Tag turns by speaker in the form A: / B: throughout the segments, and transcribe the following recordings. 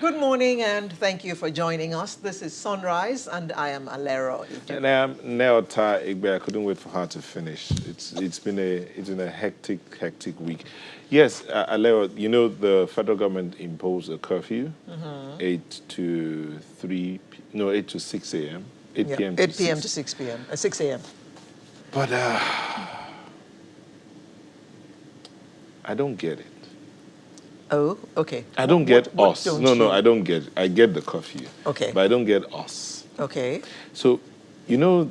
A: Good morning and thank you for joining us. This is Sunrise and I am Alero.
B: And I'm Neota Igbe. I couldn't wait for her to finish. It's been a hectic week. Yes, Alero, you know the federal government imposed a curfew, 8 to 6 a.m. 8 p.m.
A: 8 p.m. to 6 p.m. 6 a.m.
B: But I don't get it.
A: Oh, okay.
B: I don't get
A: what
B: us.
A: don't
B: No,
A: you?
B: I don't get it. I get the curfew.
A: Okay.
B: But I don't get us.
A: Okay.
B: So, you know,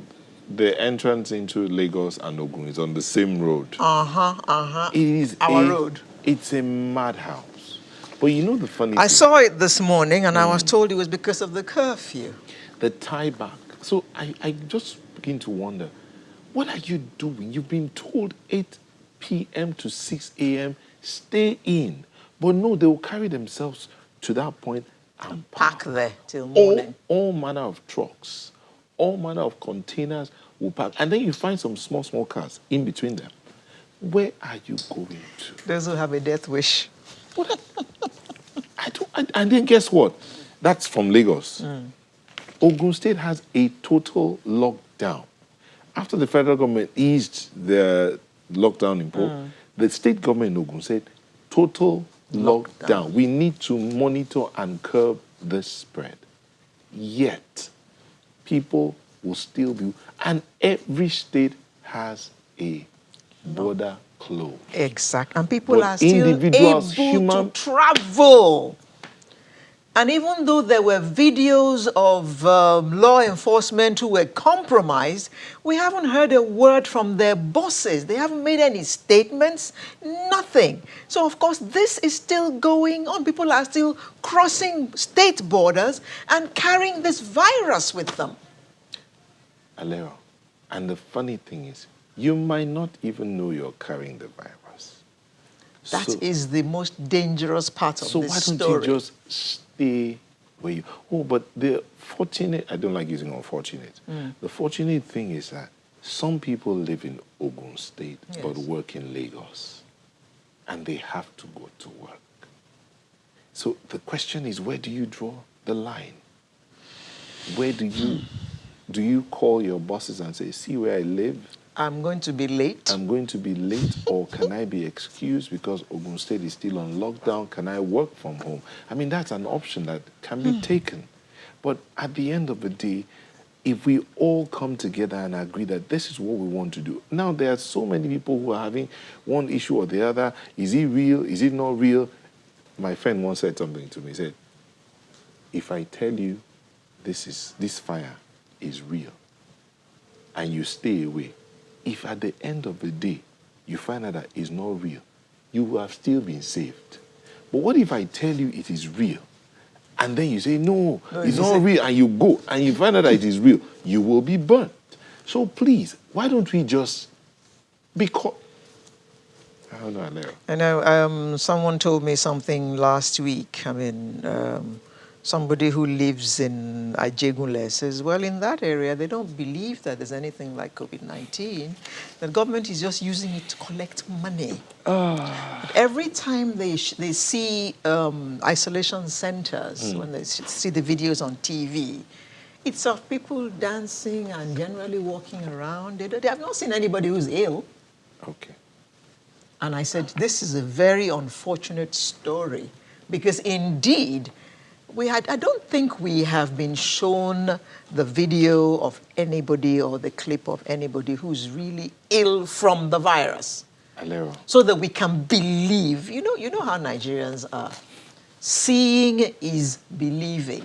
B: the entrance into Lagos and Ogun is on the same road. It is
A: Our road.
B: It's a madhouse. But you know the funny
A: I
B: thing?
A: saw it this morning and I was told it was because of the curfew.
B: The tie back. So I just begin to wonder, what are you doing? You've been told 8 p.m. to 6 a.m. stay in. But no, they will carry themselves to that point and
A: Park there till morning.
B: All manner of trucks, all manner of containers will park. And then you find some small cars in between them. Where are you going to?
A: Those who have a death wish.
B: And then guess what? That's from Lagos. Ogun State has a total lockdown. After the federal government eased their lockdown impose, the state government in Ogun said, total lockdown. We need to monitor and curb this spread. Yet, people will still be, and every state has a border closed.
A: Exactly. And people are still
B: individuals,
A: able to travel. And even though there were videos of law enforcement who were compromised, we haven't heard a word from their bosses. They haven't made any statements, nothing. So, of course, this is still going on. People are still crossing state borders and carrying this virus with them.
B: Alero, and the funny thing is, you might not even know you're carrying the virus.
A: That is the most dangerous part of this story.
B: So why don't you just stay where you... Oh, but the fortunate... I don't like using unfortunate. The fortunate thing is that some people live in Ogun State but work in Lagos. And they have to go to work. So the question is, where do you draw the line? Where do you... Do you call your bosses and say, see where I live?
A: I'm going to be late.
B: I'm going to be late, or can I be excused because Ogun State is still on lockdown? Can I work from home? I mean, that's an option that can be taken. But at the end of the day, if we all come together and agree that this is what we want to do. Now, there are so many people who are having one issue or the other. Is it real? Is it not real? My friend once said something to me. He said, if I tell you this fire is real and you stay away, if at the end of the day you find out that it's not real, you will have still been saved. But what if I tell you it is real, and then you say, no it's not real, and you go, and you find out that it is real, you will be burnt. So please, why don't we just... Because... I don't know, Alero.
A: I know someone told me something last week. I mean, somebody who lives in Ajegunle says, well, in that area, they don't believe that there's anything like COVID-19. The government is just using it to collect money. Every time they see isolation centers, when they see the videos on TV, it's of people dancing and generally walking around. They have not seen anybody who's ill.
B: Okay.
A: And I said, this is a very unfortunate story, because indeed, I don't think we have been shown the video of anybody or the clip of anybody who's really ill from the virus.
B: Alero.
A: So that we can believe. You know how Nigerians are. Seeing is believing.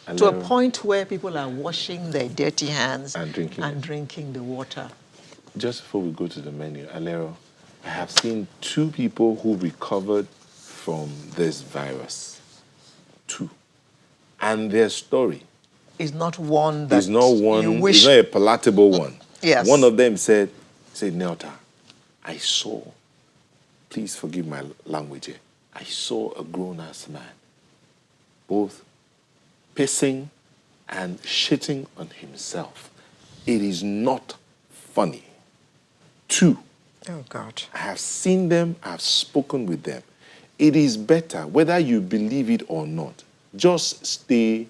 B: Alero.
A: To a point where people are washing their dirty hands
B: and
A: drinking the water.
B: Just before we go to the menu, Alero, I have seen 2 people who recovered from this virus. 2. And their story
A: is not one that
B: you wish. It's not a palatable one.
A: Yes.
B: One of them said, Nelta, I saw, please forgive my language here, I saw a grown-ass man both pissing and shitting on himself. It is not funny. 2.
A: Oh, God.
B: I have seen them, I have spoken with them. It is better, whether you believe it or not, just stay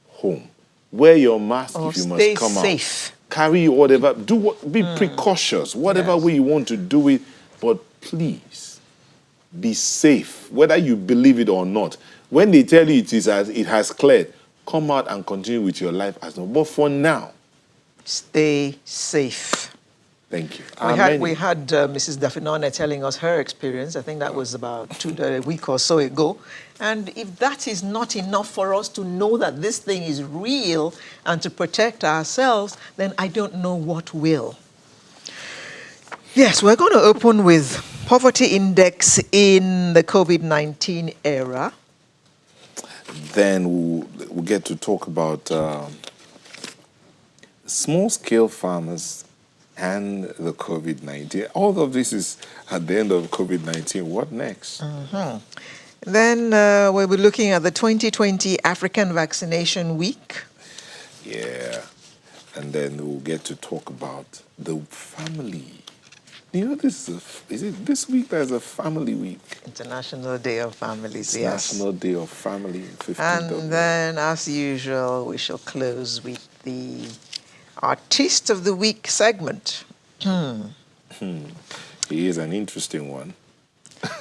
B: home. Wear your mask
A: Or
B: if you must
A: stay
B: come out.
A: safe.
B: Carry whatever, be precautious, whatever
A: Yes.
B: way you want to do it, but please be safe, whether you believe it or not. When they tell you it has cleared, come out and continue with your life as normal. But for now,
A: Stay safe.
B: thank you.
A: We had Mrs. Dafinone telling us her experience. I think that was about a week or so ago. And if that is not enough for us to know that this thing is real and to protect ourselves, then I don't know what will. Yes, we're going to open with poverty index in the COVID-19 era.
B: Then we'll get to talk about small-scale farmers and the COVID-19. All of this is at the end of COVID-19. What next?
A: Then we'll be looking at the 2020 African Vaccination Week.
B: Yeah. And then we'll get to talk about the family. You know, is it this week there's a family week?
A: International Day of Families,
B: It's
A: yes.
B: National Day of Family, 15th
A: And
B: of
A: then, as usual, we shall close with the Artist of the Week segment.
B: He is an interesting one.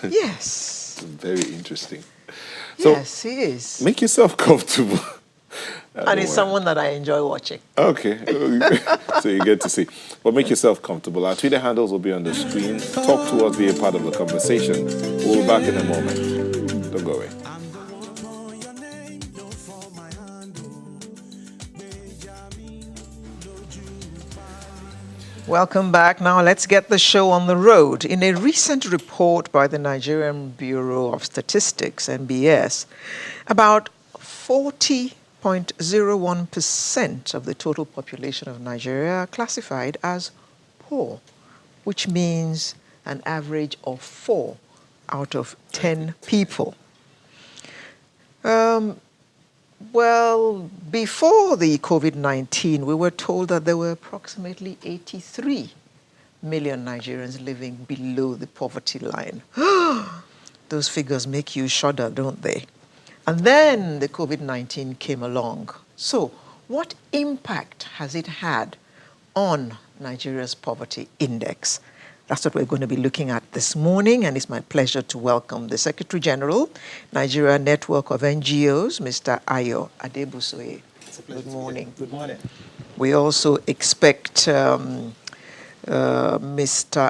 A: Yes.
B: Very interesting. So
A: Yes, he is.
B: make yourself comfortable.
A: And it's someone that I enjoy watching.
B: Okay. So you get to see. But make yourself comfortable. Our Twitter handles will be on the screen. Talk to us, be a part of the conversation. We'll be back in a moment. Don't go away.
A: Welcome back. Now let's get the show on the road. In a recent report by the Nigerian Bureau of Statistics, NBS, about 40.01% of the total population of Nigeria are classified as poor, which means an average of 4 out of 10 people. Well, before the COVID-19, we were told that there were approximately 83 million Nigerians living below the poverty line. Those figures make you shudder, don't they? And then the COVID-19 came along. So what impact has it had on Nigeria's poverty index? That's what we're going to be looking at this morning, and it's my pleasure to welcome the Secretary General, Nigeria Network of NGOs, Mr. Ayo Adebusoye. Good morning.
C: Good morning.
A: We also expect Mr.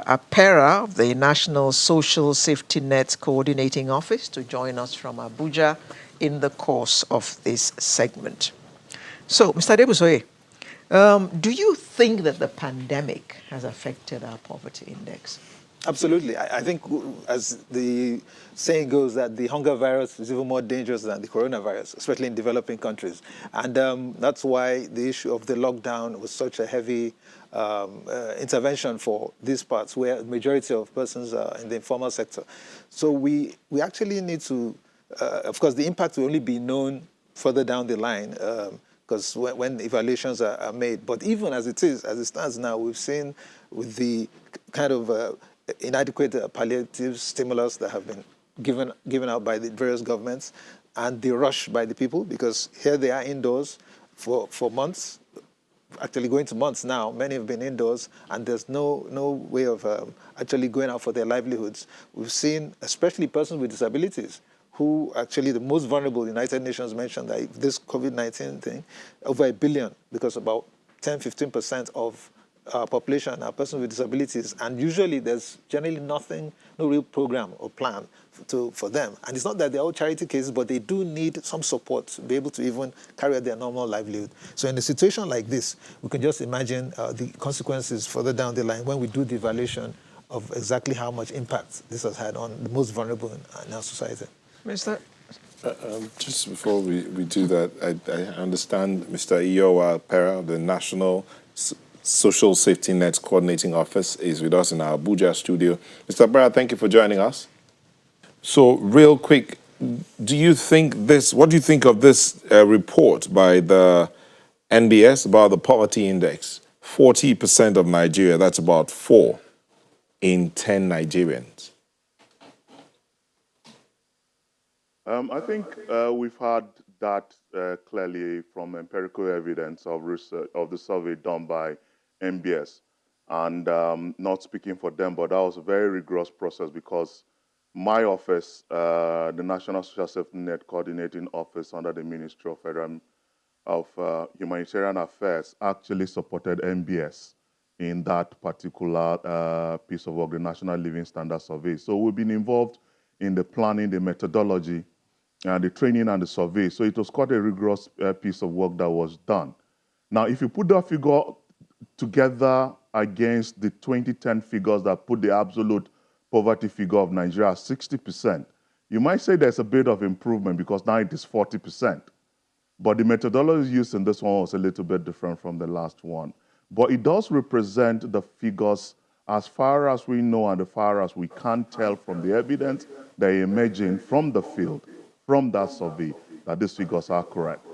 A: Apera of the National Social Safety Net Coordinating Office to join us from Abuja in the course of this segment. So, Mr. Adebusoye, do you think that the pandemic has affected our poverty index?
C: Absolutely. I think, as the saying goes, that the hunger virus is even more dangerous than the coronavirus, especially in developing countries. And that's why the issue of the lockdown was such a heavy intervention for these parts, where the majority of persons are in the informal sector. So we actually need to, of course, the impact will only be known further down the line, because when evaluations are made. But even as it stands now, we've seen with the kind of inadequate palliative stimulus that have been given out by the various governments, and the rush by the people, because here they are indoors for months, actually going to months now. Many have been indoors, and there's no way of actually going out for their livelihoods. We've seen, especially persons with disabilities, who actually the most vulnerable. The United Nations mentioned that this COVID-19 thing, over 1 billion, because about 10-15% of our population are persons with disabilities, and usually there's generally no real program or plan for them. And it's not that they're all charity cases, but they do need some support to be able to even carry out their normal livelihood. So in a situation like this, we can just imagine the consequences further down the line when we do the evaluation of exactly how much impact this has had on the most vulnerable in our society.
A: Mr.
B: Just before we do that, I understand Mr. Iowa Pera, the National Social Safety Net Coordinating Office, is with us in our Abuja studio. Mr. Pera, thank you for joining us. So, real quick, what do you think of this report by the NBS about the poverty index? 40% of Nigeria, that's about 4 in 10 Nigerians.
D: I think we've had that clearly from empirical evidence of research of the survey done by MBS. And not speaking for them, but that was a very rigorous process because my office, the National Social Safety Net Coordinating Office under the Ministry of Federal Humanitarian Affairs, actually supported MBS in that particular piece of work, the National Living Standard Survey. So we've been involved in the planning, the methodology, and the training and the survey. So it was quite a rigorous piece of work that was done. Now, if you put that figure together against the 2010 figures that put the absolute poverty figure of Nigeria at 60%, you might say there's a bit of improvement because now it is 40%. But the methodology used in this one was a little bit different from the last one. But it does represent the figures as far as we know and as far as we can tell from the evidence that are emerging from the field, from that survey, that these figures are correct.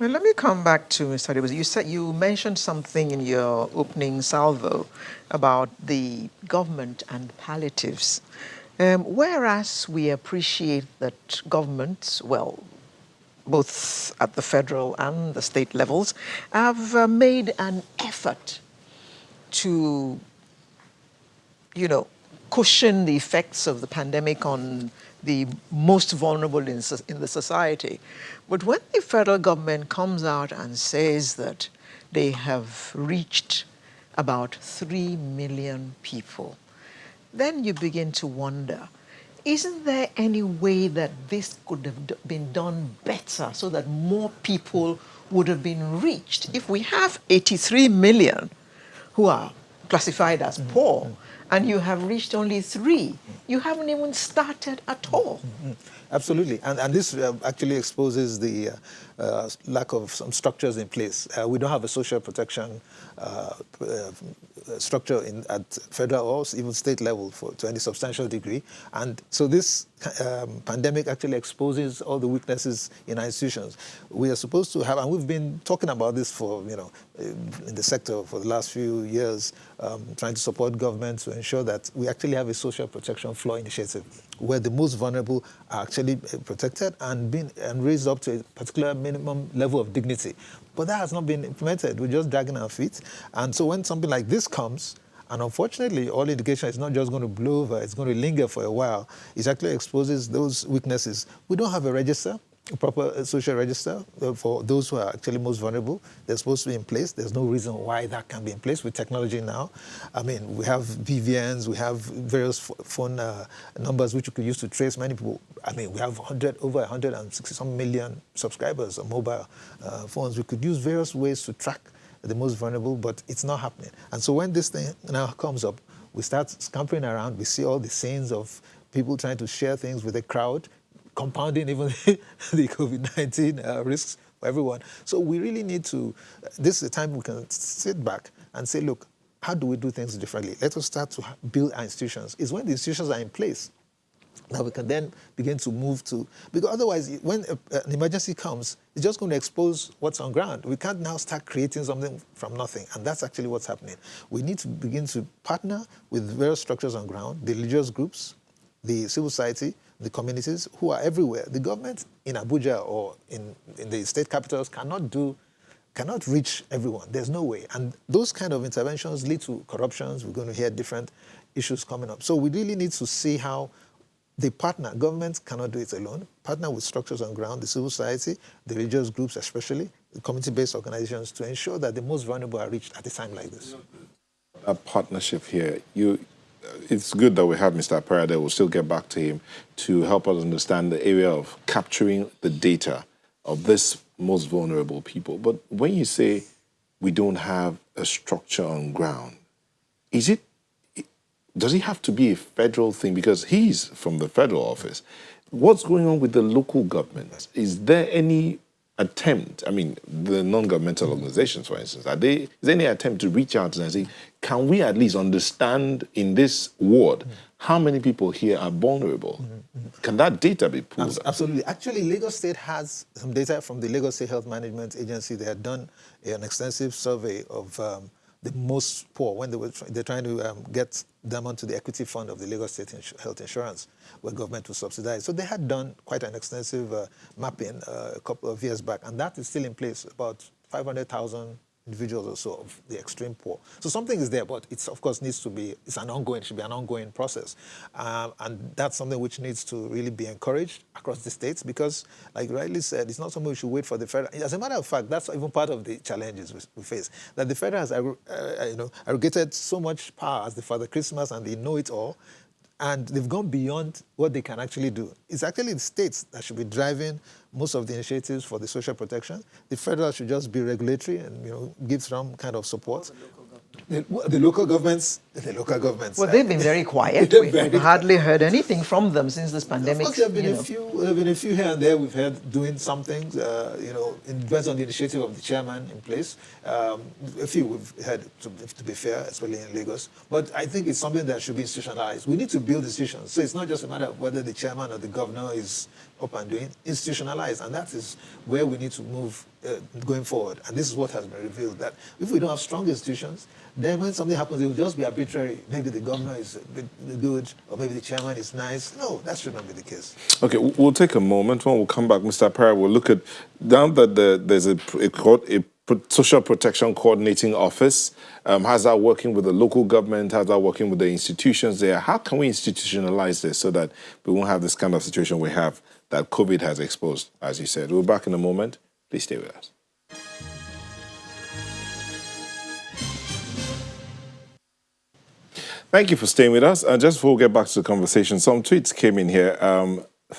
A: Well, let me come back to Mr. Adebisi. You mentioned something in your opening salvo about the government and palliatives. Whereas we appreciate that governments, well, both at the federal and the state levels, have made an effort to, cushion the effects of the pandemic on the most vulnerable in the society. But when the federal government comes out and says that they have reached about 3 million people, then you begin to wonder, isn't there any way that this could have been done better so that more people would have been reached? If we have 83 million who are classified as poor, and you have reached only 3, you haven't even started at all.
C: Absolutely, and this actually exposes the lack of some structures in place. We don't have a social protection structure at federal or even state level to any substantial degree, and so this pandemic actually exposes all the weaknesses in our institutions. We are supposed to have, and we've been talking about this for in the sector for the last few years, trying to support government to ensure that we actually have a social protection floor initiative where the most vulnerable are actually protected and raised up to a particular minimum level of dignity. But that has not been implemented. We're just dragging our feet. And so when something like this comes, and unfortunately, all indication is not just going to blow over, it's going to linger for a while, it actually exposes those weaknesses. We don't have a register, a proper social register for those who are actually most vulnerable. They're supposed to be in place. There's no reason why that can be in place with technology now. I mean, we have BVNs, we have various phone numbers which you could use to trace many people. I mean, we have over 160-some million subscribers on mobile phones. We could use various ways to track the most vulnerable, but it's not happening. And so when this thing now comes up, we start scampering around. We see all the scenes of people trying to share things with a crowd, compounding even the COVID-19 risks for everyone. So we really need to, this is the time we can sit back and say, look, how do we do things differently? Let us start to build our institutions. It's when the institutions are in place that we can then begin to move to, because otherwise when an emergency comes, it's just going to expose what's on ground. We can't now start creating something from nothing, and that's actually what's happening. We need to begin to partner with various structures on ground, the religious groups, the civil society, the communities who are everywhere. The government in Abuja or in the state capitals cannot reach everyone. There's no way. And those kind of interventions lead to corruptions. We're going to hear different issues coming up. So we really need to see how they partner. Governments cannot do it alone. Partner with structures on ground, the civil society, the religious groups especially, the community-based organizations to ensure that the most vulnerable are reached at a time like this.
B: A partnership here. It's good that we have Mr. Apara there. We'll still get back to him to help us understand the area of capturing the data of this most vulnerable people. But when you say we don't have a structure on ground, does it have to be a federal thing? Because he's from the federal office. What's going on with the local governments? Is there any attempt, I mean, the non-governmental organizations, for instance, is there any attempt to reach out and say, can we at least understand in this ward how many people here are vulnerable? Can that data be pulled?
C: Absolutely. Actually, Lagos State has some data from the Lagos State Health Management Agency. They had done an extensive survey of the most poor when they're trying to get them onto the equity fund of the Lagos State Health Insurance, where government will subsidize. So they had done quite an extensive mapping a couple of years back, and that is still in place, about 500,000 individuals or so of the extreme poor. So something is there, but it's of course needs to be, should be an ongoing process. And that's something which needs to really be encouraged across the states because, like you rightly said, it's not something we should wait for the federal. As a matter of fact, that's even part of the challenges we face, that the federal has arrogated so much power as the Father Christmas and they know it all, and they've gone beyond what they can actually do. It's actually the states that should be driving most of the initiatives for the social protection. The federal should just be regulatory and give some kind of support. The local governments.
A: Well, they've been very quiet. We've hardly heard anything from them since this pandemic.
C: Of course, there have been a few here and there we've heard doing some things, it depends on the initiative of the chairman in place. A few we've heard, to be fair, especially in Lagos. But I think it's something that should be institutionalized. We need to build institutions. So it's not just a matter of whether the chairman or the governor is up and doing, institutionalized. And that is where we need to move going forward. And this is what has been revealed, that if we don't have strong institutions, then when something happens, it will just be arbitrary. Maybe the governor is good, or maybe the chairman is nice. No, that should not be the case.
B: Okay, we'll take a moment. When we'll come back, Mr. Perry, we'll look at, now that there's a social protection coordinating office, how's that working with the local government? How's that working with the institutions there? How can we institutionalize this so that we won't have this kind of situation we have that COVID has exposed, as you said? We'll be back in a moment. Please stay with us. Thank you for staying with us. Just before we get back to the conversation, some tweets came in here.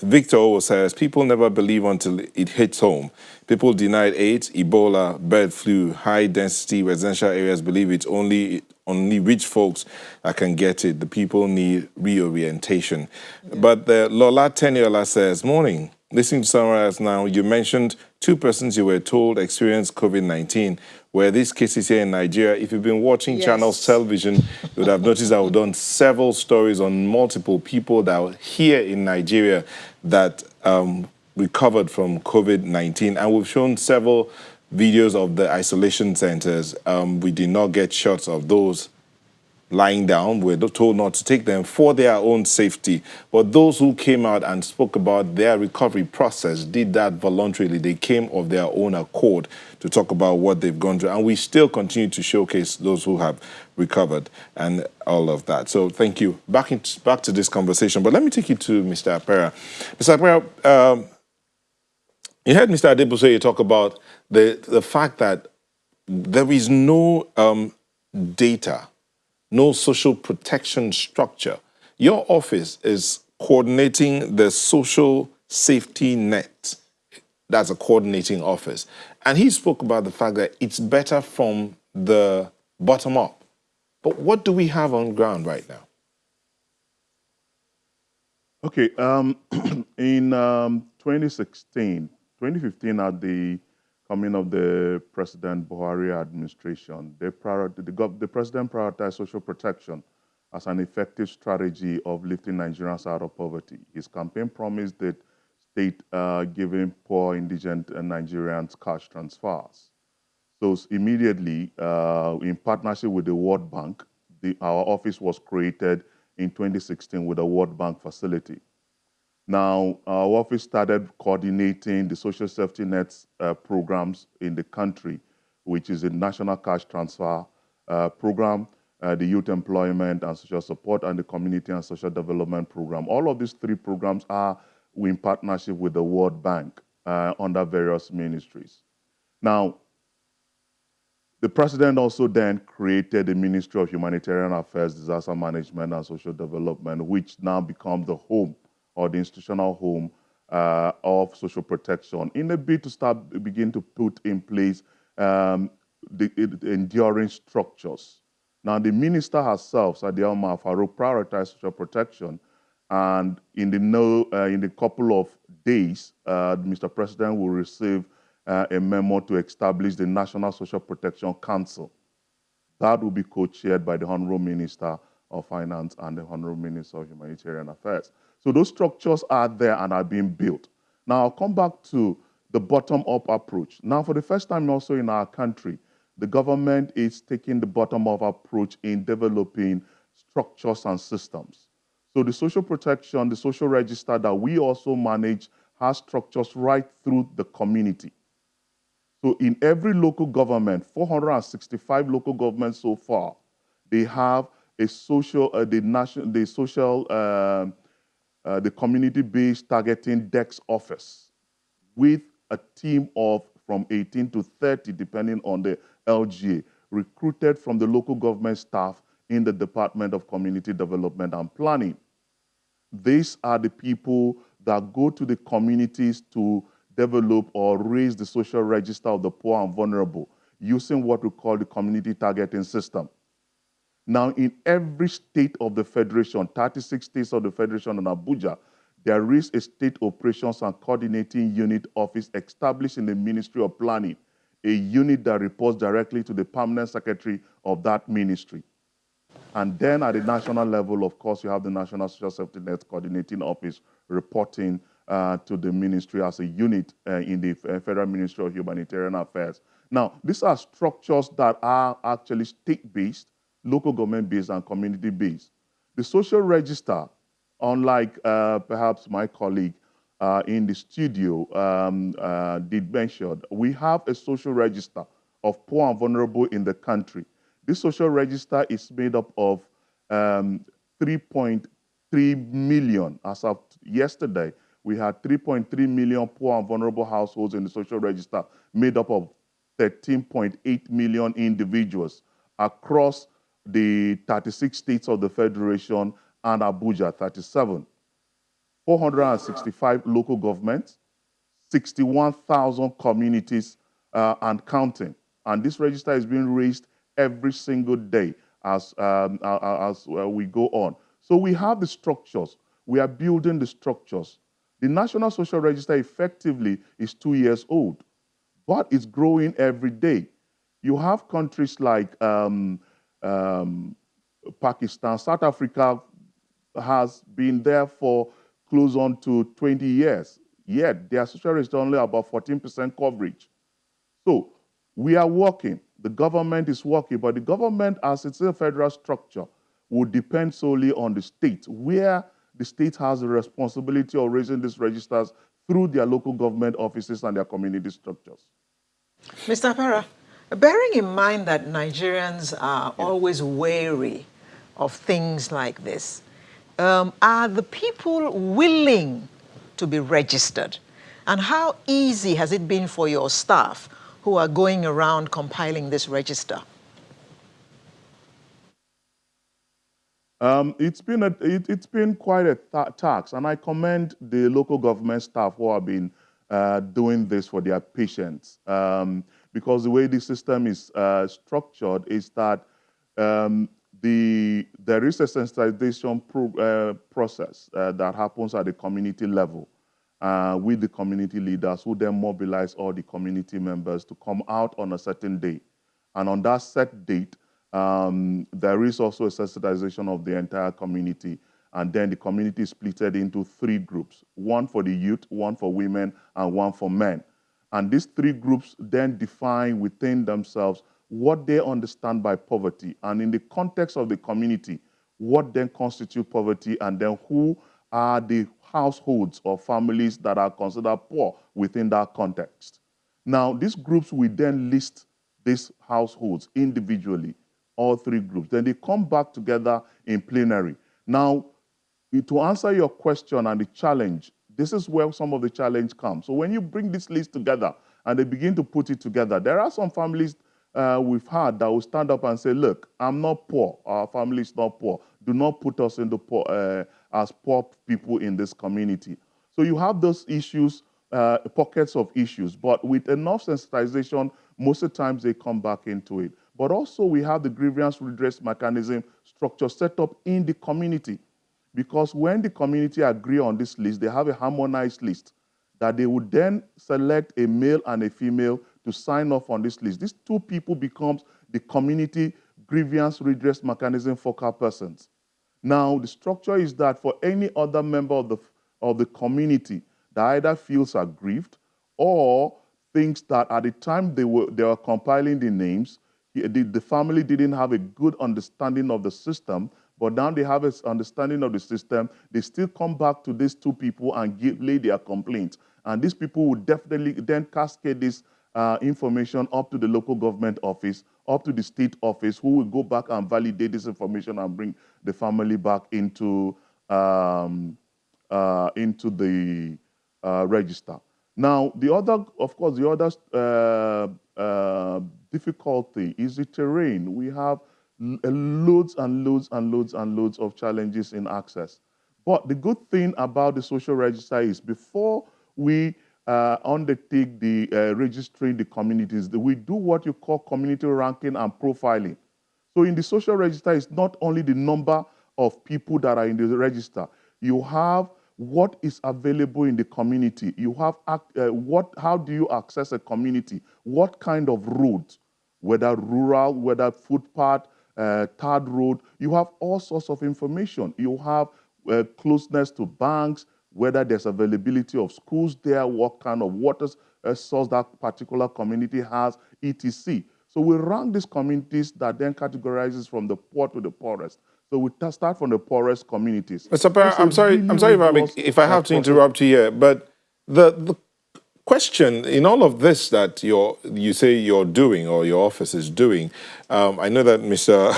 B: Victor O says, people never believe until it hits home. People denied AIDS, Ebola, bird flu, high-density residential areas believe it's only rich folks that can get it. The people need reorientation. Yeah. But Lola Teniola says, morning. Listening to summarize now, you mentioned 2 persons you were told experienced COVID-19. Were these cases here in Nigeria? If you've been watching Channels Television, you would have noticed that we've done several stories on multiple people that were here in Nigeria that recovered from COVID-19. And we've shown several videos of the isolation centers. We did not get shots of those lying down. We're told not to take them for their own safety. But those who came out and spoke about their recovery process did that voluntarily. They came of their own accord to talk about what they've gone through. And we still continue to showcase those who have recovered and all of that. So thank you. Back to this conversation. But let me take you to Mr. Apera. Mr. Apera, you heard Mr. Adebuse talk about the fact that there is no data, no social protection structure. Your office is coordinating the social safety net. That's a coordinating office. And he spoke about the fact that it's better from the bottom up. But what do we have on ground right now?
D: Okay, in 2015, at the coming of the President Buhari administration, the president prioritized social protection as an effective strategy of lifting Nigerians out of poverty. His campaign promised that state giving poor indigent Nigerians cash transfers. So immediately, in partnership with the World Bank, our office was created in 2016 with a World Bank facility. Now, our office started coordinating the social safety nets programs in the country, which is the National Cash Transfer Program, the Youth Employment and Social Support, and the Community and Social Development Program. All of these 3 programs are in partnership with the World Bank under various ministries. Now, the president also then created the Ministry of Humanitarian Affairs, Disaster Management and Social Development, which now becomes the home or the institutional home of social protection, in a bid to begin to put in place the enduring structures. Now, the minister herself, Sadiya Umar Farouk, prioritized social protection, and in the couple of days, Mr. President will receive a memo to establish the National Social Protection Council. That will be co-chaired by the Honorable Minister of Finance and the Honorable Minister of Humanitarian Affairs. So those structures are there and are being built. Now, I'll come back to the bottom-up approach. Now, for the first time also in our country, the government is taking the bottom-up approach in developing structures and systems. So the social protection, the social register that we also manage has structures right through the community. So in every local government, 465 local governments so far, they have a social, the community-based targeting DEX office with a team of from 18 to 30, depending on the LGA, recruited from the local government staff in the Department of Community Development and Planning. These are the people that go to the communities to develop or raise the social register of the poor and vulnerable using what we call the community targeting system. Now, in every state of the Federation, 36 states of the Federation and Abuja, there is a state operations and coordinating unit office established in the Ministry of Planning, a unit that reports directly to the permanent secretary of that ministry. And then at the national level, of course, you have the National Social Safety Net Coordinating Office reporting to the ministry as a unit in the Federal Ministry of Humanitarian Affairs. Now, these are structures that are actually state-based, local government-based, and community-based. The social register, unlike perhaps my colleague in the studio did mention, we have a social register of poor and vulnerable in the country. This social register is made up of 3.3 million. As of yesterday, we had 3.3 million poor and vulnerable households in the social register, made up of 13.8 million individuals across the 36 states of the Federation and Abuja, 37. 465 local governments, 61,000 communities and counting. And this register is being raised every single day as we go on. So we have the structures. We are building the structures. The National Social Register effectively is 2 years old, but it's growing every day. You have countries like Pakistan. South Africa has been there for close on to 20 years, yet their social register only about 14% coverage. So we are working. The government is working, but the government, as it's a federal structure, will depend solely on the state, where the state has the responsibility of raising these registers through their local government offices and their community structures.
A: Mr. Apara, bearing in mind that Nigerians are always wary of things like this, are the people willing to be registered? And how easy has it been for your staff who are going around compiling this register?
D: It's been quite a task, and I commend the local government staff who have been doing this for their patients. Because the way the system is structured is that there is a sensitization process that happens at the community level with the community leaders, who then mobilize all the community members to come out on a certain day. And on that set date, there is also a sensitization of the entire community. And then the community is splitted into 3 groups, one for the youth, one for women, and one for men. And these 3 groups then define within themselves what they understand by poverty, and in the context of the community, what then constitutes poverty, and then who are the households or families that are considered poor within that context. Now, these groups will then list these households individually, all 3 groups. Then they come back together in plenary. Now, to answer your question and the challenge, this is where some of the challenge comes. So when you bring this list together and they begin to put it together, there are some families we've had that will stand up and say, look, I'm not poor, our family is not poor. Do not put us in the poor, as poor people in this community. So you have those issues, pockets of issues, but with enough sensitization, most of the times they come back into it. But also we have the grievance redress mechanism structure set up in the community. Because when the community agree on this list, they have a harmonized list that they would then select a male and a female to sign off on this list. These 2 people becomes the community grievance redress mechanism focal persons. Now, the structure is that for any other member of the community that either feels aggrieved or thinks that at the time they were compiling the names, The family didn't have a good understanding of the system, but now they have an understanding of the system. They still come back to these two people and lay their complaints. And these people would definitely then cascade this information up to the local government office, up to the state office, who will go back and validate this information and bring the family back into the register. Now, the other, of course, the other difficulty is the terrain. We have loads and loads and loads and loads of challenges in access. But the good thing about the social register is before we undertake the registering the communities, we do what you call community ranking and profiling. So in the social register, it's not only the number of people that are in the register. You have what is available in the community. You have how do you access a community? What kind of roads, whether rural, whether footpath, third road. You have all sorts of information. You have closeness to banks, whether there's availability of schools there, what kind of water source that particular community has, etc. So we rank these communities that then categorizes from the poor to the poorest. So we start from the poorest communities.
B: Mr. Parra, I'm sorry if I have to interrupt you here, but the question in all of this that you say you're doing or your office is doing, I know that Mr.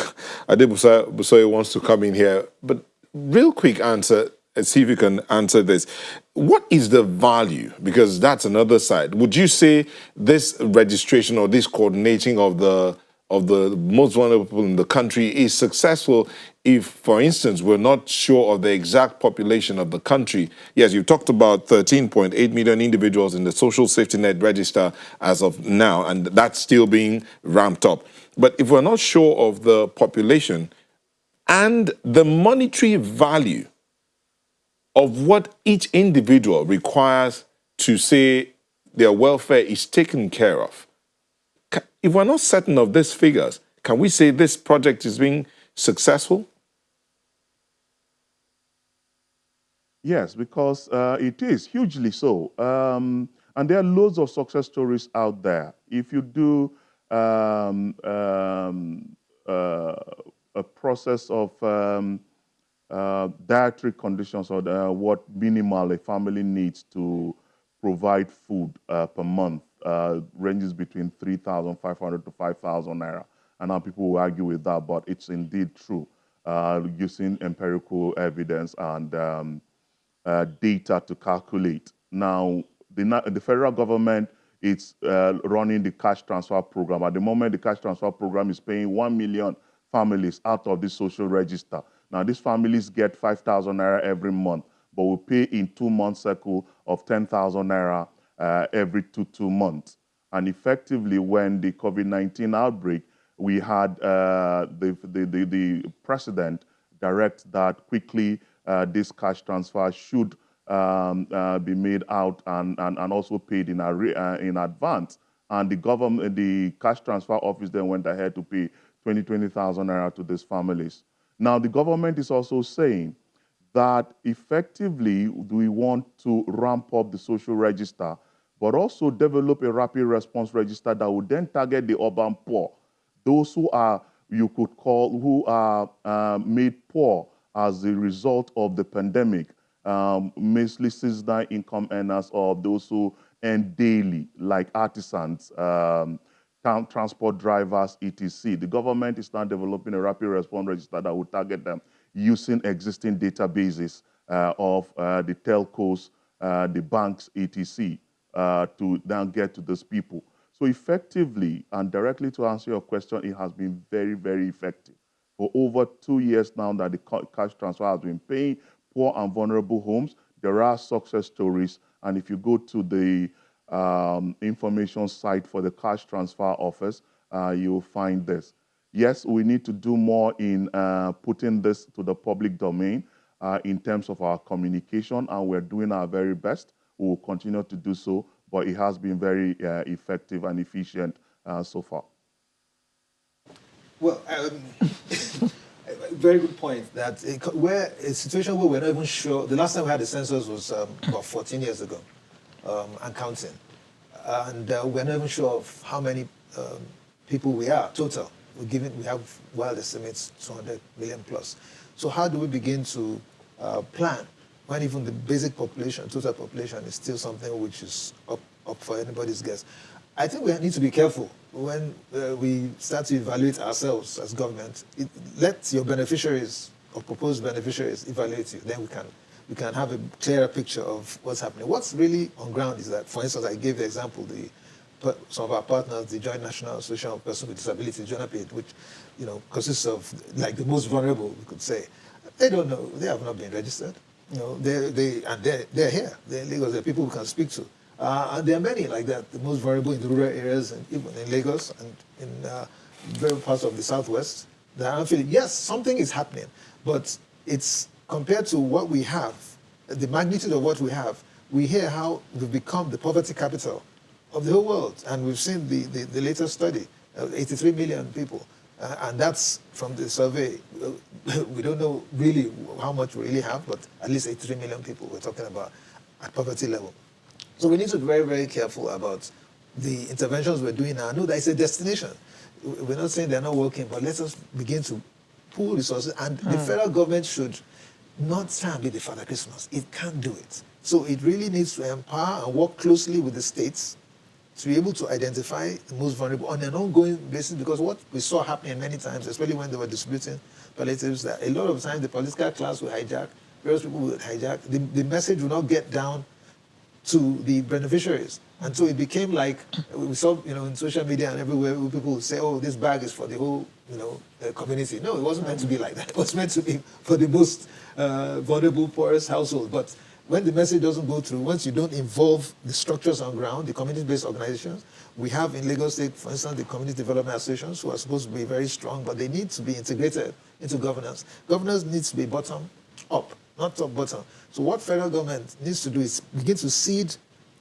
B: Adebusoye wants to come in here, but real quick answer, see if you can answer this. What is the value? Because that's another side. Would you say this registration or this coordinating of the most vulnerable people in the country is successful if, for instance, we're not sure of the exact population of the country? Yes, you talked about 13.8 million individuals in the social safety net register as of now, and that's still being ramped up. But if we're not sure of the population and the monetary value of what each individual requires to say their welfare is taken care of, if we're not certain of these figures, can we say this project is being successful?
D: Yes, because it is hugely so. And there are loads of success stories out there. If you do a process of dietary conditions or what minimal a family needs to provide food per month ranges between 3,500 to 5,000 naira. And now people will argue with that, but it's indeed true using empirical evidence and data to calculate. Now, the federal government is running the cash transfer program. At the moment, the cash transfer program is paying 1 million families out of the social register. Now, these families get 5,000 naira every month, but will pay in 2 month cycle of 10,000 naira every two months. And effectively, when the COVID-19 outbreak, we had the president direct that quickly this cash transfer should be made out and also paid in advance. And the government, the cash transfer office then went ahead to pay 20,000 naira to these families. Now, the government is also saying that effectively we want to ramp up the social register, but also develop a rapid response register that would then target the urban poor, those who are, you could call, who are made poor as a result of the pandemic, mostly seasonal income earners or those who earn daily, like artisans, transport drivers, etc. The government is now developing a rapid response register that will target them using existing databases of the telcos, the banks, etc., to then get to those people. So effectively, and directly to answer your question, it has been very, very effective. For over 2 years now that the cash transfer has been paying poor and vulnerable homes, there are success stories. And if you go to the information site for the cash transfer office, you'll find this. Yes, we need to do more in putting this to the public domain in terms of our communication, and we're doing our very best. We will continue to do so, but it has been very effective and efficient so far.
C: Well, very good point. That where a situation where we're not even sure. The last time we had the census was about 14 years ago, and counting, and we're not even sure of how many people we are, total. We have wild estimates, 200 million plus. So how do we begin to plan when even the basic population, total population, is still something which is up for anybody's guess? I think we need to be careful when we start to evaluate ourselves as government. Let your beneficiaries or proposed beneficiaries evaluate you. Then we can have a clearer picture of what's happening. What's really on ground is that, for instance, I gave the example, some of our partners, the Joint National Association of Persons with Disabilities, JONAPID, which consists of like the most vulnerable, we could say. They don't know. They have not been registered. They're here. They're in Lagos. They're people we can speak to. And there are many like that, the most vulnerable in the rural areas, and even in Lagos and in various parts of the southwest. That I'm feeling, yes, something is happening, but it's compared to what we have, the magnitude of what we have. We hear how we've become the poverty capital of the whole world, and we've seen the latest study, 83 million people, and that's from the survey. We don't know really how much we really have, but at least 83 million people we're talking about at poverty level. So we need to be very, very careful about the interventions we're doing now. I know that it's a destination. We're not saying they're not working, but let us begin to pool resources. And the federal government should not try and be the Father Christmas. It can't do it. So it really needs to empower and work closely with the states to be able to identify the most vulnerable on an ongoing basis, because what we saw happening many times, especially when they were distributing palliatives, that a lot of times the political class will hijack, various people will hijack, the message will not get down to the beneficiaries. And so it became like, we saw, in social media and everywhere, people would say, oh, this bag is for the whole, community. No, it wasn't meant to be like that. It was meant to be for the most vulnerable, poorest household. But when the message doesn't go through, once you don't involve the structures on ground, the community-based organizations, we have in Lagos State, for instance, the community development associations, who are supposed to be very strong, but they need to be integrated into governance. Governance needs to be bottom up, not top bottom. So what federal government needs to do is begin to seed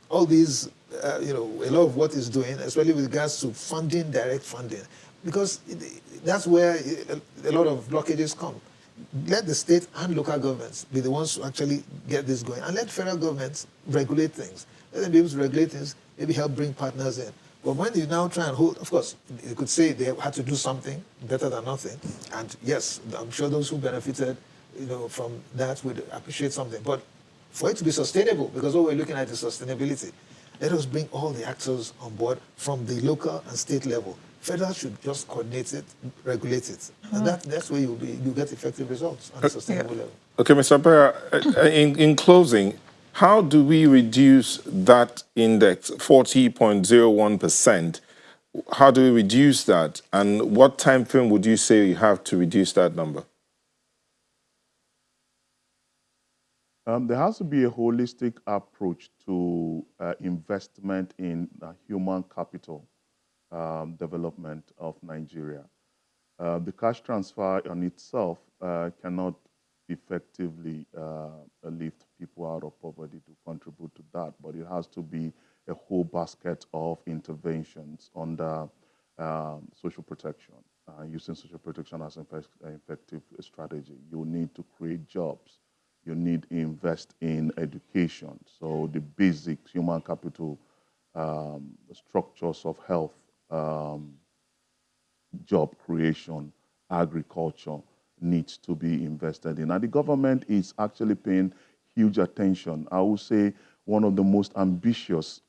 C: all these, a lot of what it's doing, especially with regards to funding, direct funding, because that's where a lot of blockages come. Let the state and local governments be the ones to actually get this going, and let federal governments regulate things. Let them be able to regulate things, maybe help bring partners in. But when you now try and hold, of course, you could say they had to do something better than nothing. And yes, I'm sure those who benefited from that would appreciate something. But for it to be sustainable, because what we're looking at is sustainability, let us bring all the actors on board from the local and state level. Federal should just coordinate it, regulate it. And that's where you'll get effective results on a sustainable level.
B: Okay, Mr. Abera, in closing, how do we reduce that index, 40.01%? How do we reduce that? And what time frame would you say you have to reduce that number?
D: There has to be a holistic approach to investment in human capital development of Nigeria. The cash transfer on itself cannot effectively lift people out of poverty to contribute to that, but it has to be a whole basket of interventions under social protection, using social protection as an effective strategy. You need to create jobs. You need to invest in education. So the basic human capital structures of health, job creation, agriculture needs to be invested in. And the government is actually paying huge attention. I would say one of the most ambitious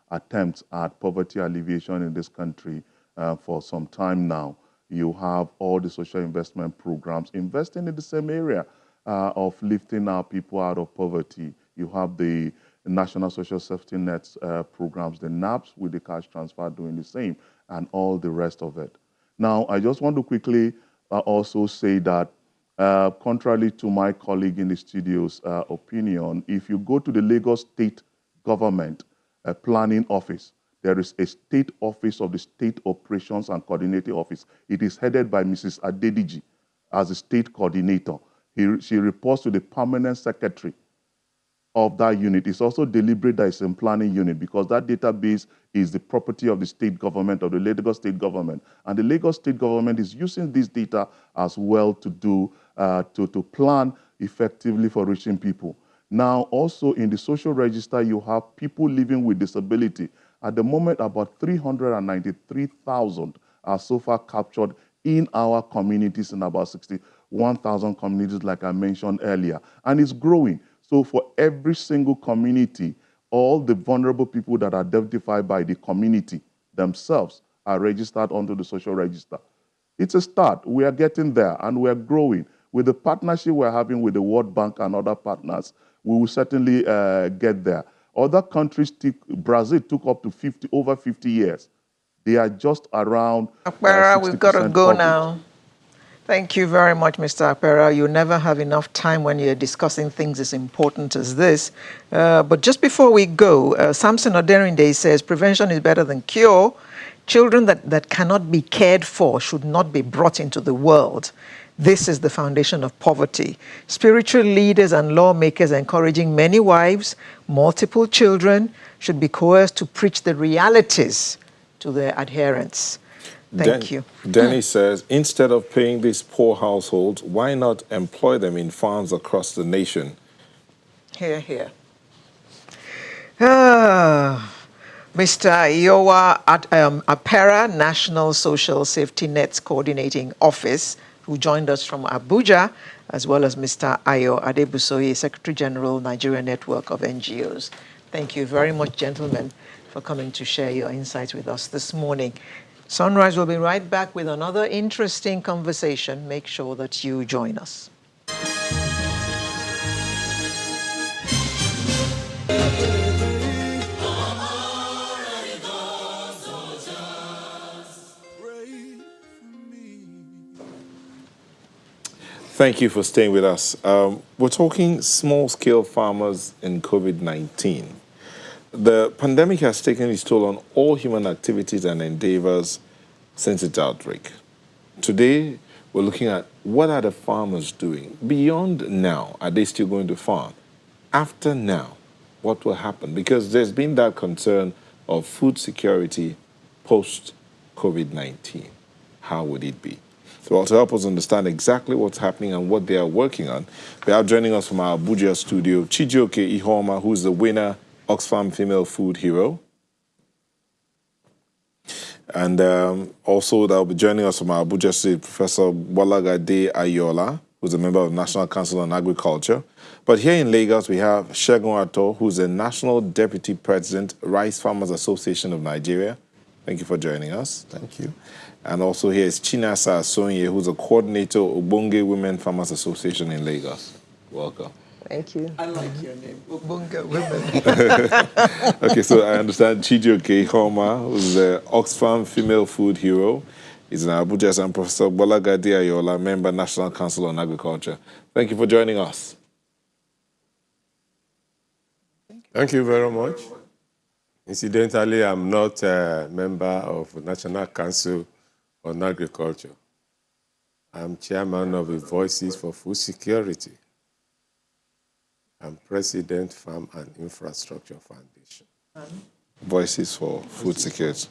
D: attempts at poverty alleviation in this country for some time now. You have all the social investment programs investing in the same area of lifting our people out of poverty. You have the National Social Safety Nets programs, the NAPS with the cash transfer doing the same, and all the rest of it. Now, I just want to quickly also say that contrary to my colleague in the studio's opinion, if you go to the Lagos State Government Planning Office, there is a state office of the State Operations and Coordinating Office. It is headed by Mrs. Adediji as the state coordinator. She reports to the permanent secretary of that unit. It's also deliberate that it's a planning unit because that database is the property of the state government, of the Lagos state government. And the Lagos state government is using this data as well to do, to plan effectively for reaching people. Now, also in the social register, you have people living with disability. At the moment, about 393,000 are so far captured in our communities, in about 61,000 communities, like I mentioned earlier. And it's growing. So for every single community, all the vulnerable people that are identified by the community themselves are registered onto the social register. It's a start. We are getting there, and we are growing. With the partnership we're having with the World Bank and other partners, we will certainly get there. Other countries, Brazil took up to over 50 years. They are just around
A: Akpera, we've got to
D: 60%
A: go
D: coverage.
A: now. Thank you very much, Mr. Akpera. You never have enough time when you're discussing things as important as this. But just before we go, Samson Oderinde says prevention is better than cure. Children that cannot be cared for should not be brought into the world. This is the foundation of poverty. Spiritual leaders and lawmakers encouraging many wives, multiple children, should be coerced to preach the realities to their adherents. Thank you.
E: Denny says, instead of paying these poor households, why not employ them in farms across the nation?
A: Here, here. Mr. Iowa at APERA, National Social Safety Nets Coordinating Office, who joined us from Abuja, as well as Mr. Ayo Adebusoye, Secretary General, Nigeria Network of NGOs. Thank you very much, gentlemen, for coming to share your insights with us this morning. Sunrise will be right back with another interesting conversation. Make sure that you join us.
E: Thank you for staying with us. We're talking small-scale farmers in COVID-19. The pandemic has taken its toll on all human activities and endeavors since its outbreak. Today, we're looking at what are the farmers doing? Beyond now, are they still going to farm? After now, what will happen? Because there's been that concern of food security post-COVID-19. How would it be? So to help us understand exactly what's happening and what they are working on, we are joining us from our Abuja studio, Chijioke Ihoma, who is the winner Oxfam Female Food Hero. And also they'll be joining us from our Abuja State, Professor Bolagade Ayola, who's a member of the National Council on Agriculture. But here in Lagos, we have Segun Ato, who's the National Deputy President, Rice Farmers Association of Nigeria. Thank you for joining us. Thank you. And also here is Chinasa Sonye, who's a coordinator of Obonge Women Farmers Association in Lagos. Welcome.
A: Thank you. I like your name, Obonga Women.
E: Okay, so I understand Chijioke Ihoma, who's the Oxfam Female Food Hero. He's in Abuja, and Professor Bolagade Ayola, member National Council on Agriculture. Thank you for joining us.
F: Thank you very much. Incidentally, I'm not a member of the National Council on Agriculture. I'm chairman of the Voices for Food Security. I'm president, Farm and Infrastructure Foundation.
E: Voices for Food Security.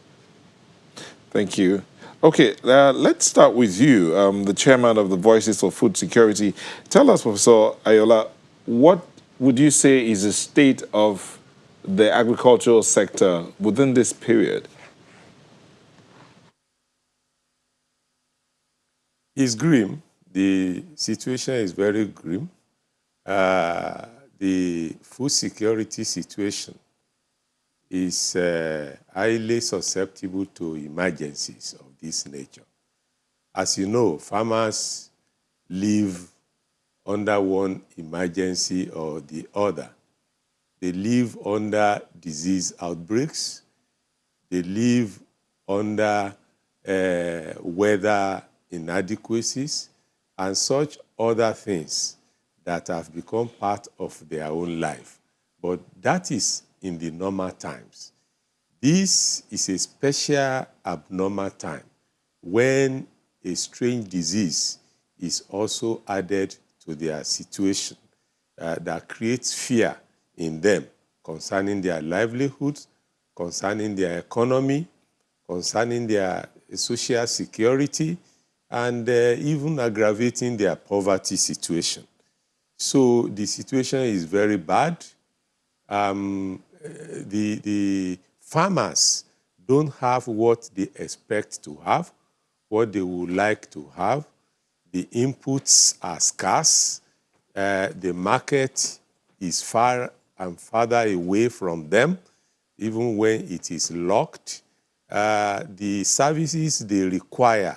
E: Thank you. Okay, let's start with you, the chairman of the Voices for Food Security. Tell us, Professor Ayola, what would you say is the state of the agricultural sector within this period?
F: It's grim. The situation is very grim. The food security situation is highly susceptible to emergencies of this nature. As you know, farmers live under one emergency or the other. They live under disease outbreaks. They live under weather inadequacies and such other things that have become part of their own life. But that is in the normal times. This is a special abnormal time when a strange disease is also added to their situation that creates fear in them concerning their livelihoods, concerning their economy, concerning their social security, and even aggravating their poverty situation. So the situation is very bad. The farmers don't have what they expect to have, what they would like to have. The inputs are scarce. The market is far and farther away from them, even when it is locked. The services they require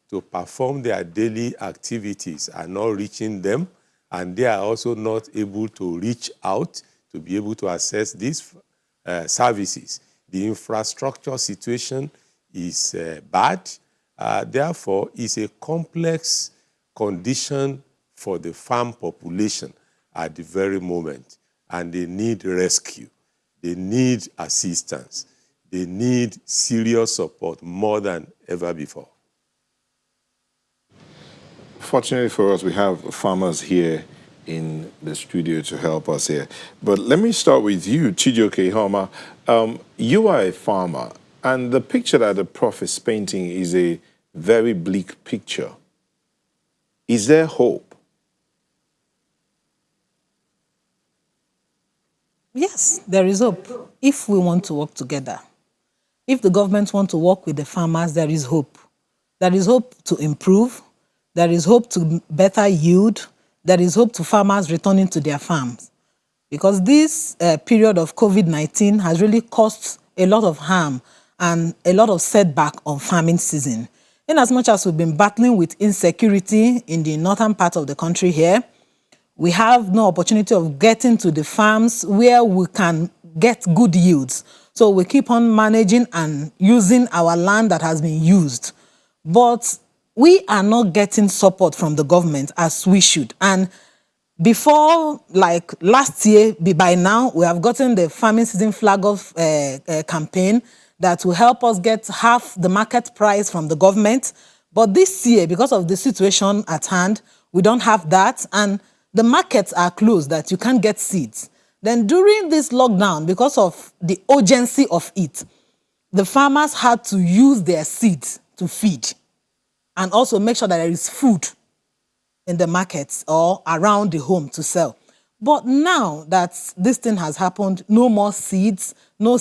F: to perform their daily activities are not reaching them, and they are also not able to reach out to be able to access these services. The infrastructure situation is bad. Therefore, it's a complex condition for the farm population at the very moment, and they need rescue. They need assistance. They need serious support more than ever before.
E: Fortunately for us, we have farmers here in the studio to help us here. But let me start with you, Chijioke Homa. You are a farmer, and the picture that the prof is painting is a very bleak picture. Is there hope?
G: Yes, there is hope if we want to work together. If the government want to work with the farmers, there is hope. There is hope to improve. There is hope to better yield. There is hope to farmers returning to their farms. Because this period of COVID-19 has really caused a lot of harm and a lot of setback on farming season. In as much as we've been battling with insecurity in the northern part of the country here, we have no opportunity of getting to the farms where we can get good yields. So we keep on managing and using our land that has been used. But we are not getting support from the government as we should. And before, like last year, by now, we have gotten the farming season flag off campaign that will help us get half the market price from the government. But this year, because of the situation at hand, we don't have that. And the markets are closed that you can't get seeds. Then during this lockdown, because of the urgency of it, the farmers had to use their seeds to feed and also make sure that there is food in the markets or around the home to sell. But now that this thing has happened, no more seeds, no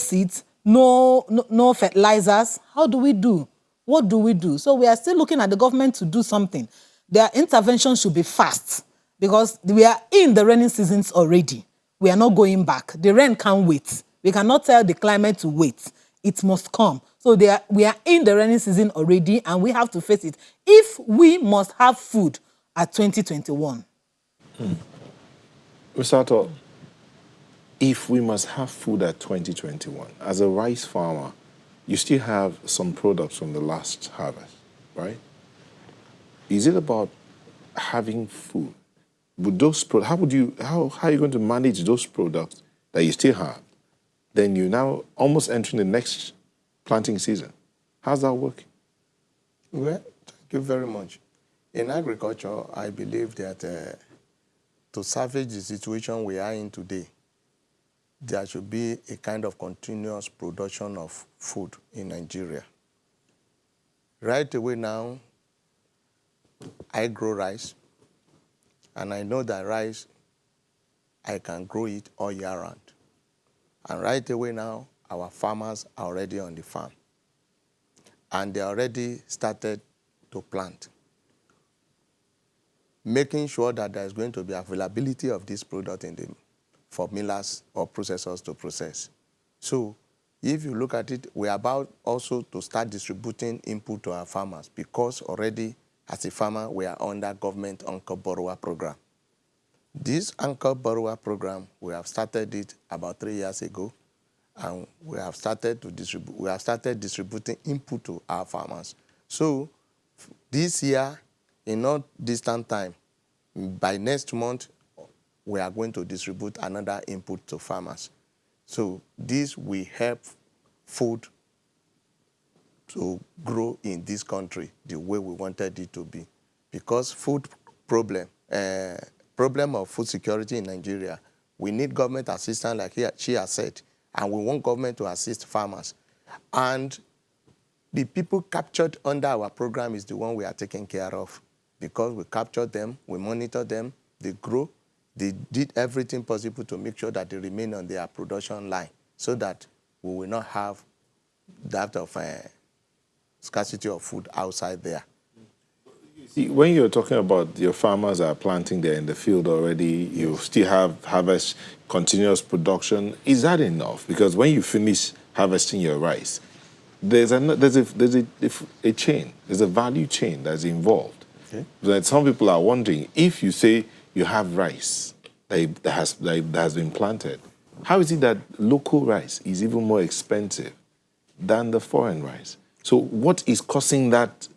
G: fertilizers, how do we do? What do we do? So we are still looking at the government to do something. Their intervention should be fast because we are in the rainy seasons already. We are not going back. The rain can't wait. We cannot tell the climate to wait. It must come. So we are in the rainy season already and we have to face it if we must have food at 2021.
E: Usato, if we must have food at 2021, as a rice farmer, you still have some products from the last harvest, right? Is it about having food? Would those how are you going to manage those products that you still have? Then you're now almost entering the next planting season. How's that working?
H: Well, thank you very much. In agriculture, I believe that to salvage the situation we are in today, there should be a kind of continuous production of food in Nigeria. Right away now, I grow rice, and I know that rice, I can grow it all year round. And right away now, our farmers are already on the farm. And they already started to plant, making sure that there's going to be availability of this product for millers or processors to process. So if you look at it, we're about also to start distributing input to our farmers because already as a farmer, we are under government Anchor Borrower Program. This Anchor Borrower Program, we have started it about 3 years ago, and we have started distributing input to our farmers. So this year, in not distant time, by next month, we are going to distribute another input to farmers. So this will help food to grow in this country the way we wanted it to be. Because food problem of food security in Nigeria, we need government assistance like she has said, and we want government to assist farmers. And the people captured under our program is the one we are taking care of because we captured them, we monitor them, they grow, they did everything possible to make sure that they remain on their production line so that we will not have that of scarcity of food outside there.
E: See, when you're talking about your farmers are planting there in the field already, you still have harvest, continuous production. Is that enough? Because when you finish harvesting your rice, there's a chain, there's a value chain that's involved.
H: Okay.
E: That some people are wondering, if you say you have rice that has been planted, how is it that local rice is even more expensive than the foreign rice? So what is causing that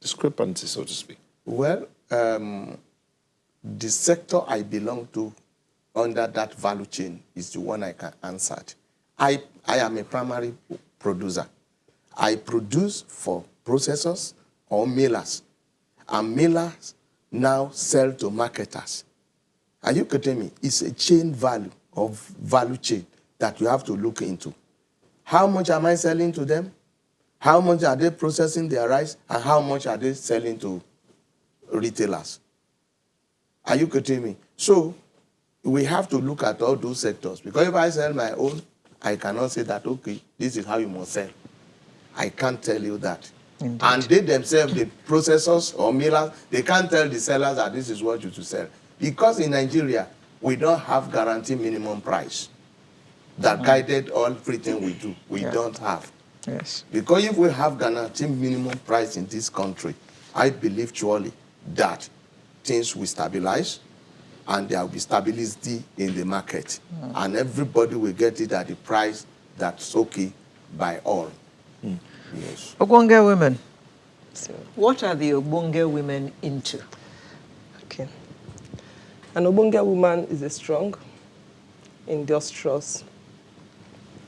E: discrepancy, so to speak?
H: Well, the sector I belong to under that value chain is the one I can answer. I am a primary producer. I produce for processors or millers, and millers now sell to marketers. Are you getting me? It's a chain value of value chain that you have to look into. How much am I selling to them? How much are they processing their rice? And how much are they selling to retailers? Are you getting me? So we have to look at all those sectors. Because if I sell my own, I cannot say that, okay, this is how you must sell. I can't tell you that.
A: Indeed.
H: And they themselves, the processors or millers, they can't tell the sellers that this is what you should sell. Because in Nigeria, we don't have guaranteed minimum price that guided everything we do. We don't have.
A: Yes.
H: Because if we have guaranteed minimum price in this country, I believe surely that things will stabilize and there will be stability in the market. And everybody will get it at the price that's okay by all. Yes.
A: Ogbonge women. What are the Ogbonge women into?
I: Okay. An Ogbonge woman is a strong, industrious,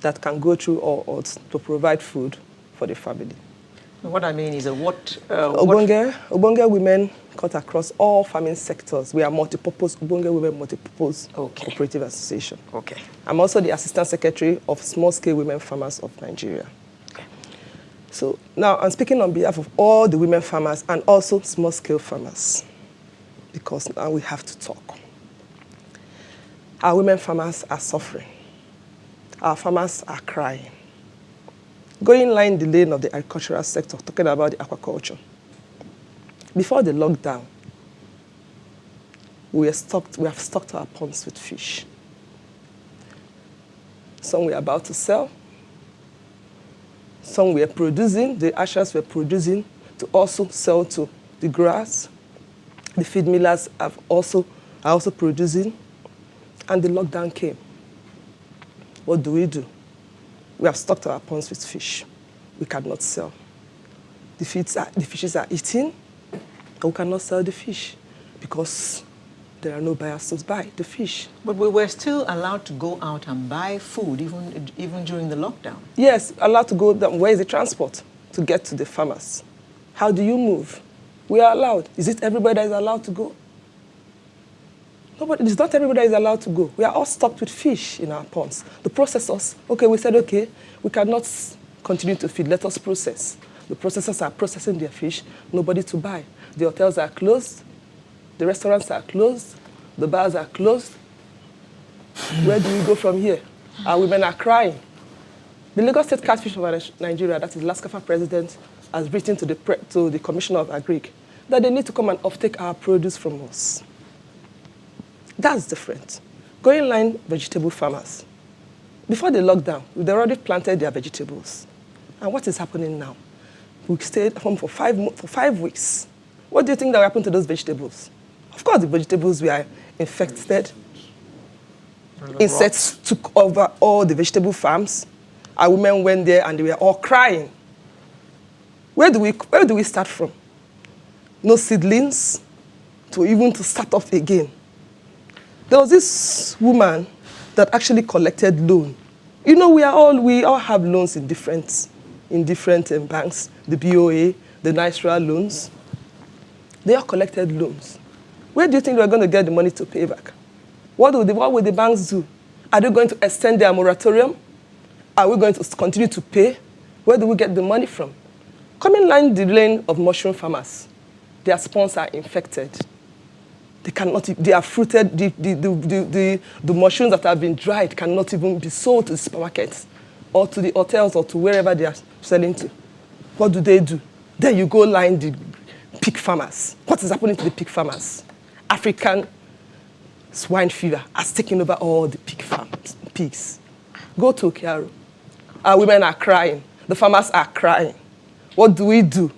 I: that can go through all odds to provide food for the family.
A: What I mean is what
I: Ogbonge women cut across all farming sectors. We are multi-purpose, Ogbonge women multi-purpose cooperative association.
A: Okay.
I: I'm also the assistant secretary of small-scale women farmers of Nigeria.
A: Okay.
I: So now I'm speaking on behalf of all the women farmers and also small-scale farmers, because now we have to talk. Our women farmers are suffering. Our farmers are crying. Going line the lane of the agricultural sector, talking about the aquaculture. Before the lockdown, we have stocked our ponds with fish. Some we are about to sell. Some we are producing, the ushers were producing to also sell to the growers. The feed millers are also producing. And the lockdown came. What do? We have stocked our ponds with fish. We cannot sell. The fishes are eaten, and we cannot sell the fish because there are no buyers to buy the fish.
A: But we were still allowed to go out and buy food even during the lockdown.
I: Yes, allowed to go down. Where is the transport to get to the farmers? How do you move? We are allowed. Is it everybody that is allowed to go? It's not everybody that is allowed to go. We are all stocked with fish in our ponds. The processors, we said, we cannot continue to feed, let us process. The processors are processing their fish, nobody to buy. The hotels are closed, the restaurants are closed, the bars are closed. Where do we go from here? Our women are crying. The Lagos State Catfish of Nigeria, that is LASCAFA president, has written to the Commissioner of Agric that they need to come and offtake our produce from us. That's different. Going line vegetable farmers. Before the lockdown, they already planted their vegetables. And what is happening now? We stayed home for 5 weeks. What do you think that will happen to those vegetables? Of course, the vegetables were infected. Insects took over all the vegetable farms. Our women went there and they were all crying. Where do we start from? No seedlings to start off again. There was this woman that actually collected loan. We all have loans in different banks, the BOA, the NISRA loans. They all collected loans. Where do you think we're going to get the money to pay back? What will the banks do? Are they going to extend their moratorium? Are we going to continue to pay? Where do we get the money from? Coming line the lane of mushroom farmers, their spawns are infected. They are fruited, the mushrooms that have been dried cannot even be sold to the supermarkets or to the hotels or to wherever they are selling to. What do? Then you go line the pig farmers. What is happening to the pig farmers? African swine fever has taken over all the pig farms, pigs. Go to Okearo. Our women are crying. The farmers are crying. What do?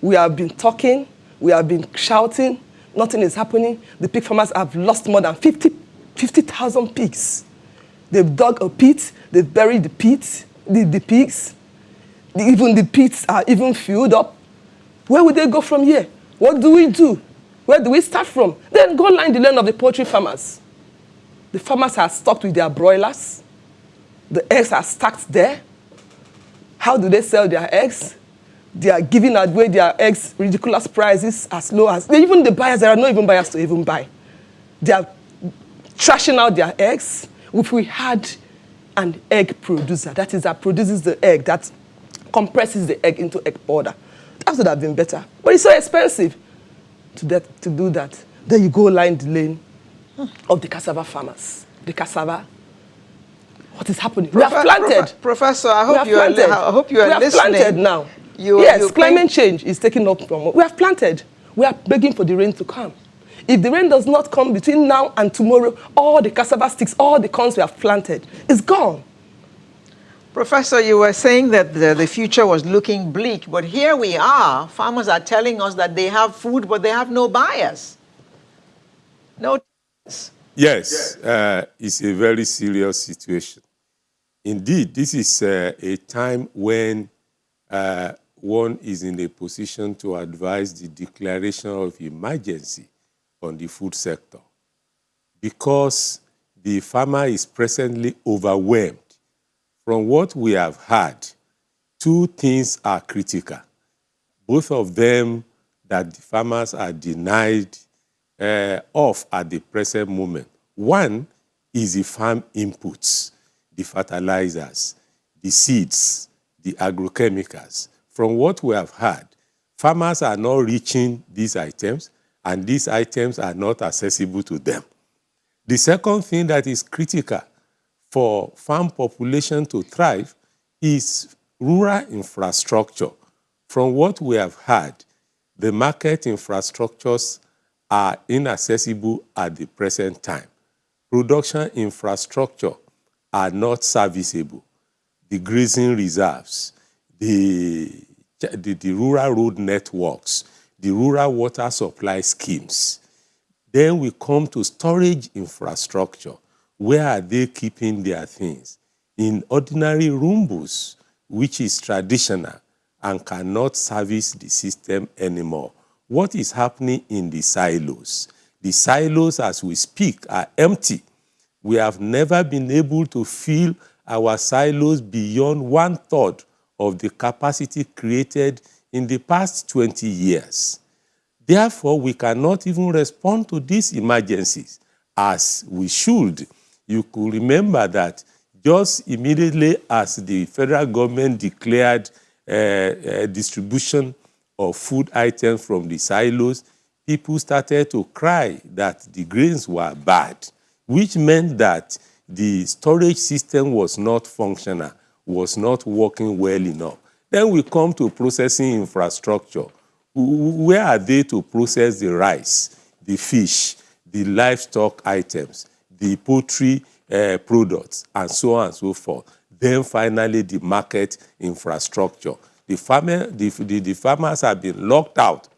I: We have been talking. We have been shouting. Nothing is happening. The pig farmers have lost more than 50,000 pigs. They've dug a pit. They've buried the pigs. Even the pits are even filled up. Where will they go from here? What do? Where do we start from? Then go line the land of the poultry farmers. The farmers are stocked with their broilers. The eggs are stacked there. How do they sell their eggs? They are giving away their eggs ridiculous prices as low as... Even the buyers, there are no even buyers to even buy. They are trashing out their eggs. If we had an egg producer, that is, that produces the egg, that compresses the egg into egg powder, that would have been better. But it's so expensive to do that. Then you go line the lane of the cassava farmers. The cassava. What is happening? We have planted.
A: Professor, I hope you are listening.
I: We have planted now. Climate change is taking up from... We have planted. We are begging for the rain to come. If the rain does not come between now and tomorrow, all the cassava sticks, all the corns we have planted is gone.
A: Professor, you were saying that the future was looking bleak, but here we are. Farmers are telling us that they have food, but they have no buyers. No.
F: Yes, it's a very serious situation. Indeed, this is a time when one is in a position to advise the declaration of emergency on the food sector, because the farmer is presently overwhelmed. From what we have heard, two things are critical. Both of them that the farmers are denied of at the present moment. One is the farm inputs, the fertilizers, the seeds, the agrochemicals. From what we have heard, farmers are not reaching these items, and these items are not accessible to them. The second thing that is critical for farm population to thrive is rural infrastructure. From what we have heard, the market infrastructures are inaccessible at the present time. Production infrastructure are not serviceable. The grazing reserves, the rural road networks, the rural water supply schemes. Then we come to storage infrastructure. Where are they keeping their things? In ordinary rumbos, which is traditional and cannot service the system anymore. What is happening in the silos? The silos, as we speak, are empty. We have never been able to fill our silos beyond 1/3 of the capacity created in the past 20 years. Therefore, we cannot even respond to these emergencies as we should. You could remember that just immediately as the federal government declared distribution of food items from the silos, people started to cry that the grains were bad, which meant that the storage system was not functional, was not working well enough. Then we come to processing infrastructure. Where are they to process the rice, the fish, the livestock items, the poultry products, and so on and so forth? Then finally, the market infrastructure. The farmers have been locked out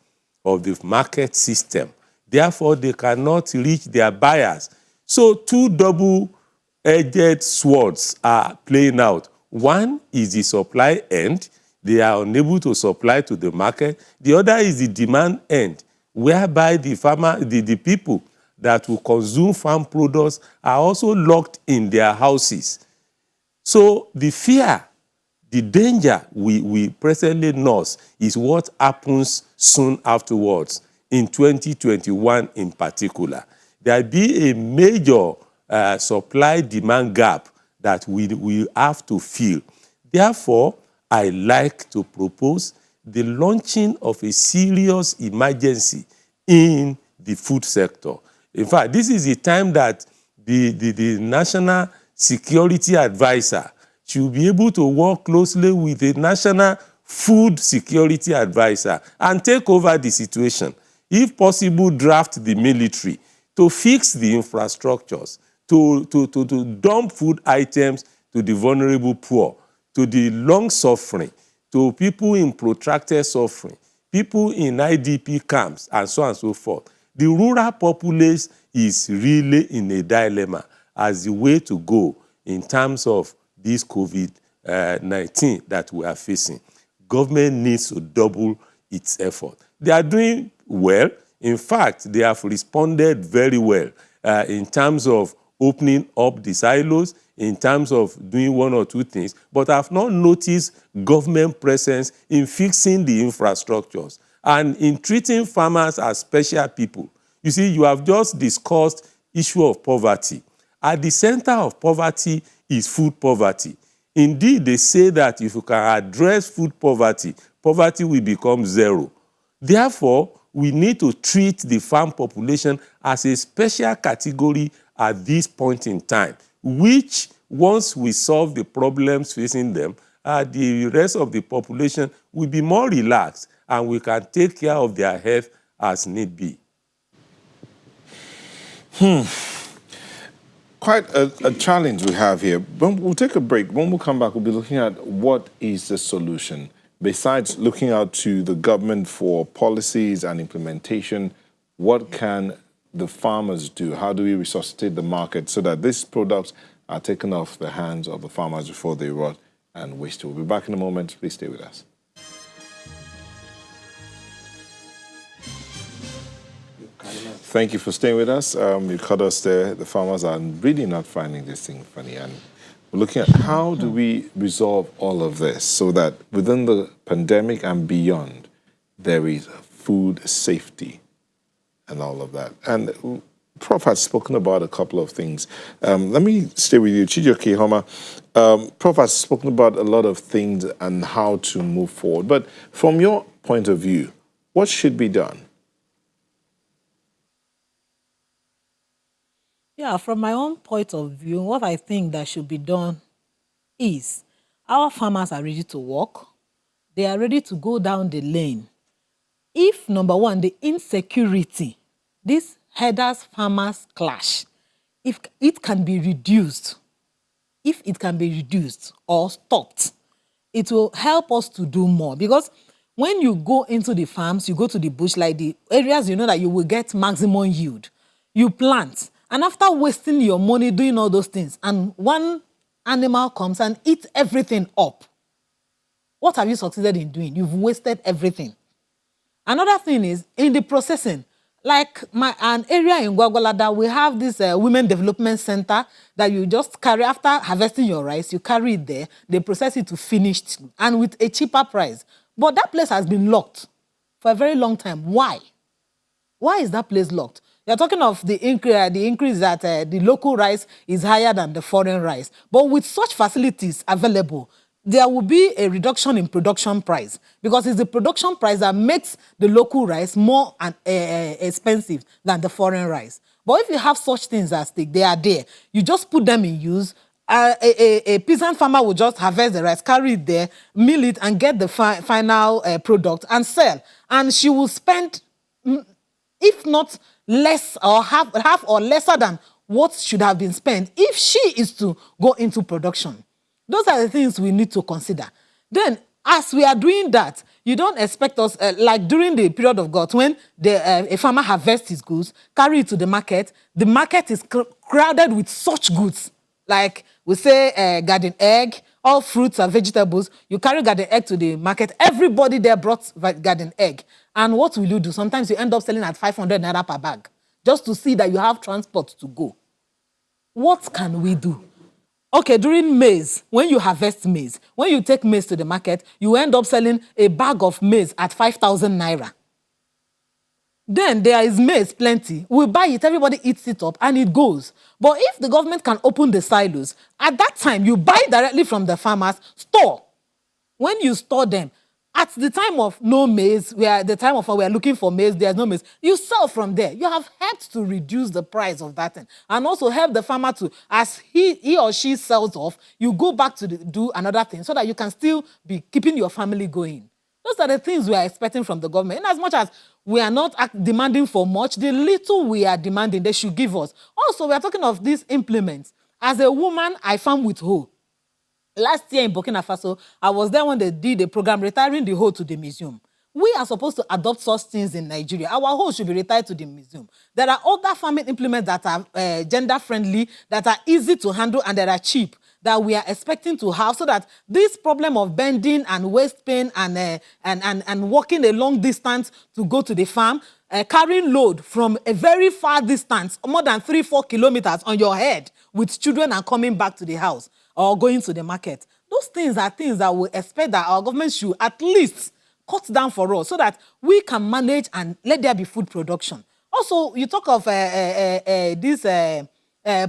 F: of the market system. Therefore, they cannot reach their buyers. So two double-edged swords are playing out. One is the supply end. They are unable to supply to the market. The other is the demand end, whereby the people that will consume farm products are also locked in their houses. So the fear, the danger we presently nurse is what happens soon afterwards, in 2021 in particular. There will be a major supply-demand gap that we have to fill. Therefore, I like to propose the launching of a serious emergency in the food sector. In fact, this is the time that the National Security Advisor should be able to work closely with a national food security advisor and take over the situation. If possible, draft the military to fix the infrastructures, to dump food items to the vulnerable poor, to the long-suffering, to people in protracted suffering, people in IDP camps, and so on and so forth. The rural populace is really in a dilemma as the way to go in terms of this COVID-19 that we are facing. Government needs to double its effort. They are doing well. In fact, they have responded very well in terms of opening up the silos, in terms of doing one or two things, but I've not noticed government presence in fixing the infrastructures and in treating farmers as special people. You see, you have just discussed issue of poverty. At the center of poverty is food poverty. Indeed, they say that if you can address food poverty, poverty will become zero. Therefore, we need to treat the farm population as a special category at this point in time, which, once we solve the problems facing them, the rest of the population will be more relaxed and we can take care of their health as need be.
E: Quite a challenge we have here. We'll take a break. When we come back, we'll be looking at what is the solution. Besides looking out to the government for policies and implementation, what can the farmers do? How do we resuscitate the market so that these products are taken off the hands of the farmers before they rot and waste? We'll be back in a moment. Please stay with us. Thank you for staying with us. You caught us there. The farmers are really not finding this thing funny. And we're looking at how do we resolve all of this so that within the pandemic and beyond, there is food safety and all of that. And Prof has spoken about a couple of things. Let me stay with you. Chijioke Homa, Prof has spoken about a lot of things and how to move forward. But from your point of view, what should be done?
G: Yeah, from my own point of view, what I think that should be done is our farmers are ready to work. They are ready to go down the lane. If, number one, the insecurity, this herders-farmers clash, if it can be reduced, or stopped, it will help us to do more. Because when you go into the farms, you go to the bush, like the areas you know that you will get maximum yield, you plant. And after wasting your money doing all those things, and one animal comes and eats everything up, what have you succeeded in doing? You've wasted everything. Another thing is, in the processing, like an area in Gwagwalada, we have this Women Development Center that you just carry, after harvesting your rice, you carry it there, they process it to finished, and with a cheaper price. But that place has been locked for a very long time. Why? Why is that place locked? You're talking of the increase that the local rice is higher than the foreign rice. But with such facilities available, there will be a reduction in production price, because it's the production price that makes the local rice more expensive than the foreign rice. But if you have such things as they are there, you just put them in use. A peasant farmer will just harvest the rice, carry it there, mill it, and get the final product and sell. And she will spend, if not less or half or lesser than what should have been spent if she is to go into production. Those are the things we need to consider. Then, as we are doing that, you don't expect us, like during the period of God, when a farmer harvests his goods, carry it to the market is crowded with such goods. Like we say garden egg, all fruits and vegetables, you carry garden egg to the market, everybody there brought garden egg. And what will you do? Sometimes you end up selling at 500 naira per bag, just to see that you have transport to go. What can we do? Okay, during maize, when you harvest maize, when you take maize to the market, you end up selling a bag of maize at 5,000 naira. Then there is maize plenty. We buy it, everybody eats it up, and it goes. But if the government can open the silos, at that time, you buy directly from the farmers, store. When you store them, At the time of no maize, we are looking for maize, there's no maize. You sell from there. You have helped to reduce the price of that thing. And also help the farmer to, as he or she sells off, you go back to do another thing so that you can still be keeping your family going. Those are the things we are expecting from the government. In as much as we are not demanding for much, the little we are demanding, they should give us. Also, we are talking of these implements. As a woman, I farm with hoe. Last year in Burkina Faso, I was there when they did a program retiring the hoe to the museum. We are supposed to adopt such things in Nigeria. Our hoe should be retired to the museum. There are other farming implements that are gender-friendly, that are easy to handle, and that are cheap, that we are expecting to have, so that this problem of bending and waist pain and walking a long distance to go to the farm, carrying load from a very far distance, more than 3-4 kilometers on your head with children and coming back to the house or going to the market. Those things are things that we expect that our government should at least cut down for us so that we can manage and let there be food production. Also, you talk of these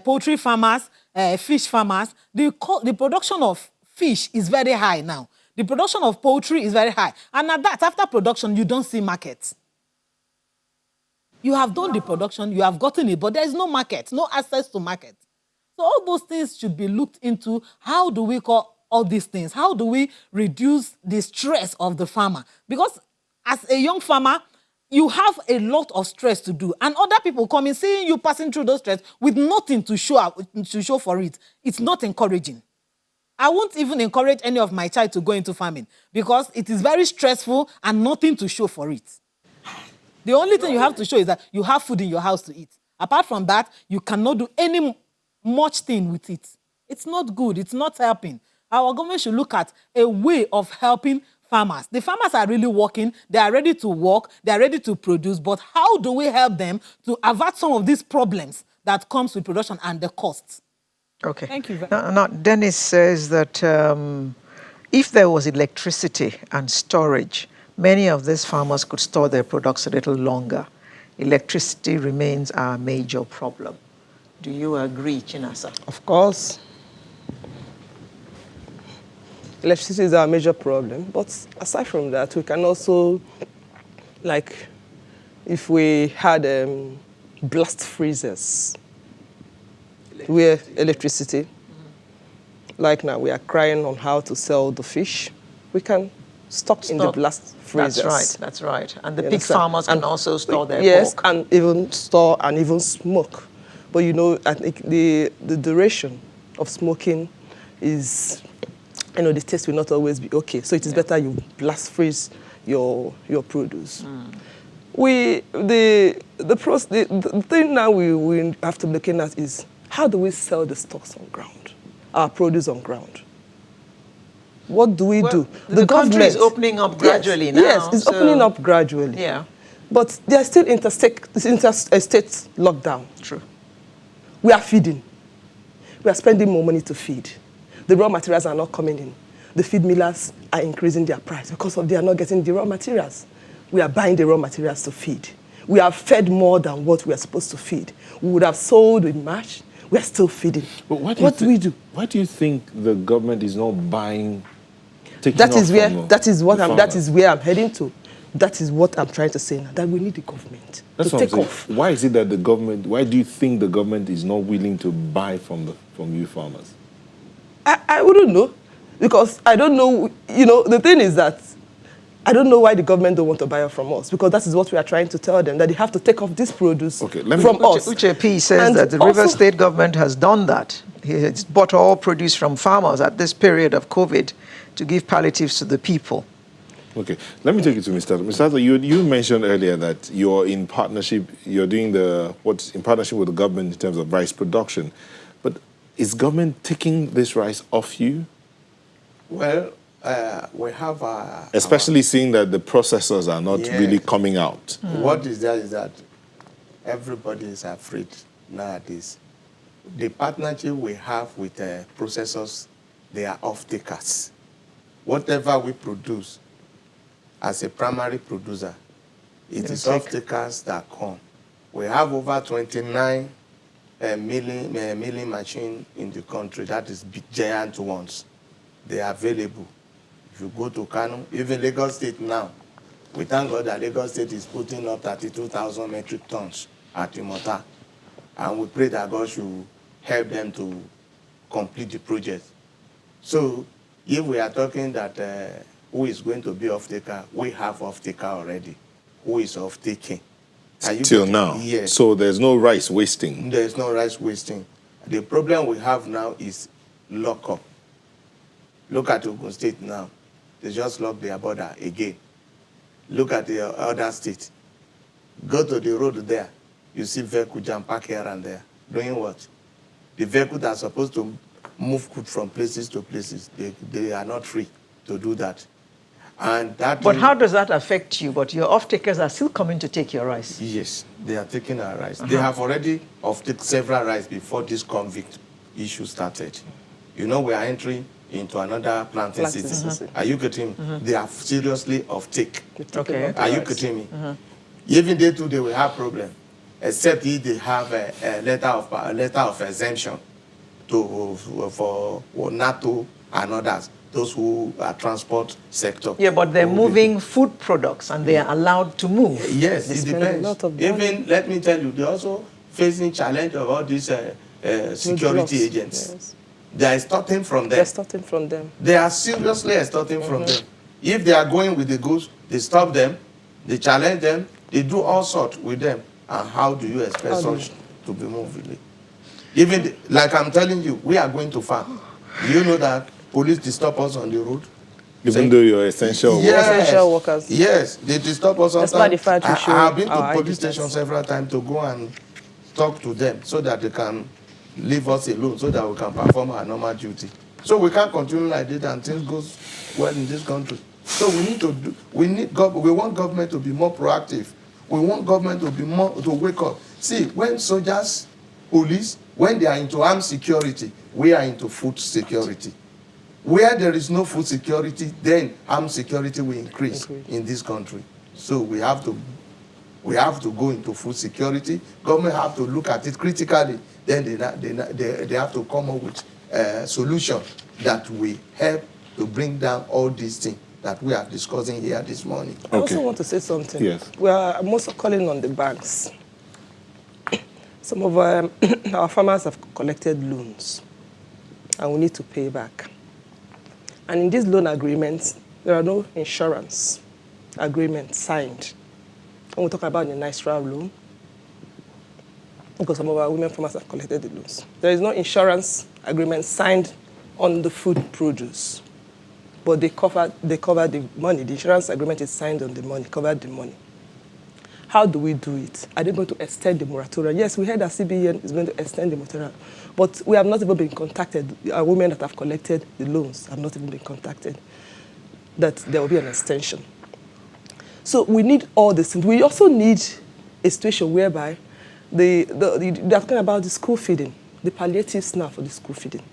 G: poultry farmers, fish farmers. The production of fish is very high now. The production of poultry is very high. And at that, after production, you don't see markets. You have done the production, you have gotten it, but there is no market, no access to market. So all those things should be looked into. How do we call all these things? How do we reduce the stress of the farmer? Because as a young farmer, you have a lot of stress to do. And other people coming, seeing you passing through those stress with nothing to show for it. It's not encouraging. I won't even encourage any of my child to go into farming because it is very stressful and nothing to show for it. The only thing you have to show is that you have food in your house to eat. Apart from that, you cannot do any much thing with it. It's not good. It's not helping. Our government should look at a way of helping farmers. The farmers are really working. They are ready to work. They are ready to produce. But how do we help them to avert some of these problems that comes with production and the costs?
A: Okay.
G: Thank you very much.
A: Now, Dennis says that if there was electricity and storage, many of these farmers could store their products a little longer. Electricity remains our major problem. Do you agree, Chinasa?
I: Of course. Electricity is our major problem. But aside from that, we can also, like, if we had blast freezers, where electricity, like now we are crying on how to sell the fish, we can stock in the blast freezers.
A: That's right. And the pig farmers can also store their pork.
I: Yes, and even store and even smoke. But you know, I think the duration of smoking is, you know, the taste will not always be okay. So it is better you blast freeze your produce. The thing now we have to look at is how do we sell the stocks on ground, our produce on ground? What do we do?
A: The country is opening up gradually now.
I: Yes, it's opening up gradually.
A: Yeah.
I: But there are still interstate lockdown.
A: True.
I: We are feeding. We are spending more money to feed. The raw materials are not coming in. The feed millers are increasing their price because they are not getting the raw materials. We are buying the raw materials to feed. We have fed more than what we are supposed to feed. We would have sold in March. We are still feeding.
E: But what
I: do we do?
E: Why do you think the government is not buying?
I: That is where I'm heading to. That is what I'm trying to say now, that we need the government to take off.
E: Why is it that why do you think the government is not willing to buy from you farmers?
I: I wouldn't know, because I don't know, you know, the thing is that I don't know why the government don't want to buy it from us, because that is what we are trying to tell them, that they have to take off this produce from us.
A: Uche P says that the River State government has done that. He has bought all produce from farmers at this period of COVID to give palliatives to the people.
E: Okay, let me take it to Mr. Mr. You mentioned earlier that you're in partnership, you're doing what's in partnership with the government in terms of rice production. But is government taking this rice off you?
H: Well, we have
E: especially seeing that the processors are not really coming out.
H: What is that everybody is afraid nowadays. The partnership we have with processors, they are off-takers. Whatever we produce as a primary producer, it is off-takers that come. We have over 29 milling machines in the country. That is big, giant ones. They are available. If you go to Kano, even Lagos State now, we thank God that Lagos State is putting up 32,000 metric tons at Imota. And we pray that God should help them to complete the project. So if we are talking that who is going to be off-taker, we have off-taker already. Who is off-taking?
E: Till now?
H: Yes.
E: So there's no rice wasting?
H: There's no rice wasting. The problem we have now is lock-up. Look at Ogun State now. They just locked their border again. Look at the other states. Go to the road there. You see vehicle jam pack here and there. Doing what? The vehicles that are supposed to move food from places to places, they are not free to do that. And that.
A: But how does that affect you? But your off-takers are still coming to take your rice.
H: Yes, they are taking our rice. They have already off-taken several rice before this convict issue started. You know, we are entering into another planting season. Are you getting me? They are seriously off-take.
A: Okay.
H: Are you getting me? Even they too, they will have problem, except if they have a letter of exemption for NATO and others, those who are transport sector.
A: Yeah, but they're moving food products and they are allowed to move.
H: Yes, it depends. Even, let me tell you, they're also facing challenge of all these security agents.
I: Yes.
H: They are extorting from them.
I: They're starting from them.
H: They are seriously extorting from them. If they are going with the goods, they stop them, they challenge them, they do all sorts with them. And how do you expect such to be moved really? Even, like I'm telling you, we are going to farm. Do you know that police disturb us on the road?
E: Even though you're essential
H: Yes.
I: Essential workers.
H: Yes, they disturb us
I: That's why they
H: sometimes.
I: fight to show
H: I have been to
I: our
H: police
I: identities.
H: stations several times to go and talk to them so that they can leave us alone so that we can perform our normal duty. So we can't continue like this and things goes well in this country. So we need to do, we want government to be more proactive. We want government to be more, to wake up. See, when soldiers, police, when they are into armed security, we are into food security. Where there is no food security, then armed security will increase in this country. So we have to go into food security. Government have to look at it critically. Then they have to come up with a solution that will help to bring down all these things that we are discussing here this morning.
I: I also want to say something.
E: Yes.
I: We are also calling on the banks. Some of our farmers have collected loans, and we need to pay back. And in these loan agreements, there are no insurance agreements signed. And we talk about the NISRA loan, because some of our women farmers have collected the loans. There is no insurance agreement signed on the food produce, but they cover the money. The insurance agreement is signed on the money, covered the money. How do we do it? Are they going to extend the moratorium? Yes, we heard that CBN is going to extend the moratorium, but we have not even been contacted. Our women that have collected the loans have not even been contacted that there will be an extension. So we need all these things. We also need a situation whereby they're talking about the school feeding, the palliatives now for the school feeding.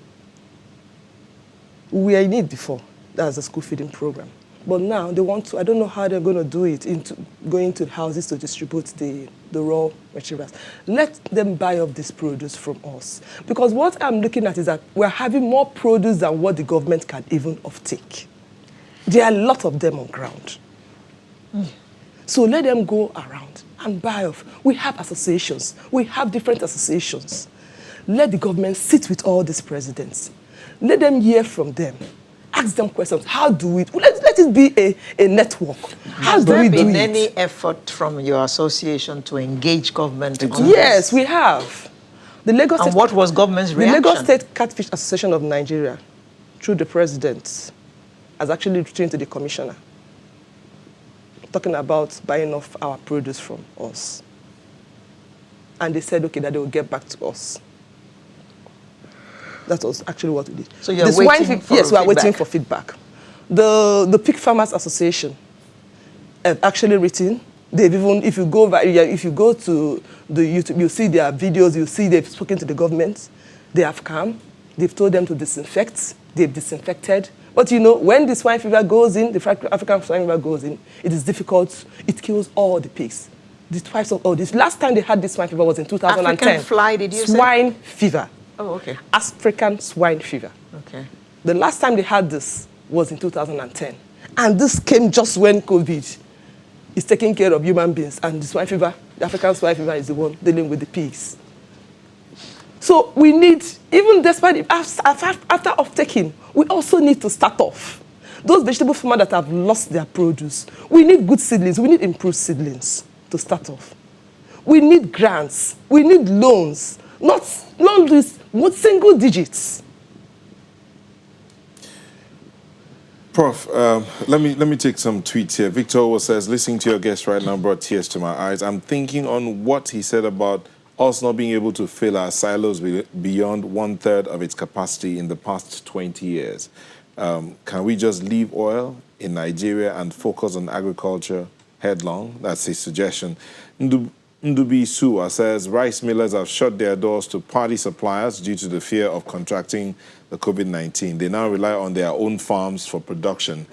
I: We were in it before, that's the school feeding program. But now they want to, I don't know how they're going to do it, going to houses to distribute the raw materials. Let them buy up this produce from us. Because what I'm looking at is that we're having more produce than what the government can even offtake. There are a lot of them on ground. So let them go around and buy off. We have associations. We have different associations. Let the government sit with all these presidents. Let them hear from them. Ask them questions. How do we? Let it be a network. How do we do it?
A: Has there been any effort from your association to engage government on this?
I: Yes, we have. The Lagos
A: And
I: State,
A: what was government's reaction?
I: The Lagos State Catfish Association of Nigeria, through the president, has actually written to the commissioner, talking about buying off our produce from us. And they said, okay, that they will get back to us. That was actually what we did.
A: So you're waiting for
I: Yes, we are waiting
A: feedback.
I: for feedback. The Pig Farmers Association have actually written. They've even, if you go to the YouTube, you see their videos, you see they've spoken to the government. They have come. They've told them to disinfect. They've disinfected. But you know, when the swine fever goes in, the African swine fever goes in, it is difficult. It kills all the pigs. The twice of all this. Last time they had this swine fever was in 2010.
A: African fly, did you say?
I: Swine fever.
A: Oh, okay.
I: African swine fever.
A: Okay.
I: The last time they had this was in 2010. And this came just when COVID is taking care of human beings, and the swine fever, the African swine fever, is the one dealing with the pigs. So we need, even despite, after off-taking, we also need to start off. Those vegetable farmers that have lost their produce, we need good seedlings, we need improved seedlings to start off. We need grants, we need loans, not single digits.
E: Prof, let me take some tweets here. Victor says, listening to your guest right now brought tears to my eyes. I'm thinking on what he said about us not being able to fill our silos beyond 1/3 of its capacity in the past 20 years. Can we just leave oil in Nigeria and focus on agriculture headlong? That's his suggestion. Ndubi Suwa says, rice millers have shut their doors to party suppliers due to the fear of contracting the COVID-19. They now rely on their own farms for production.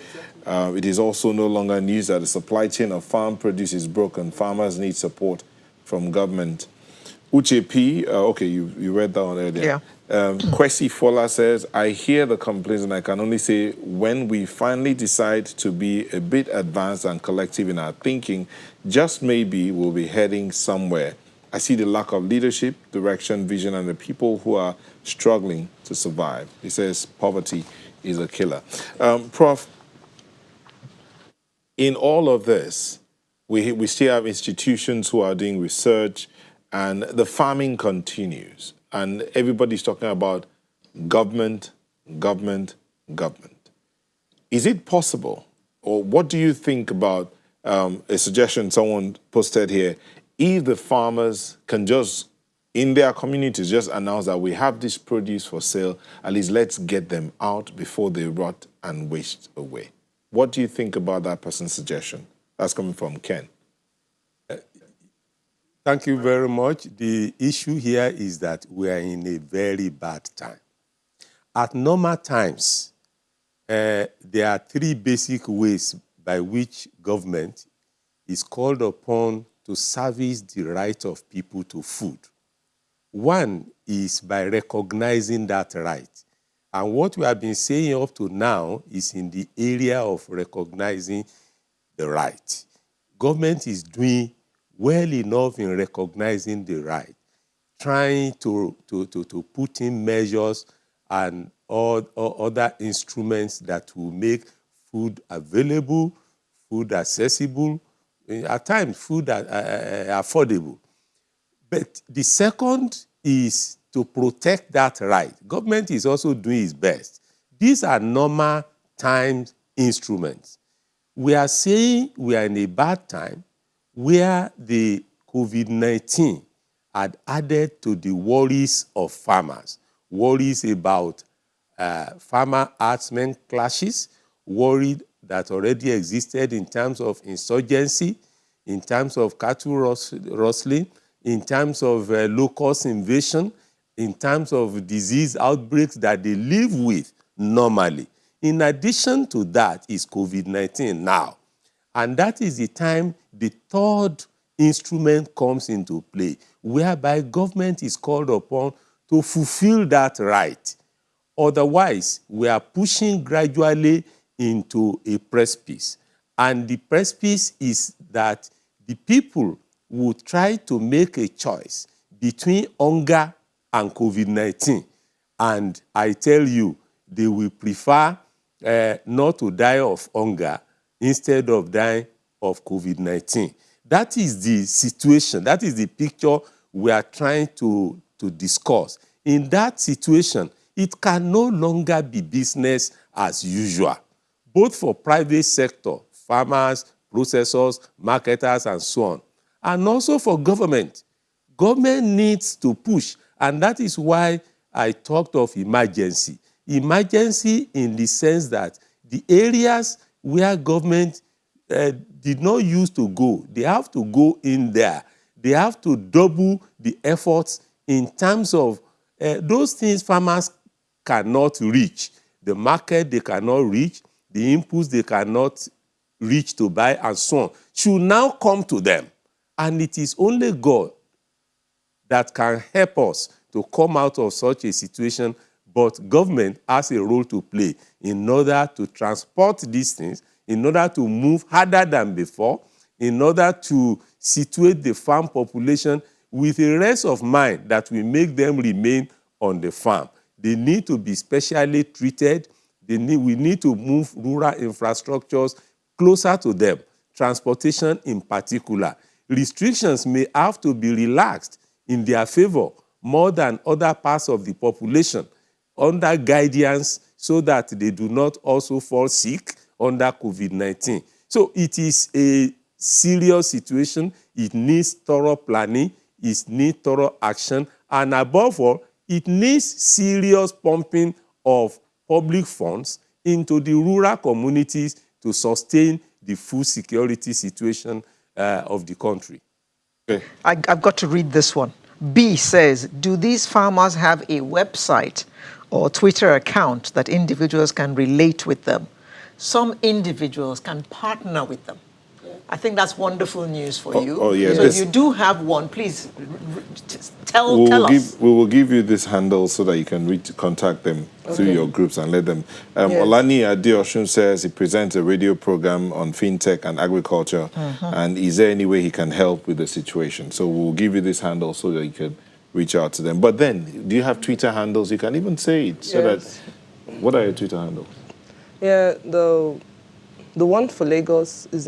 E: It is also no longer news that the supply chain of farm produce is broken. Farmers need support from government. Uche P, okay, you read that one earlier.
A: Yeah.
E: Kwesi Fola says, I hear the complaints and I can only say when we finally decide to be a bit advanced and collective in our thinking, just maybe we'll be heading somewhere. I see the lack of leadership, direction, vision, and the people who are struggling to survive. He says poverty is a killer. Prof, in all of this, we still have institutions who are doing research, and the farming continues. And everybody's talking about government, government, government. Is it possible, or what do you think about a suggestion someone posted here, if the farmers can just, in their communities, just announce that we have this produce for sale, at least let's get them out before they rot and waste away? What do you think about that person's suggestion? That's coming from Ken.
F: Thank you very much. The issue here is that we are in a very bad time. At normal times, there are three basic ways by which government is called upon to service the right of people to food. One is by recognizing that right. And what we have been saying up to now is in the area of recognizing the right. Government is doing well enough in recognizing the right, trying to put in measures and all other instruments that will make food available, food accessible, at times food affordable. But the second is to protect that right. Government is also doing its best. These are normal times instruments. We are saying we are in a bad time where the COVID-19 had added to the worries of farmers, worries about farmer-herdsmen clashes, worried that already existed in terms of insurgency, in terms of cattle rustling, in terms of locust invasion, in terms of disease outbreaks that they live with normally. In addition to that is COVID-19 now. And that is the time the third instrument comes into play, whereby government is called upon to fulfill that right. Otherwise, we are pushing gradually into a precipice. And the precipice is that the people will try to make a choice between hunger and COVID-19. And I tell you, they will prefer not to die of hunger instead of dying of COVID-19. That is the situation, that is the picture we are trying to discuss. In that situation, it can no longer be business as usual, both for private sector, farmers, processors, marketers, and so on, and also for government. Government needs to push, and that is why I talked of emergency. Emergency in the sense that the areas where government did not used to go, they have to go in there. They have to double the efforts in terms of those things farmers cannot reach. The market they cannot reach, the inputs they cannot reach to buy, and so on, should now come to them. And it is only God that can help us to come out of such a situation But government has a role to play in order to transport these things, in order to move harder than before, in order to situate the farm population with a rest of mind that will make them remain on the farm. They need to be specially treated. We need to move rural infrastructures closer to them, transportation in particular. Restrictions may have to be relaxed in their favor more than other parts of the population under guidance so that they do not also fall sick under COVID-19. So it is a serious situation. It needs thorough planning. It needs thorough action. And above all, it needs serious pumping of public funds into the rural communities to sustain the food security situation of the country.
E: Okay.
A: I've got to read this one. B says, do these farmers have a website or Twitter account that individuals can relate with them? Some individuals can partner with them. I think that's wonderful news for you.
E: Oh, yeah.
A: So if you do have one, please tell us.
E: We will give you this handle so that you can contact them through your groups and let them. Olani Adeosun says he presents a radio program on fintech and agriculture. And is there any way he can help with the situation? So we'll give you this handle so that you can reach out to them. But then, do you have Twitter handles? You can even say it. So that, what are your Twitter handles?
I: Yeah, the one for Lagos is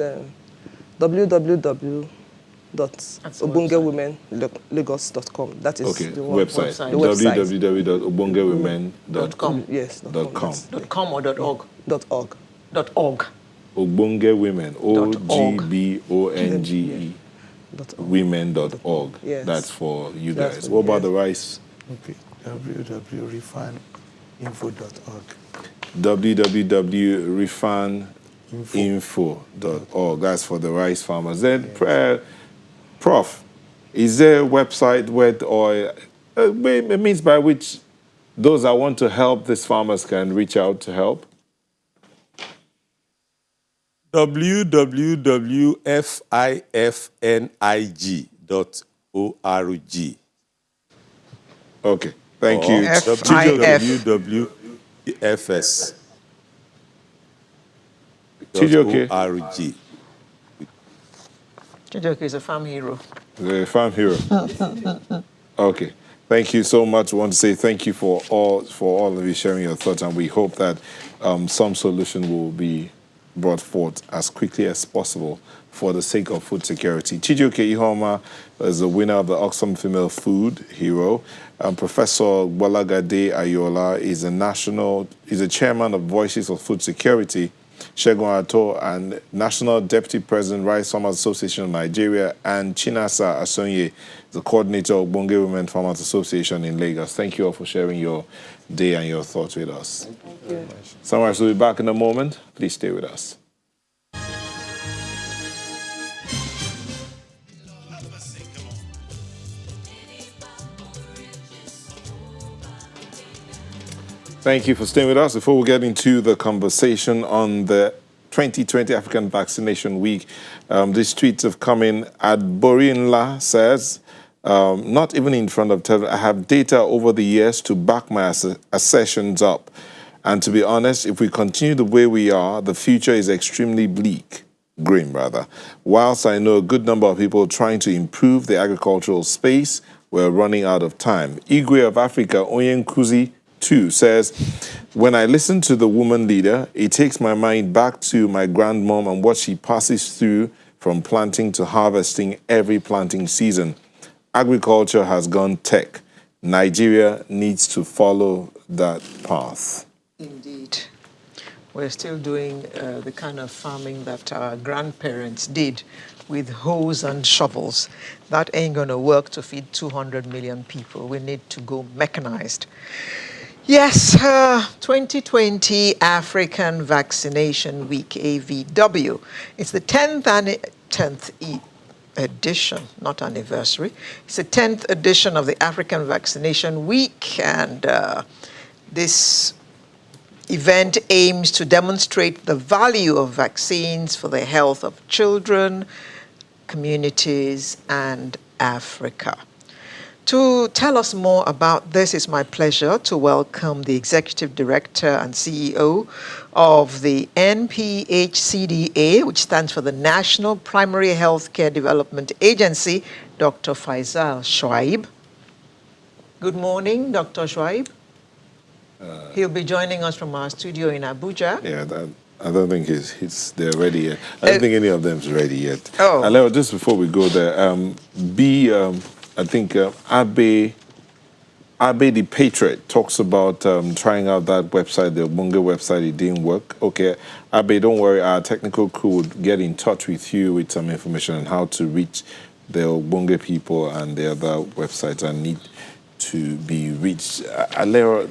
I: www.obungewomenlagos.com. That is the
E: website.
I: The website.
E: www.obungewomen.com.
I: Yes.
E: .com.
A: .com or .org?
I: .org.
A: .org.
E: Obungewomen. OGBONGE. Women.org.
I: Yes.
E: That's for you
I: That's
E: guys.
I: for-
E: What about
I: yes.
E: the rice?
H: Okay. www.refaninfo.org.
E: www.refaninfo.org. That's for the rice farmers. Then, Prof, is there a website where, or a means by which those that want to help these farmers can reach out to help?
F: www.fifnig.org.
E: Okay, thank you.
F: www.fis.org.
A: Chijoke is a farm hero.
E: The farm hero. Okay. Thank you so much. I want to say thank you for all of you sharing your thoughts, and we hope that some solution will be brought forth as quickly as possible for the sake of food security. Chijioke Ihoma is the winner of the Oxfam Female Food Hero. Professor Gbalagade Ayola is a chairman of Voices of Food Security. Shegun Ato and National Deputy President, Rice Farmers Association of Nigeria, and Chinasa Asonye, the coordinator of Bonge Women Farmers Association in Lagos. Thank you all for sharing your day and your thoughts with us.
I: Thank you.
E: Sunrise will be back in a moment. Please stay with us. Thank you for staying with us. Before we get into the conversation on the 2020 African Vaccination Week, these tweets have come in. Adborinla says, not even in front of television, I have data over the years to back my assertions up. And to be honest, if we continue the way we are, the future is extremely grim rather. Whilst I know a good number of people trying to improve the agricultural space, we're running out of time. Igwe of Africa, Onyenkuzi, too, says, when I listen to the woman leader, it takes my mind back to my grandmom and what she passes through from planting to harvesting every planting season. Agriculture has gone tech. Nigeria needs to follow that path.
A: Indeed. We're still doing the kind of farming that our grandparents did with hoes and shovels. That ain't going to work to feed 200 million people. We need to go mechanized. Yes, 2020 African Vaccination Week, AVW. It's the 10th edition, not anniversary. It's the 10th edition of the African Vaccination Week, and this event aims to demonstrate the value of vaccines for the health of children, communities, and Africa. To tell us more about this, it's my pleasure to welcome the Executive Director and CEO of the NPHCDA, which stands for the National Primary Healthcare Development Agency, Dr. Faisal Shoaib. Good morning, Dr. Shoaib. He'll be joining us from our studio in Abuja.
E: Yeah, I don't think he's there ready yet. I don't think any of them's ready yet.
A: Oh.
E: Aleo, just before we go there, I think Abe the Patriot talks about trying out that website, the Bunga website. It didn't work. Okay, Abe, don't worry. Our technical crew would get in touch with you with some information on how to reach the Bunga people and the other websites that need to be reached. Aleo,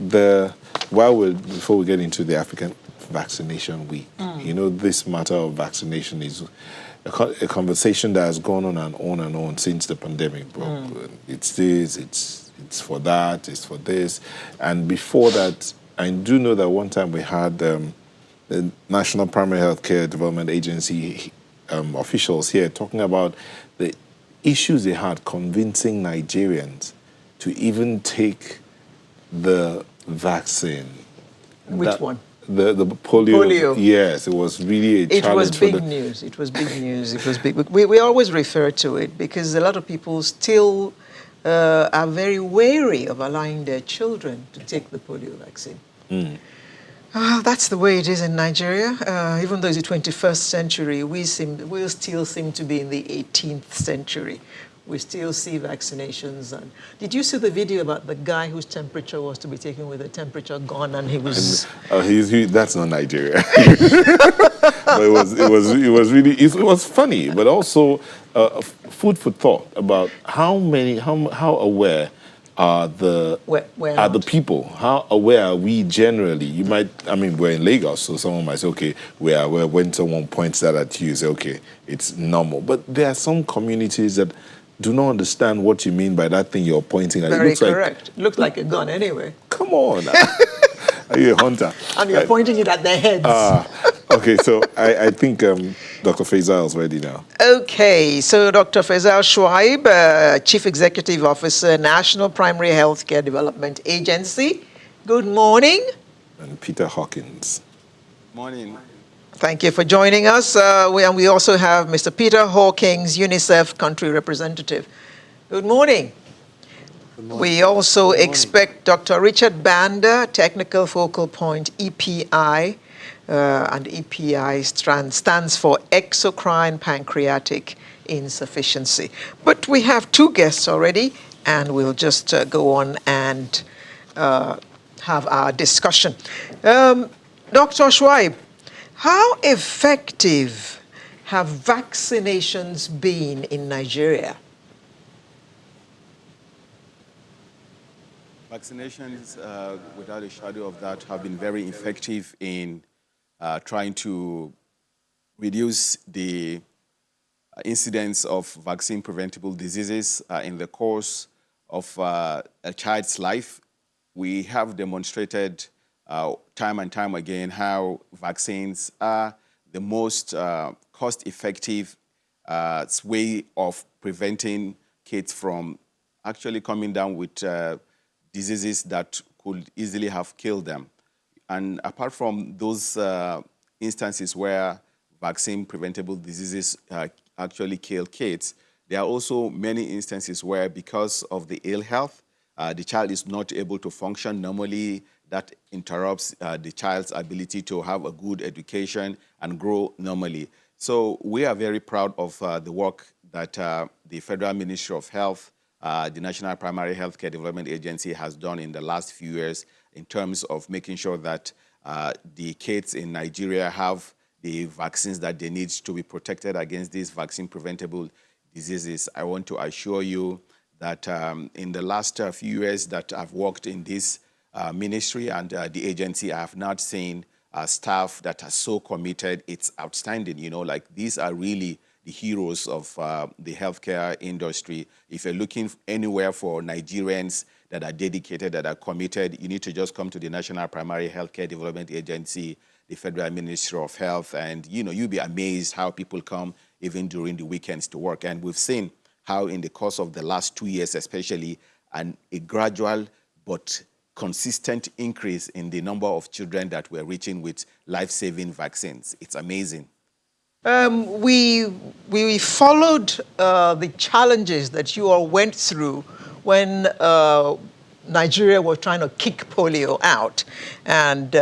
E: before we get into the African Vaccination Week, you know, this matter of vaccination is a conversation that has gone on and on and on since the pandemic broke. It's this, it's for that, it's for this. And before that, I do know that one time we had the National Primary Healthcare Development Agency officials here talking about the issues they had convincing Nigerians to even take the vaccine.
A: Which one?
E: The polio. Yes, it was really a challenge.
A: It was big news. It was big news. It was big. We always refer to it because a lot of people still are very wary of allowing their children to take the polio vaccine. That's the way it is in Nigeria. Even though it's the 21st century, we still seem to be in the 18th century. We still see vaccinations. And did you see the video about the guy whose temperature was to be taken with a temperature gun, and he was?
E: That's not Nigeria. But it was funny, but also food for thought about how aware are the people? How aware are we generally? We're in Lagos, so someone might say, okay, we're aware. When someone points that at you, you say, okay, it's normal. But there are some communities that do not understand what you mean by that thing you're pointing at.
A: Very correct. It looks like a gun anyway.
E: Come on. Are you a hunter?
A: And you're pointing it at their heads.
E: Okay, so I think Dr. Faisal is ready now.
A: Okay, so Dr. Faisal Shoaib, Chief Executive Officer, National Primary Healthcare Development Agency. Good morning.
E: And Peter Hawkins.
J: Morning.
A: Thank you for joining us. We also have Mr. Peter Hawkins, UNICEF Country Representative. Good morning.
J: Good morning.
A: We also expect Dr. Richard Banda, Technical Focal Point, EPI, and EPI stands for exocrine pancreatic insufficiency. But we have two guests already, and we'll just go on and have our discussion. Dr. Shoaib, how effective have vaccinations been in Nigeria?
J: Vaccinations, without a shadow of doubt, have been very effective in trying to reduce the incidence of vaccine-preventable diseases in the course of a child's life. We have demonstrated time and time again how vaccines are the most cost-effective way of preventing kids from actually coming down with diseases that could easily have killed them. And apart from those instances where vaccine-preventable diseases actually kill kids, there are also many instances where, because of the ill health, the child is not able to function normally. That interrupts the child's ability to have a good education and grow normally. So we are very proud of the work that the Federal Ministry of Health, the National Primary Healthcare Development Agency has done in the last few years in terms of making sure that the kids in Nigeria have the vaccines that they need to be protected against these vaccine-preventable diseases. I want to assure you that in the last few years that I've worked in this ministry and the agency, I have not seen staff that are so committed. It's outstanding. You know, like, these are really the heroes of the healthcare industry. If you're looking anywhere for Nigerians that are dedicated, that are committed, you need to just come to the National Primary Healthcare Development Agency, the Federal Ministry of Health, and you'll be amazed how people come even during the weekends to work. And we've seen how in the course of the last 2 years especially, a gradual but consistent increase in the number of children that we're reaching with life-saving vaccines. It's amazing.
A: We followed the challenges that you all went through when Nigeria was trying to kick polio out. And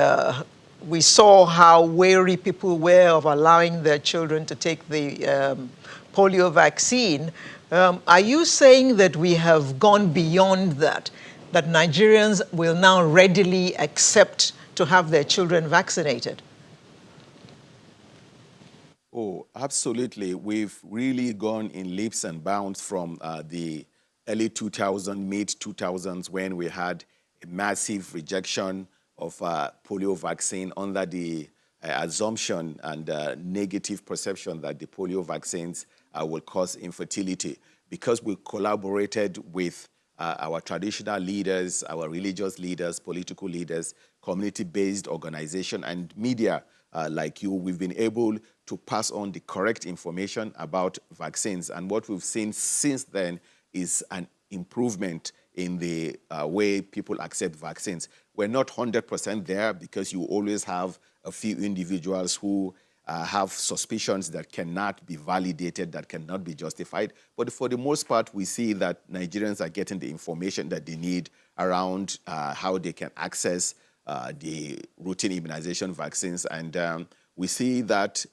A: we saw how wary people were of allowing their children to take the polio vaccine. Are you saying that we have gone beyond that, that Nigerians will now readily accept to have their children vaccinated?
J: Oh, absolutely. We've really gone in leaps and bounds from the early 2000s, mid-2000s, when we had a massive rejection of polio vaccine under the assumption and negative perception that the polio vaccines will cause infertility. Because we collaborated with our traditional leaders, our religious leaders, political leaders, community-based organization, and media like you, we've been able to pass on the correct information about vaccines. And what we've seen since then is an improvement in the way people accept vaccines. We're not 100% there, because you always have a few individuals who have suspicions that cannot be validated, that cannot be justified. But for the most part, we see that Nigerians are getting the information that they need around how they can access the routine immunization vaccines. And we see that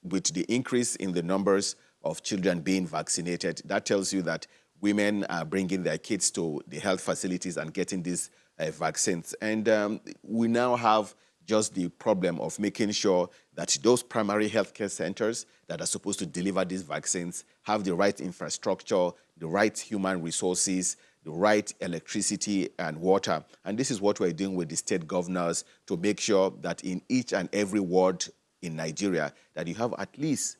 J: with the increase in the numbers of children being vaccinated, that tells you that women are bringing their kids to the health facilities and getting these vaccines. And we now have just the problem of making sure that those primary healthcare centers that are supposed to deliver these vaccines have the right infrastructure, the right human resources, the right electricity and water. And this is what we're doing with the state governors to make sure that in each and every ward in Nigeria, that you have at least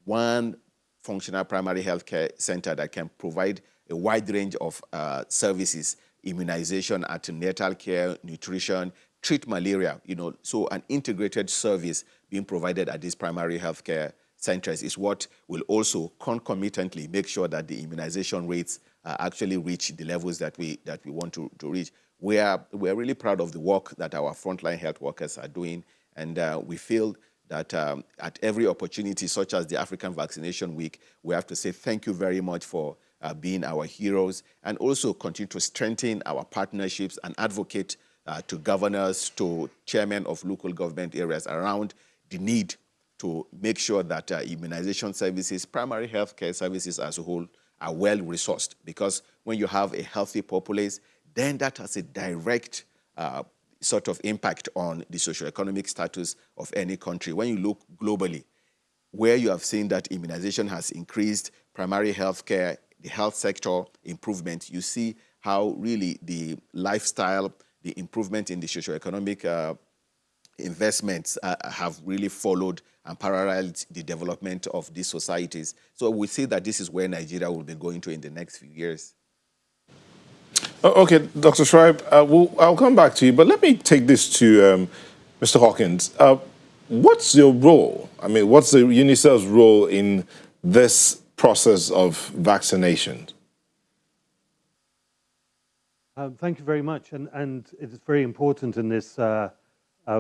J: one functional primary healthcare center that can provide a wide range of services: immunization, antenatal care, nutrition, treat malaria, so an integrated service being provided at these primary healthcare centers is what will also concomitantly make sure that the immunization rates actually reach the levels that we want to reach. We're really proud of the work that our frontline health workers are doing, and we feel that at every opportunity, such as the African Vaccination Week, we have to say thank you very much for being our heroes, and also continue to strengthen our partnerships and advocate to governors, to chairmen of local government areas around the need to make sure that immunization services, primary healthcare services as a whole, are well resourced. Because when you have a healthy populace, then that has a direct sort of impact on the socioeconomic status of any country. When you look globally, where you have seen that immunization has increased, primary healthcare, the health sector improvement, you see how really the lifestyle, the improvement in the socioeconomic investments have really followed and paralleled the development of these societies. So we see that this is where Nigeria will be going to in the next few years.
E: Okay, Dr. Schreib, I'll come back to you, but let me take this to Mr. Hawkins. What's your role? I mean, what's the UNICEF's role in this process of vaccination?
K: Thank you very much, and it is very important in this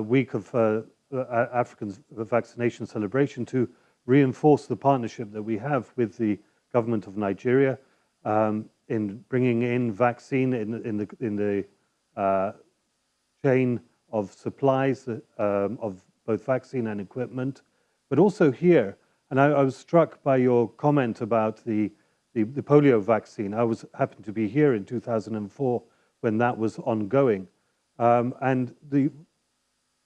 K: week of African vaccination celebration to reinforce the partnership that we have with the government of Nigeria in bringing in vaccine in the chain of supplies of both vaccine and equipment, but also here. And I was struck by your comment about the polio vaccine. I happened to be here in 2004 when that was ongoing, and the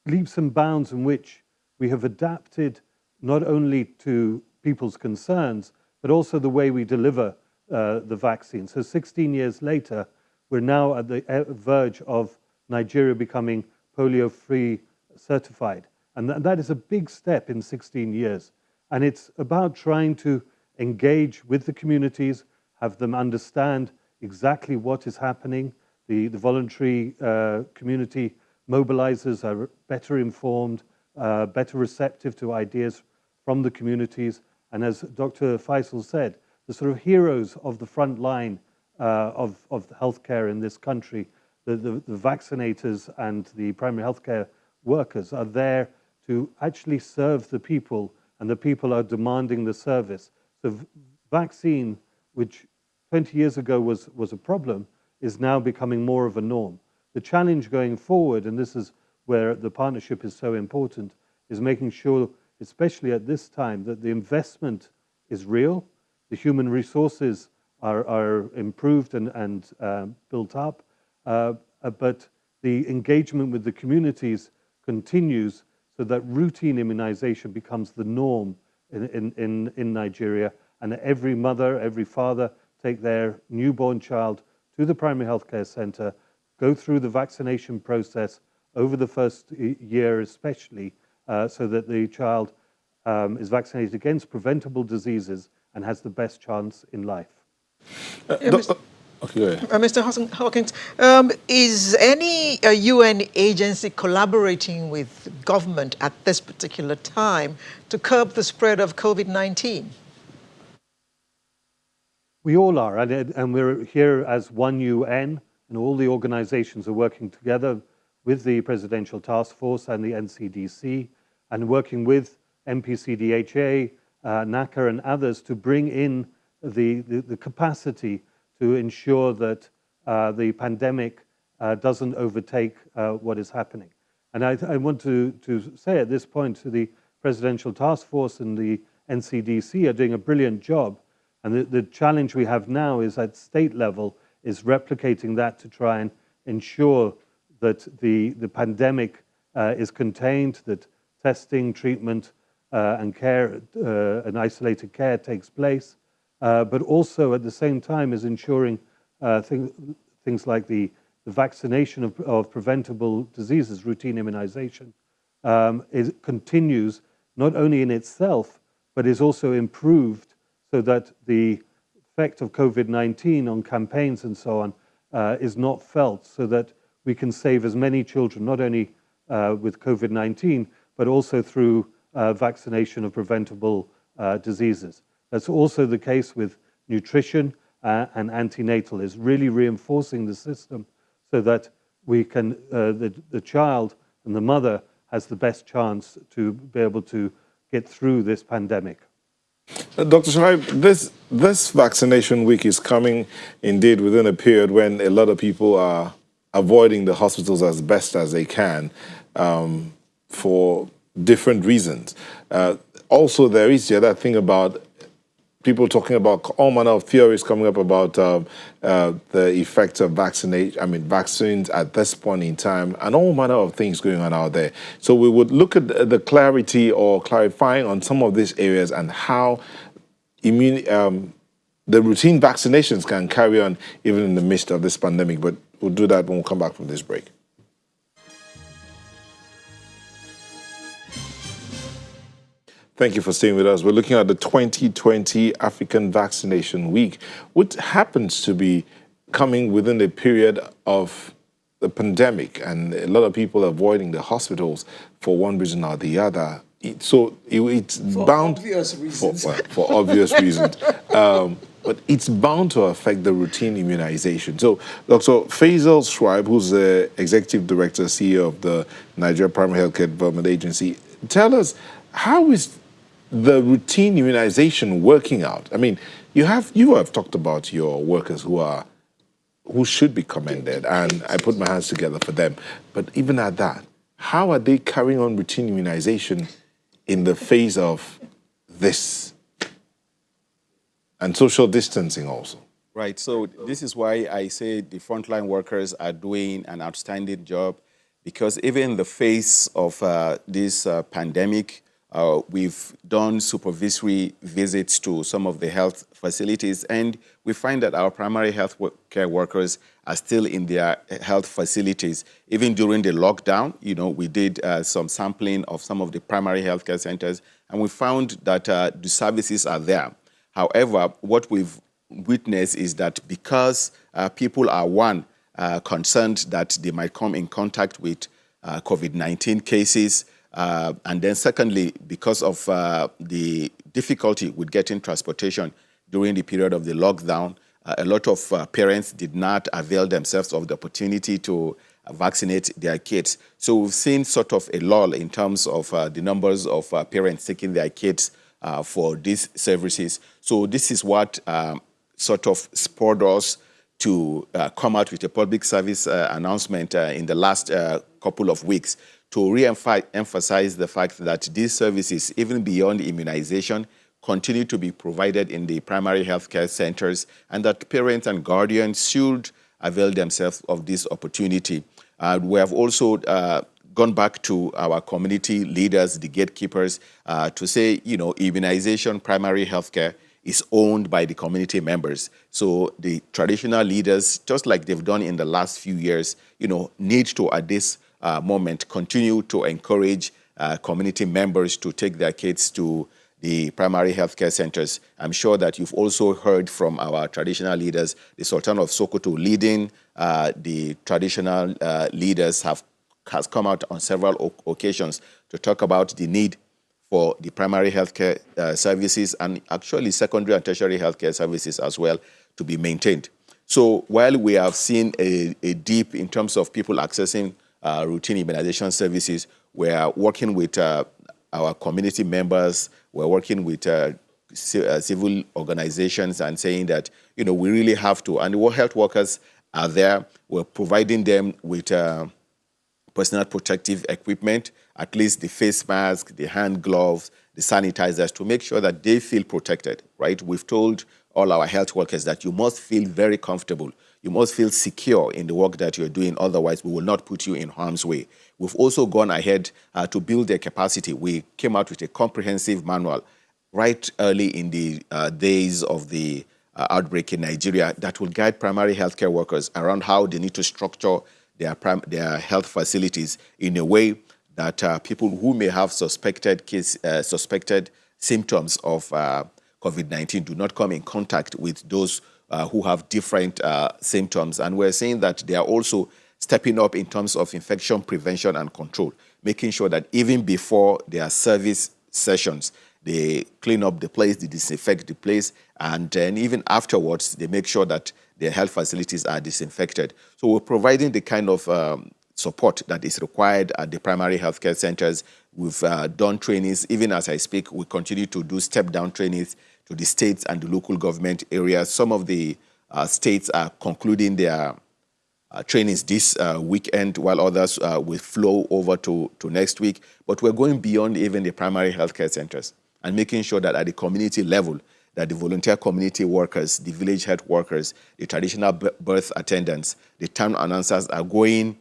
K: leaps and bounds in which we have adapted not only to people's concerns, but also the way we deliver the vaccine. So 16 years later, we're now at the verge of Nigeria becoming polio-free certified. And that is a big step in 16 years. And it's about trying to engage with the communities, have them understand exactly what is happening. The voluntary community mobilizers are better informed, better receptive to ideas from the communities. And as Dr. Faisal said, the sort of heroes of the front line of healthcare in this country. The vaccinators and the primary healthcare workers are there to actually serve the people, and the people are demanding the service. So vaccine, which 20 years ago was a problem, is now becoming more of a norm. The challenge going forward, and this is where the partnership is so important, is making sure, especially at this time, that the investment is real, the human resources are improved and built up, but the engagement with the communities continues so that routine immunization becomes the norm in Nigeria, and every mother, every father take their newborn child to the primary healthcare center, go through the vaccination process over the first year especially, so that the child is vaccinated against preventable diseases and has the best chance in life.
A: Mr. Hawkins, is any UN agency collaborating with government at this particular time to curb the spread of COVID-19?
K: We all are, and we're here as one UN, and all the organizations are working together with the Presidential Task Force and the NCDC, and working with MPCDHA, NACA, and others to bring in the capacity to ensure that the pandemic doesn't overtake what is happening. And I want to say at this point to the Presidential Task Force and the NCDC are doing a brilliant job. And the challenge we have now is at state level is replicating that to try and ensure that the pandemic is contained, that testing, treatment, and care and isolated care takes place, but also at the same time is ensuring things like the vaccination of preventable diseases, routine immunization, continues not only in itself, but is also improved so that the effect of COVID-19 on campaigns and so on is not felt, so that we can save as many children, not only with COVID-19, but also through vaccination of preventable diseases. That's also the case with nutrition and antenatal, is really reinforcing the system so that we can, the child and the mother has the best chance to be able to get through this pandemic.
E: Dr. Shuaib, this vaccination week is coming indeed within a period when a lot of people are avoiding the hospitals as best as they can for different reasons. Also, there is the other thing about people talking about all manner of theories coming up about the effects of vaccines at this point in time, and all manner of things going on out there. So we would look at the clarity or clarifying on some of these areas and how the routine vaccinations can carry on even in the midst of this pandemic. But we'll do that when we come back from this break. Thank you for staying with us. We're looking at the 2020 African Vaccination Week, which happens to be coming within the period of the pandemic and a lot of people avoiding the hospitals for one reason or the other. It's bound
A: obvious reasons.
E: For obvious reasons. But it's bound to affect the routine immunization. So, Dr. Faisal Shuaib, who's the Executive Director, CEO of the Nigeria Primary Healthcare Development Agency, tell us, how is the routine immunization working out? I mean, you have talked about your workers who should be commended, and I put my hands together for them. But even at that, how are they carrying on routine immunization in the face of this and social distancing also?
J: Right. So this is why I say the frontline workers are doing an outstanding job, because even in the face of this pandemic, we've done supervisory visits to some of the health facilities, and we find that our primary health care workers are still in their health facilities. Even during the lockdown, we did some sampling of some of the primary healthcare centers, and we found that the services are there. However, what we've witnessed is that because people are, concerned that they might come in contact with COVID-19 cases, and then secondly, because of the difficulty with getting transportation during the period of the lockdown, a lot of parents did not avail themselves of the opportunity to vaccinate their kids. So we've seen sort of a lull in terms of the numbers of parents taking their kids for these services. So this is what sort of spurred us to come out with a public service announcement in the last couple of weeks to re-emphasize the fact that these services, even beyond immunization, continue to be provided in the primary healthcare centers, and that parents and guardians should avail themselves of this opportunity. We have also gone back to our community leaders, the gatekeepers, to say, immunization, primary healthcare is owned by the community members. So the traditional leaders, just like they've done in the last few years, need to, at this moment, continue to encourage community members to take their kids to the primary healthcare centers. I'm sure that you've also heard from our traditional leaders, the Sultan of Sokoto leading the traditional leaders has come out on several occasions to talk about the need for the primary healthcare services and actually secondary and tertiary healthcare services as well to be maintained. So while we have seen a dip in terms of people accessing routine immunization services, we are working with our community members, we're working with civil organizations and saying that, we really have to, and the health workers are there, we're providing them with personal protective equipment, at least the face mask, the hand gloves, the sanitizers, to make sure that they feel protected, right? We've told all our health workers that you must feel very comfortable. You must feel secure in the work that you're doing. Otherwise, we will not put you in harm's way. We've also gone ahead to build their capacity. We came out with a comprehensive manual right early in the days of the outbreak in Nigeria that will guide primary healthcare workers around how they need to structure their health facilities in a way that people who may have suspected symptoms of COVID-19 do not come in contact with those who have different symptoms. And we're saying that they are also stepping up in terms of infection prevention and control, making sure that even before their service sessions, they clean up the place, they disinfect the place, and then even afterwards, they make sure that their health facilities are disinfected. So we're providing the kind of support that is required at the primary healthcare centers. We've done trainings. Even as I speak, we continue to do step-down trainings to the states and the local government areas. Some of the states are concluding their trainings this weekend, while others will flow over to next week. But we're going beyond even the primary healthcare centers and making sure that at the community level, that the volunteer community workers, the village health workers, the traditional birth attendants, the town announcers are going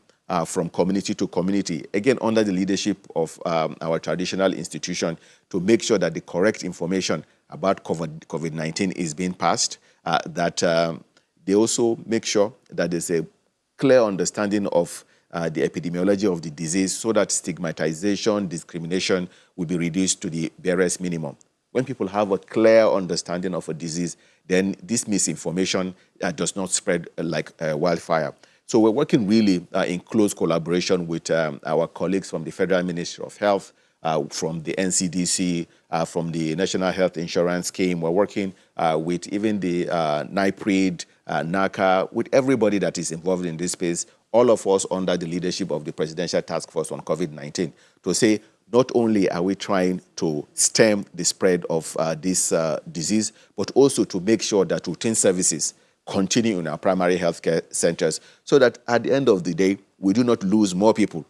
J: from community to community, again, under the leadership of our traditional institution, to make sure that the correct information about COVID-19 is being passed, that they also make sure that there's a clear understanding of the epidemiology of the disease so that stigmatization, discrimination will be reduced to the barest minimum. When people have a clear understanding of a disease, then this misinformation does not spread like wildfire. So we're working really in close collaboration with our colleagues from the Federal Ministry of Health, from the NCDC, from the National Health Insurance Scheme. We're working with even the NIPRID, NACA, with everybody that is involved in this space, all of us under the leadership of the Presidential Task Force on COVID-19, to say not only are we trying to stem the spread of this disease, but also to make sure that routine services continue in our primary healthcare centers so that at the end of the day, we do not lose more people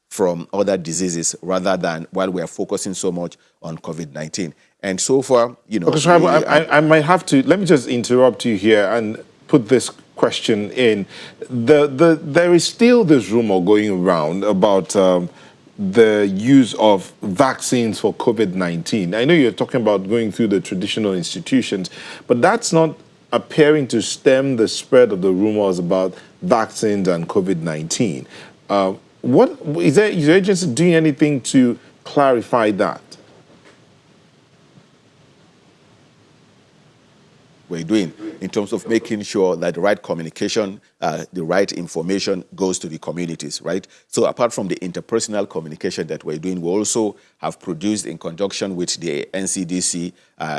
J: from other diseases rather than while we are focusing so much on COVID-19. And so far,
E: Okay, so I might have to, let me just interrupt you here and put this question in. There is still this rumor going around about the use of vaccines for COVID-19. I know you're talking about going through the traditional institutions, but that's not appearing to stem the spread of the rumors about vaccines and COVID-19. What is your agency doing anything to clarify that?
J: We're doing in terms of making sure that the right communication, the right information goes to the communities, right? So apart from the interpersonal communication that we're doing, we also have produced in conjunction with the NCDC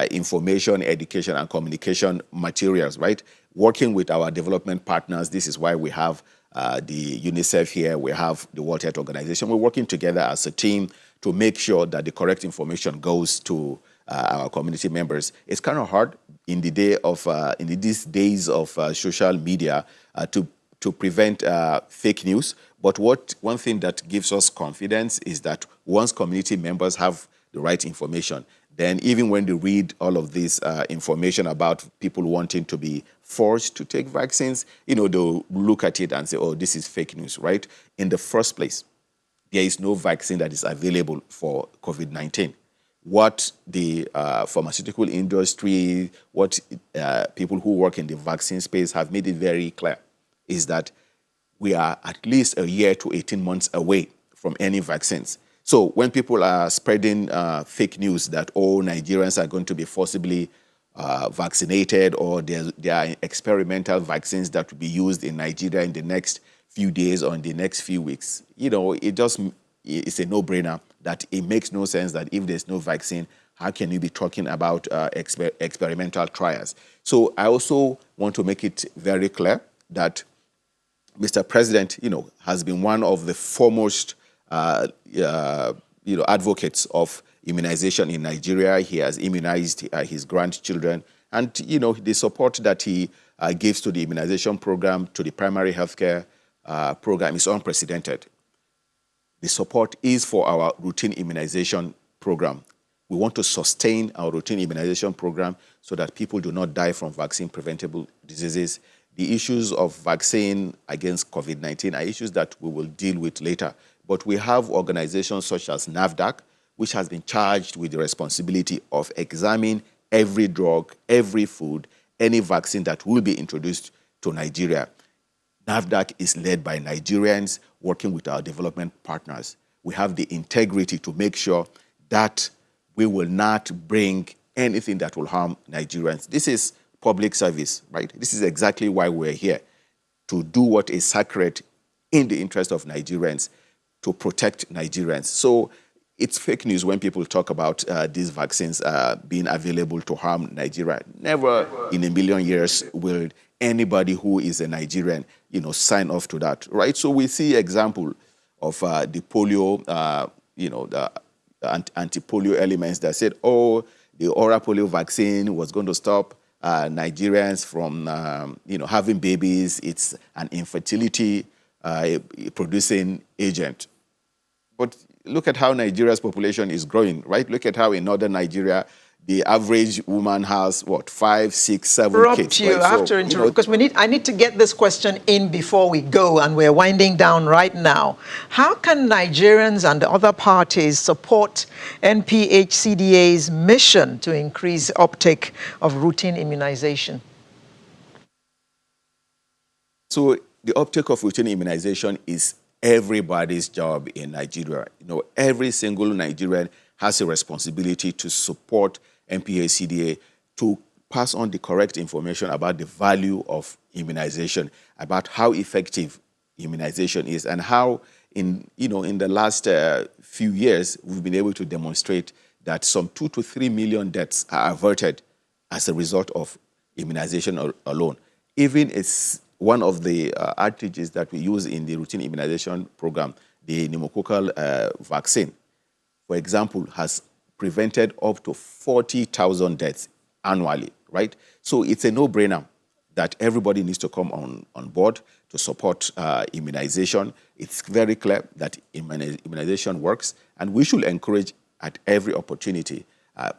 J: information, education, and communication materials, right? working with our development partners. This is why we have the UNICEF here, we have the World Health Organization. We're working together as a team to make sure that the correct information goes to our community members. It's kind of hard in the day of in these days of social media to prevent fake news. But one thing that gives us confidence is that once community members have the right information, then even when they read all of this information about people wanting to be forced to take vaccines, they'll look at it and say, oh, this is fake news, right? In the first place, there is no vaccine that is available for COVID-19. What the pharmaceutical industry, what people who work in the vaccine space have made it very clear is that we are at least a year to 18 months away from any vaccines. So when people are spreading fake news that all Nigerians are going to be forcibly vaccinated, or there are experimental vaccines that will be used in Nigeria in the next few days or in the next few weeks, it's a no-brainer that it makes no sense that if there's no vaccine, how can you be talking about experimental trials? So I also want to make it very clear that Mr. President, has been one of the foremost advocates of immunization in Nigeria. He has immunized his grandchildren, and the support that he gives to the immunization program, to the primary healthcare program, is unprecedented. The support is for our routine immunization program. We want to sustain our routine immunization program so that people do not die from vaccine-preventable diseases. The issues of vaccine against COVID-19 are issues that we will deal with later. But we have organizations such as NAFDAC, which has been charged with the responsibility of examining every drug, every food, any vaccine that will be introduced to Nigeria. NAFDAC is led by Nigerians working with our development partners. We have the integrity to make sure that we will not bring anything that will harm Nigerians. This is public service, right? This is exactly why we're here, to do what is sacred in the interest of Nigerians, to protect Nigerians. So it's fake news when people talk about these vaccines being available to harm Nigeria. Never in a million years will anybody who is a Nigerian, sign off to that, right? So we see example of the polio, the anti-polio elements that said, oh, the oral polio vaccine was going to stop Nigerians from, having babies. It's an infertility producing agent. But look at how Nigeria's population is growing, right? Look at how in northern Nigeria, the average woman has, 5, 6, 7 kids.
A: You
J: right?
A: have to interrupt, because I need to get this question in before we go, and we're winding down right now. How can Nigerians and other parties support NPHCDA's mission to increase uptake of routine immunization?
J: So the uptake of routine immunization is everybody's job in Nigeria. Every single Nigerian has a responsibility to support NPHCDA to pass on the correct information about the value of immunization, about how effective immunization is, and how in the last few years we've been able to demonstrate that some 2 to 3 million deaths are averted as a result of immunization alone. Even it's one of the advantages that we use in the routine immunization program, the pneumococcal vaccine, for example, has prevented up to 40,000 deaths annually, right? So it's a no-brainer that everybody needs to come on board to support immunization. It's very clear that immunization works, and we should encourage at every opportunity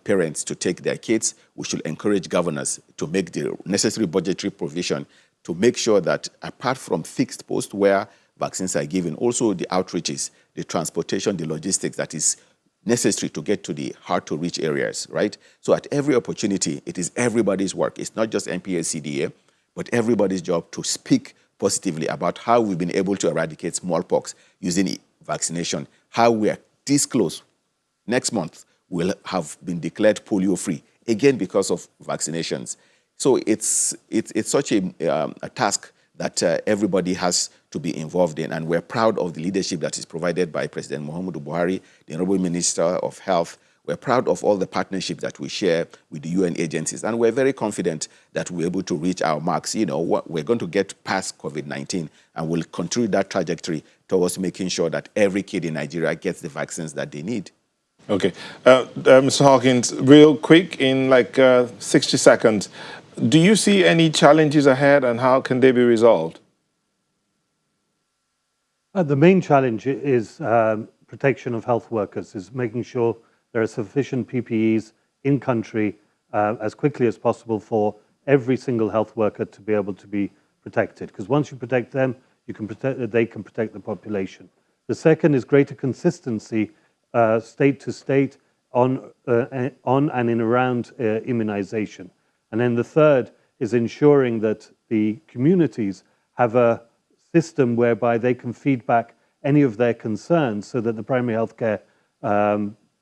J: parents to take their kids. We should encourage governors to make the necessary budgetary provision to make sure that apart from fixed posts where vaccines are given, also the outreaches, the transportation, the logistics that is necessary to get to the hard-to-reach areas, right? So at every opportunity, it is everybody's work. It's not just NPHCDA, but everybody's job to speak positively about how we've been able to eradicate smallpox using vaccination, how we are this close. Next month, we'll have been declared polio-free, again because of vaccinations. So it's such a task that everybody has to be involved in, and we're proud of the leadership that is provided by President Muhammadu Buhari, the Honorable Minister of Health. We're proud of all the partnerships that we share with the UN agencies, and we're very confident that we're able to reach our marks. You know, we're going to get past COVID-19, and we'll continue that trajectory towards making sure that every kid in Nigeria gets the vaccines that they need.
E: Okay. Mr. Hawkins, real quick, in like 60 seconds, do you see any challenges ahead, and how can they be resolved?
K: The main challenge is protection of health workers, is making sure there are sufficient PPEs in country as quickly as possible for every single health worker to be able to be protected. Because once you protect them, they can protect the population. The second is greater consistency state to state on and in around immunization. And then the third is ensuring that the communities have a system whereby they can feed back any of their concerns so that the primary healthcare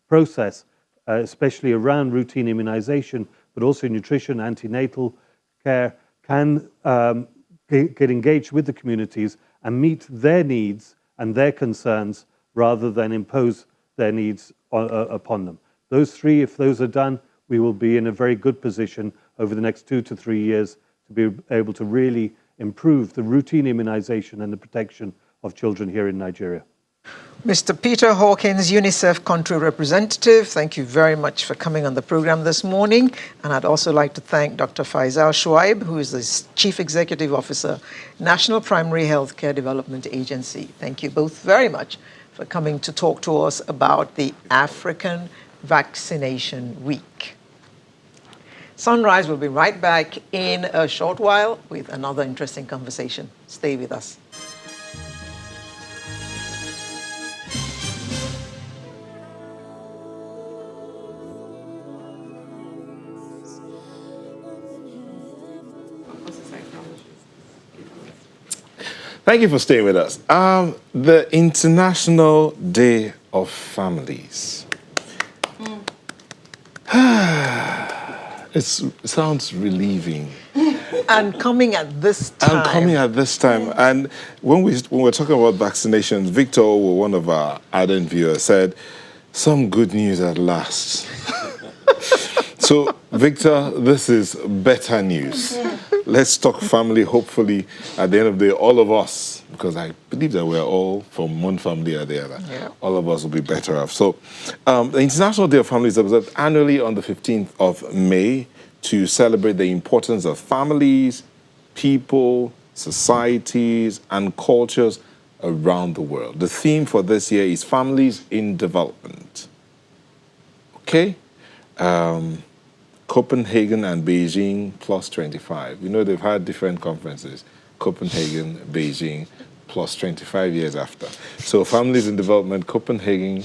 K: process, especially around routine immunization, but also nutrition, antenatal care, can get engaged with the communities and meet their needs and their concerns rather than impose their needs upon them. Those three, if those are done, we will be in a very good position over the next 2 to 3 years to be able to really improve the routine immunization and the protection of children here in Nigeria.
A: Mr. Peter Hawkins, UNICEF Country Representative, thank you very much for coming on the program this morning. And I'd also like to thank Dr. Faisal Shuaib, who is the Chief Executive Officer, National Primary Healthcare Development Agency. Thank you both very much for coming to talk to us about the African Vaccination Week. Sunrise will be right back in a short while with another interesting conversation. Stay with us.
E: Thank you for staying with us. The International Day of Families. It sounds relieving.
A: And coming at this time.
E: And when we're talking about vaccinations, Victor, one of our ardent viewers, said, some good news at last. So, Victor, this is better news. Let's talk family. Hopefully, at the end of the day, all of us, because I believe that we're all from one family or the other, all of us will be better off. So, the International Day of Families is observed annually on the 15th of May to celebrate the importance of families, people, societies, and cultures around the world. The theme for this year is Families in Development. Okay? Copenhagen and Beijing plus 25. You know, they've had different conferences. Copenhagen, Beijing, plus 25 years after. So Families in Development, Copenhagen,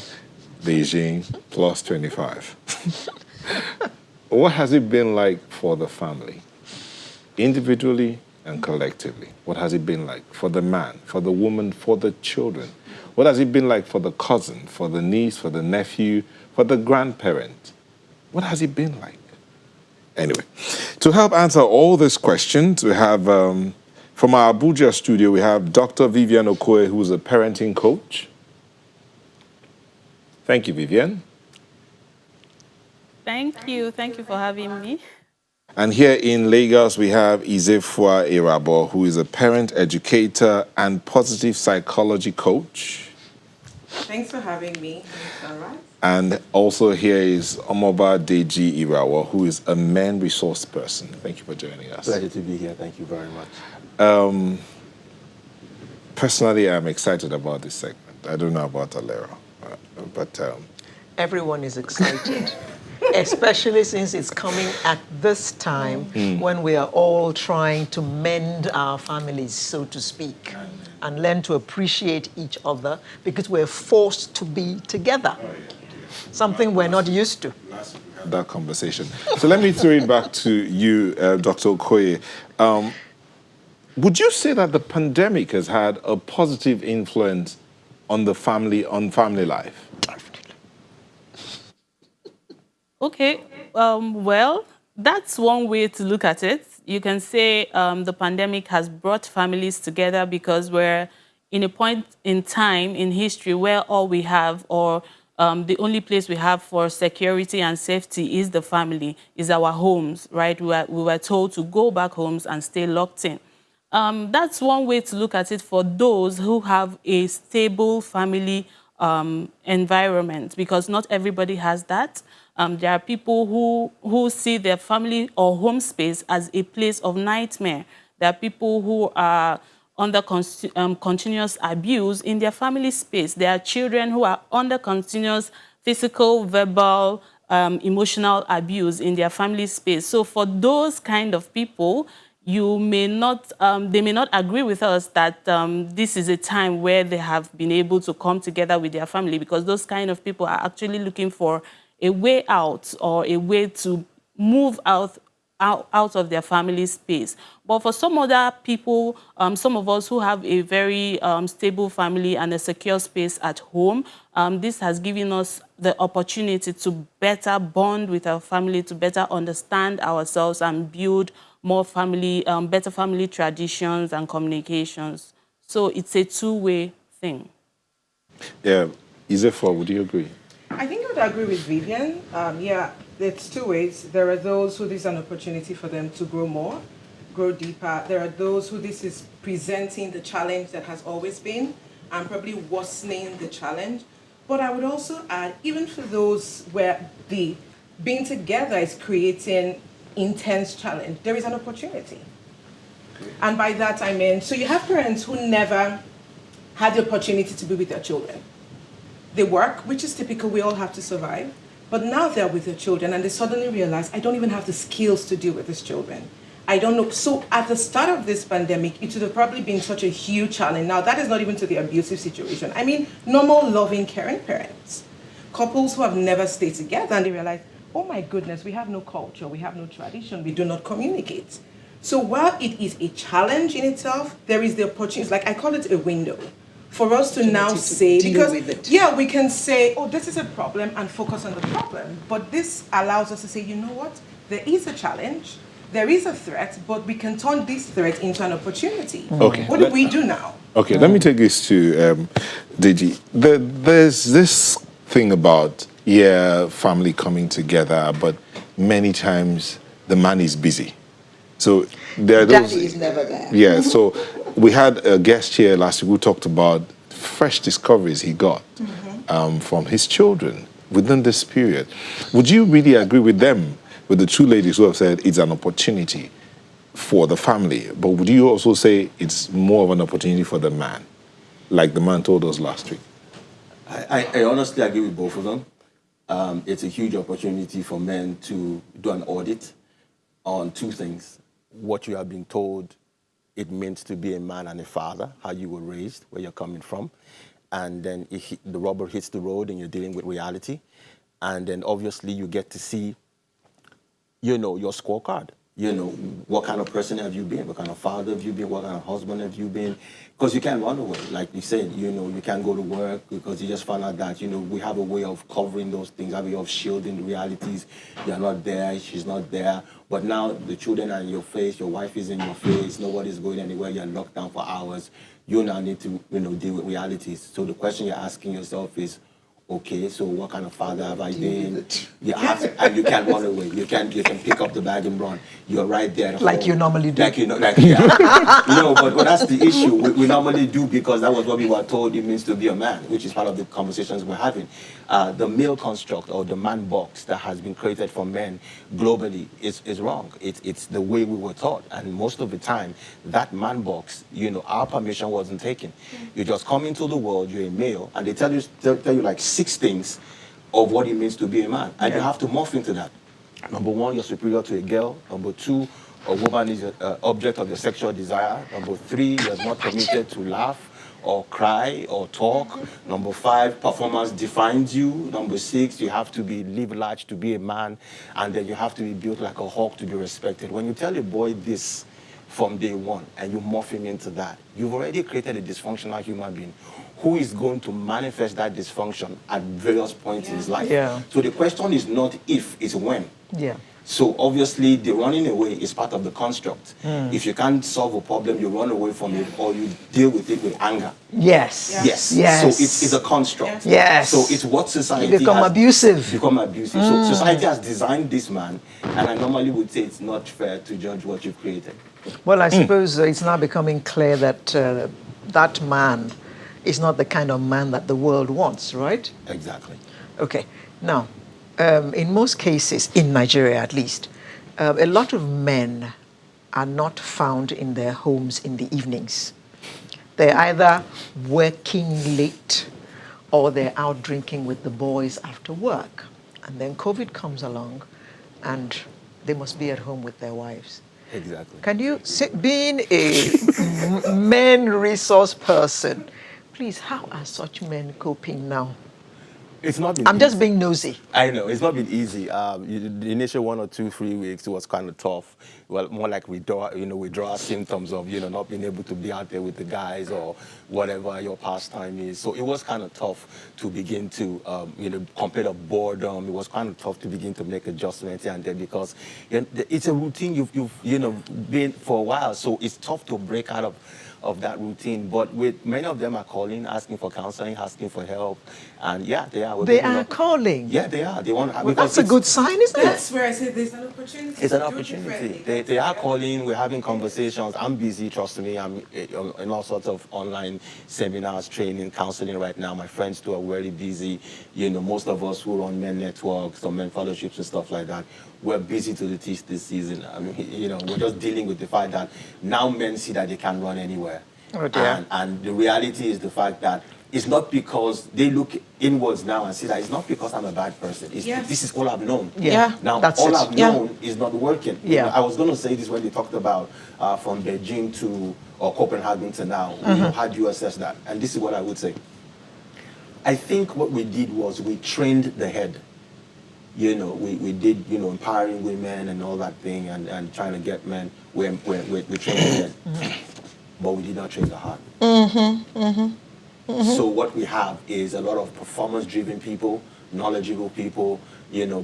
E: Beijing, plus 25. What has it been like for the family? Individually and collectively. What has it been like for the man, for the woman, for the children? What has it been like for the cousin, for the niece, for the nephew, for the grandparent? What has it been like? Anyway, to help answer all these questions, we have, from our Abuja studio, we have Dr. Vivian Okoye, who is a parenting coach. Thank you, Vivian.
L: Thank you. Thank you for having me.
E: And here in Lagos, we have Izefua Irabo, who is a parent educator and positive psychology coach.
M: Thanks for having me. All right.
E: And also here is Omoba Deji Irawa, who is a men resource person. Thank you for joining us.
N: Pleasure to be here. Thank you very much.
E: Personally, I'm excited about this segment. I don't know about Alero, but
A: everyone is excited, especially since it's coming at this time when we are all trying to mend our families, so to speak, and learn to appreciate each other because we're forced to be together. Something we're not used to.
E: That conversation. So let me throw it back to you, Dr. Okoye. Would you say that the pandemic has had a positive influence on the family life?
L: Okay. Well, that's one way to look at it. You can say the pandemic has brought families together because we're in a point in time in history where all we have, or the only place we have for security and safety is the family, is our homes, right? We were told to go back homes and stay locked in. That's one way to look at it for those who have a stable family environment, because not everybody has that. There are people who see their family or home space as a place of nightmare. There are people who are under continuous abuse in their family space. There are children who are under continuous physical, verbal, emotional abuse in their family space. So for those kind of people, you may not, they may not agree with us that this is a time where they have been able to come together with their family, because those kind of people are actually looking for a way out or a way to move out of their family space. But for some other people, some of us who have a very stable family and a secure space at home, this has given us the opportunity to better bond with our family, to better understand ourselves and build more family, better family traditions and communications. So it's a two-way thing.
E: Yeah, Izefa, would you agree?
M: I think I would agree with Vivian. Yeah, it's two ways. There are those who this is an opportunity for them to grow more, grow deeper. There are those who this is presenting the challenge that has always been and probably worsening the challenge. But I would also add, even for those where the being together is creating intense challenge, there is an opportunity. And by that I mean, so you have parents who never had the opportunity to be with their children. They work, which is typical, we all have to survive. But now they're with their children and they suddenly realize, I don't even have the skills to deal with these children. I don't know. So at the start of this pandemic, it would have probably been such a huge challenge. Now that is not even to the abusive situation. I mean, normal, loving, caring parents. Couples who have never stayed together and they realize, oh my goodness, we have no culture, we have no tradition, we do not communicate. So while it is a challenge in itself, there is the opportunity, like I call it a window, for us to now say, because yeah, we can say, oh, this is a problem and focus on the problem. But this allows us to say, you know what, there is a challenge, there is a threat, but we can turn this threat into an opportunity.
E: Okay.
M: What do we do now?
E: Okay, let me take this to Deji. There's this thing about, yeah, family coming together, but many times the man is busy. So there are those.
A: Daddy is never there.
E: Yeah, so we had a guest here last week who talked about fresh discoveries he got from his children within this period. Would you really agree with them, with the two ladies who have said it's an opportunity for the family, but would you also say it's more of an opportunity for the man, like the man told us last week?
O: I honestly agree with both of them. It's a huge opportunity for men to do an audit on two things. What you have been told it means to be a man and a father, how you were raised, where you're coming from. And then the rubber hits the road and you're dealing with reality. And then obviously you get to see, you know, your scorecard. You know, what kind of person have you been? What kind of father have you been? What kind of husband have you been? Because you can't run away. Like you said, you know, you can't go to work because you just found out that, you know, we have a way of covering those things, have a way of shielding the realities. You're not there, she's not there. But now the children are in your face, your wife is in your face, nobody's going anywhere, you're locked down for hours. You now need to, you know, deal with realities. So the question you're asking yourself is, okay, so what kind of father have I been? And you can't run away. You can pick up the bag and run. You're right there.
A: Like you normally do.
O: No, but that's the issue. We normally do because that was what we were told it means to be a man, which is part of the conversations we're having. The male construct or the man box that has been created for men globally is wrong. It's the way we were taught. And most of the time, that man box, you know, our permission wasn't taken. You just come into the world, you're a male, and they tell you like 6 things of what it means to be a man. And you have to morph into that. Number 1, you're superior to a girl. Number 2, a woman is an object of your sexual desire. Number 3, you're not permitted to laugh or cry or talk. Number 5, performance defines you. Number 6, you have to live large to be a man. And then you have to be built like a hawk to be respected. When you tell a boy this from day one and you morph him into that, you've already created a dysfunctional human being who is going to manifest that dysfunction at various points in his life.
A: Yeah.
O: So the question is not if, it's when.
A: Yeah.
O: So obviously, the running away is part of the construct. If you can't solve a problem, you run away from it, or you deal with it with anger.
A: Yes.
O: Yes.
A: Yes.
O: So it's a construct.
A: Yes.
O: So it's what society
A: You become
O: has
A: abusive.
O: Become abusive. So society has designed this man, and I normally would say it's not fair to judge what you've created.
A: Well, I suppose it's now becoming clear that that man is not the kind of man that the world wants, right?
O: Exactly.
A: Okay. Now, in most cases, in Nigeria at least, a lot of men are not found in their homes in the evenings. They're either working late or they're out drinking with the boys after work. And then COVID comes along and they must be at home with their wives.
O: Exactly.
A: Can you, being a men resource person, please, how are such men coping now?
O: It's not been
A: I'm just
O: easy.
A: being nosy.
O: I know, it's not been easy. The initial 1 or 2, 3 weeks, it was kind of tough. Well, more like withdrawal symptoms of, not being able to be out there with the guys or whatever your pastime is. So it was kind of tough to begin to, compare of boredom. It was kind of tough to begin to make adjustments here and there because it's a routine you've been for a while. So it's tough to break out of that routine. But with many of them are calling, asking for counseling, asking for help. And yeah, they are.
A: They are calling.
O: Yeah, they are. They want.
A: Well, that's a good sign, isn't it?
M: That's where I say there's an opportunity.
O: It's an opportunity. They are calling. We're having conversations. I'm busy. Trust me. I'm in all sorts of online seminars, training, counseling right now. My friends too are very busy. Most of us who run men networks or men fellowships and stuff like that, we're busy to the teeth this season. I mean, we're just dealing with the fact that now men see that they can't run anywhere.
A: Oh dear.
O: And the reality is the fact that it's not because they look inwards now and see that it's not because I'm a bad person. This is all I've known.
A: Yeah.
O: Now,
A: That's
O: all
A: it.
O: I've known is not working.
A: Yeah.
O: I was going to say this when they talked about from Beijing to Copenhagen to now. How do you assess that? And this is what I would say. I think what we did was we trained the head. We did, empowering women and all that thing and trying to get men. We trained the head. But we did not train the heart. So what we have is a lot of performance-driven people, knowledgeable people,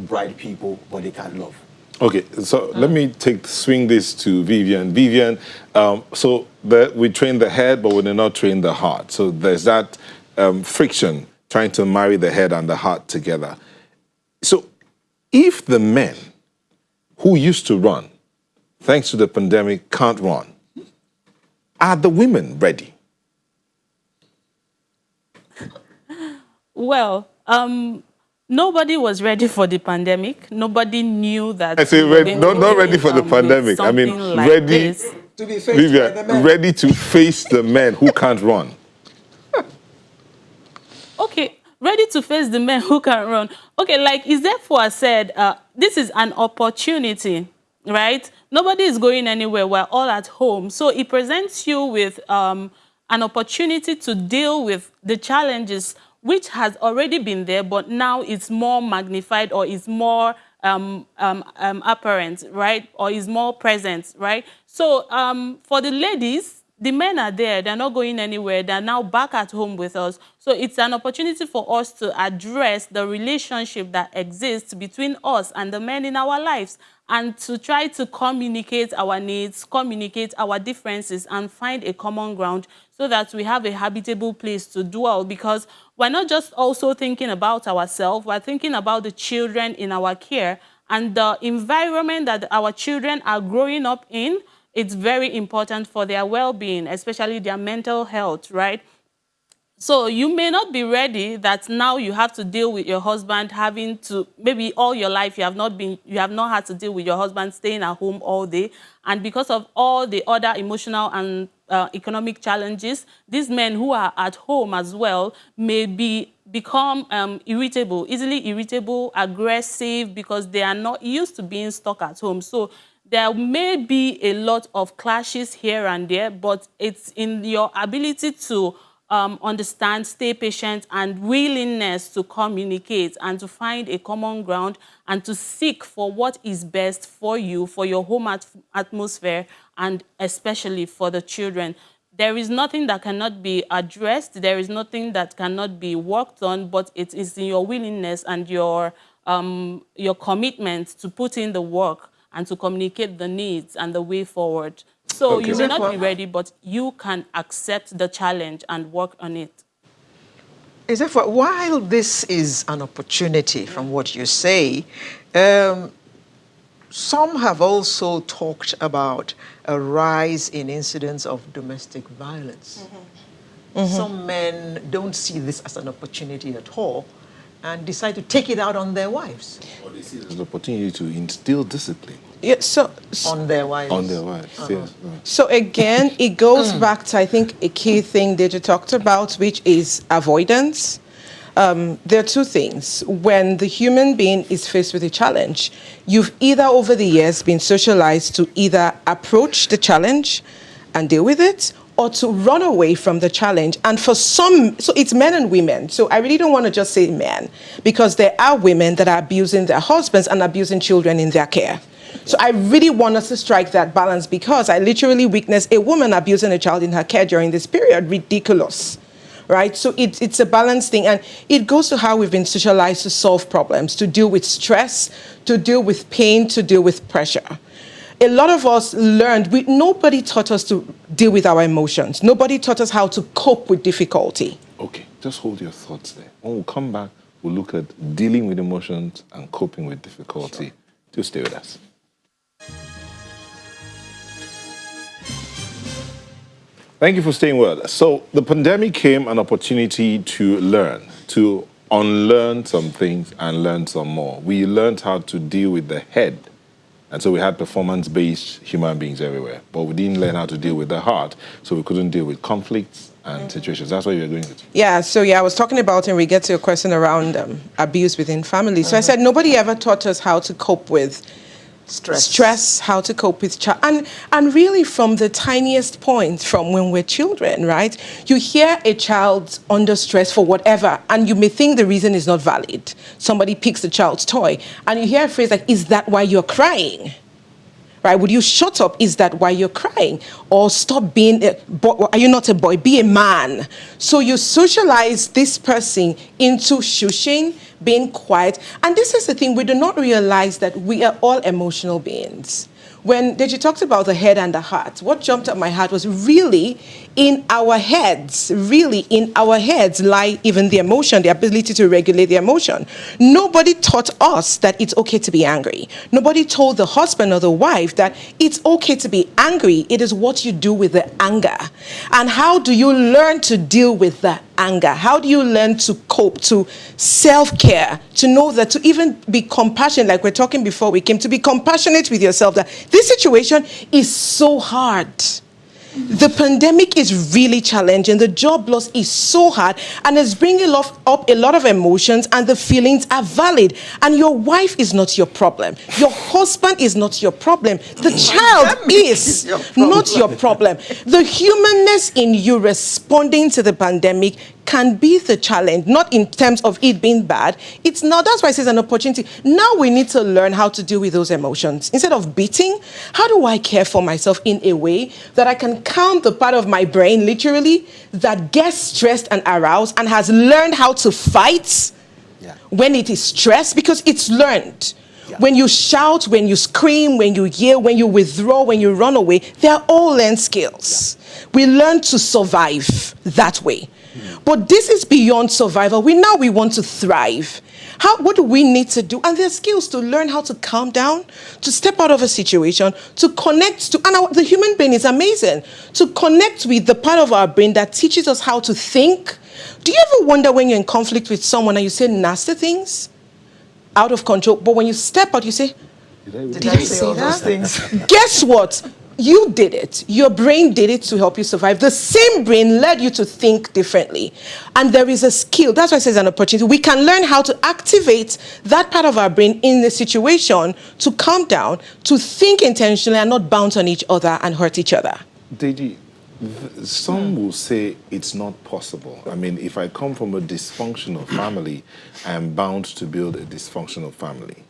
O: bright people, but they can't love.
E: Okay, so let me swing this to Vivian. Vivian, so we train the head, but we did not train the heart. So there's that friction trying to marry the head and the heart together. So if the men who used to run, thanks to the pandemic, can't run, are the women ready?
L: Well, nobody was ready for the pandemic. Nobody knew that.
E: I say not ready for the pandemic. I mean,
L: like
E: ready
L: this.
A: To be faced
E: Vivian,
A: by the men.
E: ready to face the men who can't run.
L: Okay, ready to face the men who can run. Okay, like is therefore said, this is an opportunity, right? Nobody is going anywhere. We're all at home. So it presents you with an opportunity to deal with the challenges which has already been there, but now it's more magnified or is more apparent, right? Or is more present, right? So for the ladies, the men are there. They're not going anywhere. They're now back at home with us. So it's an opportunity for us to address the relationship that exists between us and the men in our lives and to try to communicate our needs, communicate our differences, and find a common ground so that we have a habitable place to dwell, because we're not just also thinking about ourselves, we're thinking about the children in our care and the environment that our children are growing up in. It's very important for their well-being, especially their mental health, right? So you may not be ready that now you have to deal with your husband having to, maybe all your life you have not had to deal with your husband staying at home all day. And because of all the other emotional and economic challenges, these men who are at home as well may become irritable, easily irritable, aggressive, because they are not used to being stuck at home. So there may be a lot of clashes here and there, but it's in your ability to understand, stay patient, and willingness to communicate and to find a common ground and to seek for what is best for you, for your home atmosphere, and especially for the children. there is nothing that cannot be addressed. There is nothing that cannot be worked on, but it is in your willingness and your commitment to put in the work and to communicate the needs and the way forward. So you may not be ready, but you can accept the challenge and work on it.
A: Is that while this is an opportunity from what you say, some have also talked about a rise in incidents of domestic violence. Some men don't see this as an opportunity at all and decide to take it out on their wives.
E: Or they see it as an opportunity to instill discipline.
I: Yeah, so
A: on their wives.
E: On their wives, yes.
I: So again, it goes back to, I think, a key thing that you talked about, which is avoidance. There are two things. When the human being is faced with a challenge, you've either over the years been socialized to either approach the challenge and deal with it, or to run away from the challenge. And for some, so it's men and women. So I really don't want to just say men, because there are women that are abusing their husbands and abusing children in their care. So I really want us to strike that balance, because I literally witnessed a woman abusing a child in her care during this period. Ridiculous, right? So it's a balance thing. And it goes to how we've been socialized to solve problems, to deal with stress, to deal with pain, to deal with pressure. A lot of us learned, nobody taught us to deal with our emotions. Nobody taught us how to cope with difficulty.
E: Okay, just hold your thoughts there. When we come back, we'll look at dealing with emotions and coping with difficulty. Sure. Do stay with us. Thank you for staying with us. So the pandemic came an opportunity to learn, to unlearn some things and learn some more. We learned how to deal with the head. And so we had performance-based human beings everywhere. But we didn't learn how to deal with the heart. So we couldn't deal with conflicts and situations. That's why you're doing it.
I: Yeah, so I was talking about, and we get to a question around abuse within families. So I said, nobody ever taught us how to cope with stress, how to cope with and really from the tiniest point, from when we're children, right? You hear a child under stress for whatever, and you may think the reason is not valid. Somebody picks the child's toy, and you hear a phrase like, "Is that why you're crying?" Right? Would you shut up? Is that why you're crying? Or stop being a boy. Are you not a boy? Be a man. So you socialize this person into shushing, being quiet. And this is the thing, we do not realize that we are all emotional beings. When Deji talked about the head and the heart, what jumped up my heart was really in our heads lie even the emotion, the ability to regulate the emotion. Nobody taught us that it's okay to be angry. Nobody told the husband or the wife that it's okay to be angry. It is what you do with the anger. And how do you learn to deal with the anger? How do you learn to cope, to self-care, to know that, to even be compassionate, like we're talking before we came, to be compassionate with yourself, that this situation is so hard. The pandemic is really challenging. The job loss is so hard, and it's bringing up a lot of emotions, and the feelings are valid. And your wife is not your problem. Your husband is not your problem. The child is not your problem. The humanness in you responding to the pandemic can be the challenge, not in terms of it being bad. It's not. That's why it says an opportunity. Now we need to learn how to deal with those emotions. Instead of beating, how do I care for myself in a way that I can calm the part of my brain, literally, that gets stressed and aroused and has learned how to fight when it is stressed, because it's learned. Yeah. When you shout, when you scream, when you yell, when you withdraw, when you run away, they're all learned skills. Yeah. We learn to survive that way. But this is beyond survival. We want to thrive. What do we need to do? And there are skills to learn how to calm down, to step out of a situation, to connect to, and the human brain is amazing, to connect with the part of our brain that teaches us how to think. Do you ever wonder when you're in conflict with someone and you say nasty things? Out of control. But when you step out, you say, did I say all those things? Guess what? You did it. Your brain did it to help you survive. The same brain led you to think differently. And there is a skill. That's why it says an opportunity. We can learn how to activate that part of our brain in the situation to calm down, to think intentionally and not bounce on each other and hurt each other.
E: Deji, some will say it's not possible. I mean, if I come from a dysfunctional family, I am bound to build a dysfunctional family.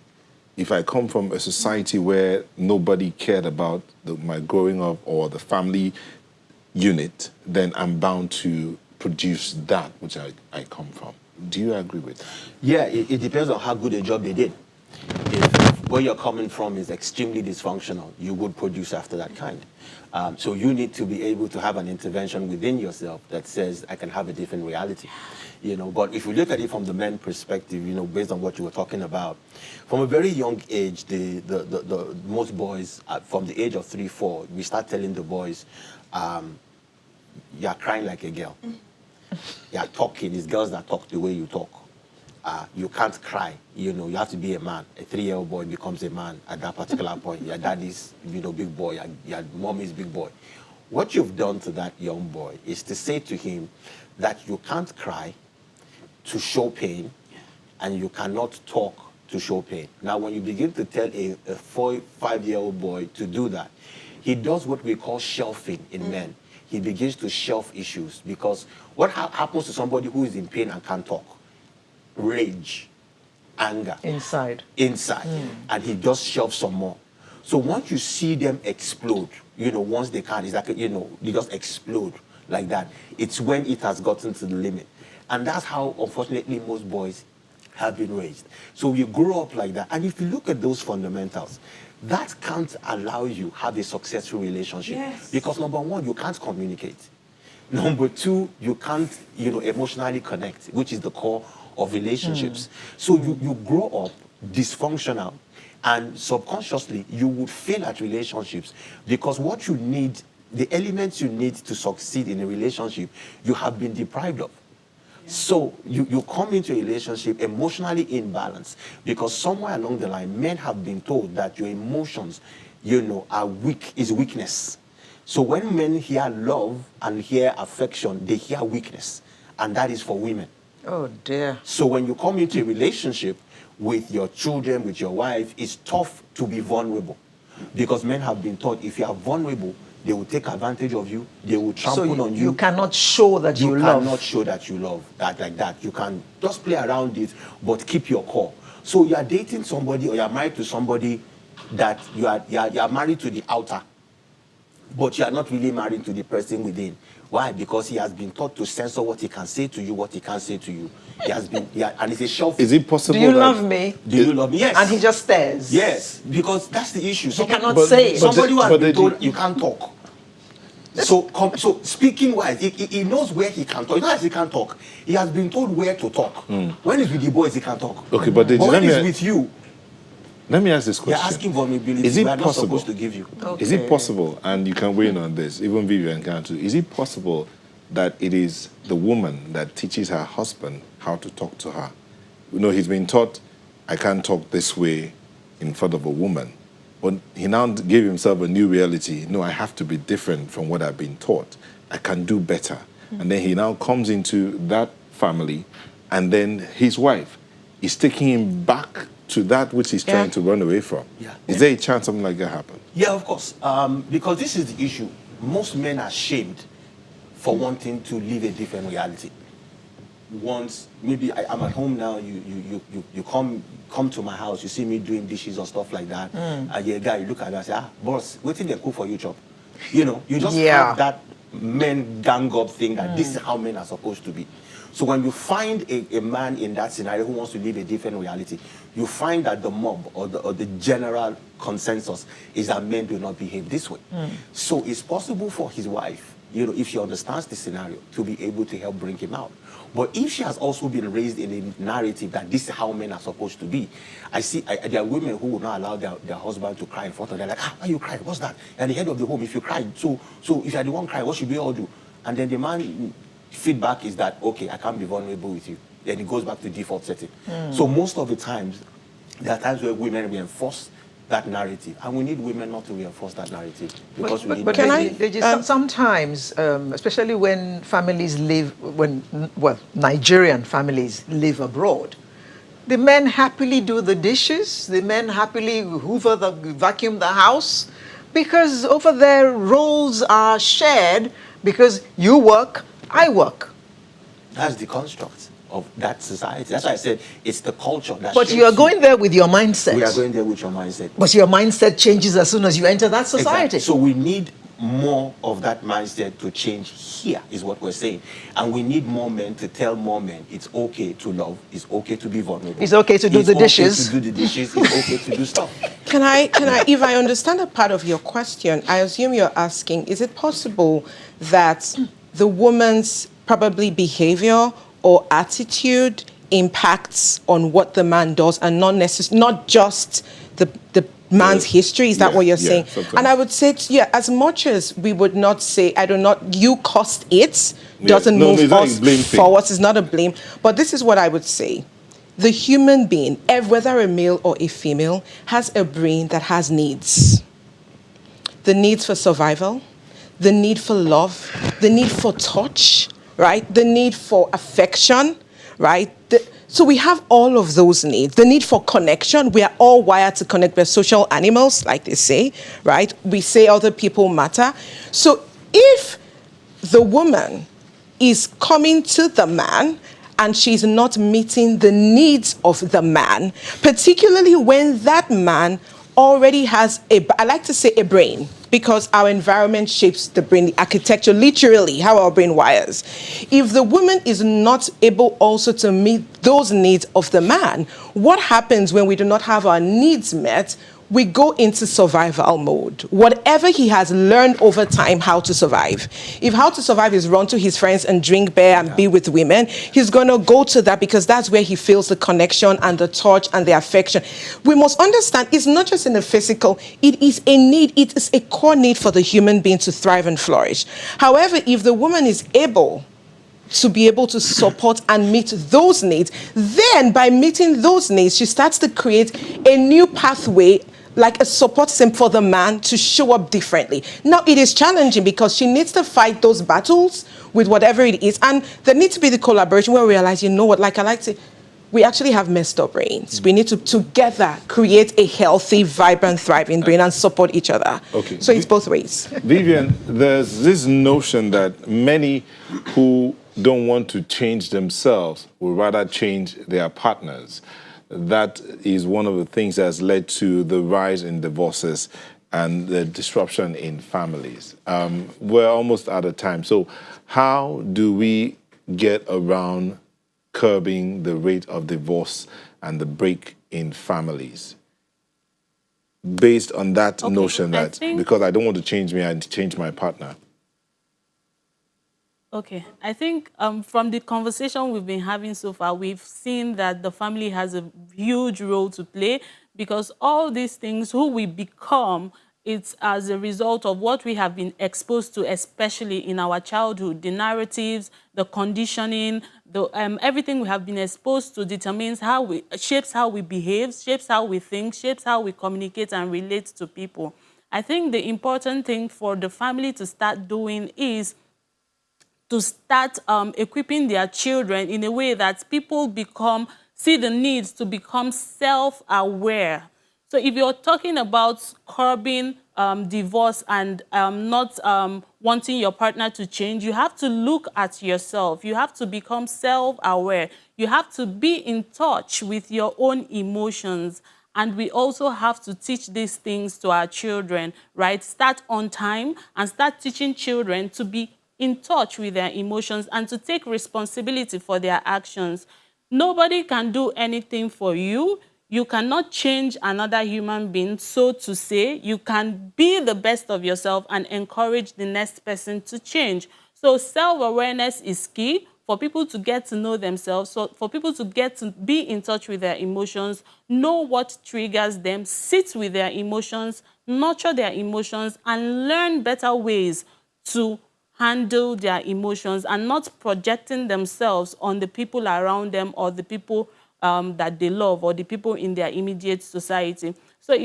E: If I come from a society where nobody cared about my growing up, or the family unit, then I'm bound to produce that which I come from. Do you agree with that?
O: Yeah, it depends on how good a job they did. If where you're coming from is extremely dysfunctional, you would produce after that kind. So you need to be able to have an intervention within yourself that says, I can have a different reality. But if you look at it from the men's perspective, based on what you were talking about, from a very young age, the most boys, from the age of 3, 4, we start telling the boys, you're crying like a girl. You're talking, it's girls that talk the way you talk. You can't cry, you have to be a man. A 3-year-old boy becomes a man at that particular point. Your daddy's, big boy, your mommy's big boy. What you've done to that young boy is to say to him that you can't cry to show pain, and you cannot talk to show pain. Now, when you begin to tell a 4, 5-year-old boy to do that, he does what we call shelving in men. He begins to shelve issues, because what happens to somebody who is in pain and can't talk? Rage, anger.
A: Inside.
O: And he just shelves some more. So once you see them explode, once they can, it's like, they just explode like that. It's when it has gotten to the limit. And that's how, unfortunately, most boys have been raised. So you grow up like that. And if you look at those fundamentals, that can't allow you have a successful relationship.
M: Yes.
O: Because number one, you can't communicate. Number two, you can't, emotionally connect, which is the core of relationships. So you grow up dysfunctional, and subconsciously you would fail at relationships, because what you need, the elements you need to succeed in a relationship, you have been deprived of. So you come into a relationship emotionally imbalanced, because somewhere along the line, men have been told that your emotions, are weak, is weakness. So when men hear love and hear affection, they hear weakness, and that is for women.
A: Oh dear.
O: So when you come into a relationship with your children, with your wife, it's tough to be vulnerable, because men have been taught if you are vulnerable, they will take advantage of you, they will trample on you.
A: You cannot show that you love.
O: You cannot show that you love, that like that. You can just play around it, but keep your core. So you are dating somebody, or you are married to somebody that you are married to the outer, but you are not really married to the person within. Why? Because he has been taught to censor what he can say to you, what he can't say to you. He has been, and it's a shelf.
E: Is it possible?
A: Do you love me?
O: Do you love me? Yes.
A: And he just stares.
O: Yes, because that's the issue.
A: He cannot say it.
O: Somebody who has been told you can't talk. So speaking wise, he knows where he can talk. It's not as he can't talk. He has been told where to talk. When he's with the boys, he can't talk.
E: Okay, but
O: when he's with you,
E: let me ask this question.
O: You're asking vulnerability.
E: Is it
O: we are not
E: possible?
O: supposed to give you.
E: Is it possible, and you can weigh in on this, even Vivian can too, is it possible that it is the woman that teaches her husband how to talk to her? He's been taught, I can't talk this way in front of a woman. But he now gave himself a new reality. No, I have to be different from what I've been taught. I can do better. And then he now comes into that family, and then his wife is taking him back to that which he's trying to run away from.
O: Yeah.
E: Is there a chance something like that happens?
O: Yeah, of course. Because this is the issue. Most men are shamed for wanting to live a different reality. Once, maybe I'm at home now, you come to my house, you see me doing dishes or stuff like that, and you're a guy, you look at me and say, boss, wait till they cook for you, chop. You just have that men gang up thing that this is how men are supposed to be. So when you find a man in that scenario who wants to live a different reality, you find that the mob or the general consensus is that men do not behave this way. So it's possible for his wife, if she understands the scenario, to be able to help bring him out. But if she has also been raised in a narrative that this is how men are supposed to be, there are women who will not allow their husband to cry in front of them. Like, why you crying? What's that? And the head of the home, if you cry, so if you're the one crying, what should we all do? And then the man feedback is that, okay, I can't be vulnerable with you. Then it goes back to default setting. So most of the times, there are times where women reinforce that narrative, and we need women not to reinforce that narrative, because
A: sometimes, especially when families Nigerian families live abroad, the men happily do the dishes, the men happily vacuum the house, because over there roles are shared, because you work, I work.
O: That's the construct of that society. That's why I said it's the culture that.
A: But you are going there with your mindset.
O: We are going there with your mindset.
A: But your mindset changes as soon as you enter that society.
O: Exactly. So we need more of that mindset to change here, is what we're saying. And we need more men to tell more men it's okay to love, it's okay to be vulnerable.
A: It's okay to do the dishes.
O: It's okay to do the dishes, it's okay to do stuff.
M: Can I, if I understand a part of your question, I assume you're asking, is it possible that the woman's probably behavior or attitude impacts on what the man does and not just the man's history? Is that what you're saying?
E: Sometimes.
M: And I would say, as much as we would not say, you caused it, doesn't move us forward. It's not a blame. But this is what I would say. The human being, whether a male or a female, has a brain that has needs. The needs for survival, the need for love, the need for touch, right? The need for affection, right? So we have all of those needs. The need for connection. We are all wired to connect. We're social animals, like they say, right? We say other people matter. So if the woman is coming to the man and she's not meeting the needs of the man, particularly when that man already has I like to say a brain, because our environment shapes the brain, the architecture, literally how our brain wires. If the woman is not able also to meet those needs of the man, what happens when we do not have our needs met? We go into survival mode. Whatever he has learned over time how to survive. If how to survive is run to his friends and drink beer and be with women, he's going to go to that because that's where he feels the connection and the touch and the affection. We must understand it's not just in the physical, it is a need, it is a core need for the human being to thrive and flourish. However, if the woman is able to be able to support and meet those needs, then by meeting those needs, she starts to create a new pathway, like a support system for the man to show up differently. Now, it is challenging because she needs to fight those battles with whatever it is. And there needs to be the collaboration where we realize, you know what, like I like to, we actually have messed up brains. We need to together create a healthy, vibrant, thriving brain and support each other.
E: Okay.
M: So it's both ways.
E: Vivian, there's this notion that many who don't want to change themselves would rather change their partners. That is one of the things that has led to the rise in divorces and the disruption in families. We're almost out of time. So how do we get around curbing the rate of divorce and the break in families? Based on that notion that because I don't want to change me, I change my partner.
L: Okay, I think from the conversation we've been having so far, we've seen that the family has a huge role to play because all these things, who we become, it's as a result of what we have been exposed to, especially in our childhood. The narratives, the conditioning, everything we have been exposed to determines shapes how we behave, shapes how we think, shapes how we communicate and relate to people. I think the important thing for the family to start doing is to start equipping their children in a way that people see the needs to become self-aware. So if you're talking about curbing divorce and not wanting your partner to change, you have to look at yourself. You have to become self-aware. You have to be in touch with your own emotions. And we also have to teach these things to our children, right? Start on time and start teaching children to be in touch with their emotions and to take responsibility for their actions. Nobody can do anything for you. You cannot change another human being, so to say. You can be the best of yourself and encourage the next person to change. So self-awareness is key for people to get to know themselves, so for people to get to be in touch with their emotions, know what triggers them, sit with their emotions, nurture their emotions, and learn better ways to handle their emotions and not projecting themselves on the people around them or the people that they love or the people in their immediate society. So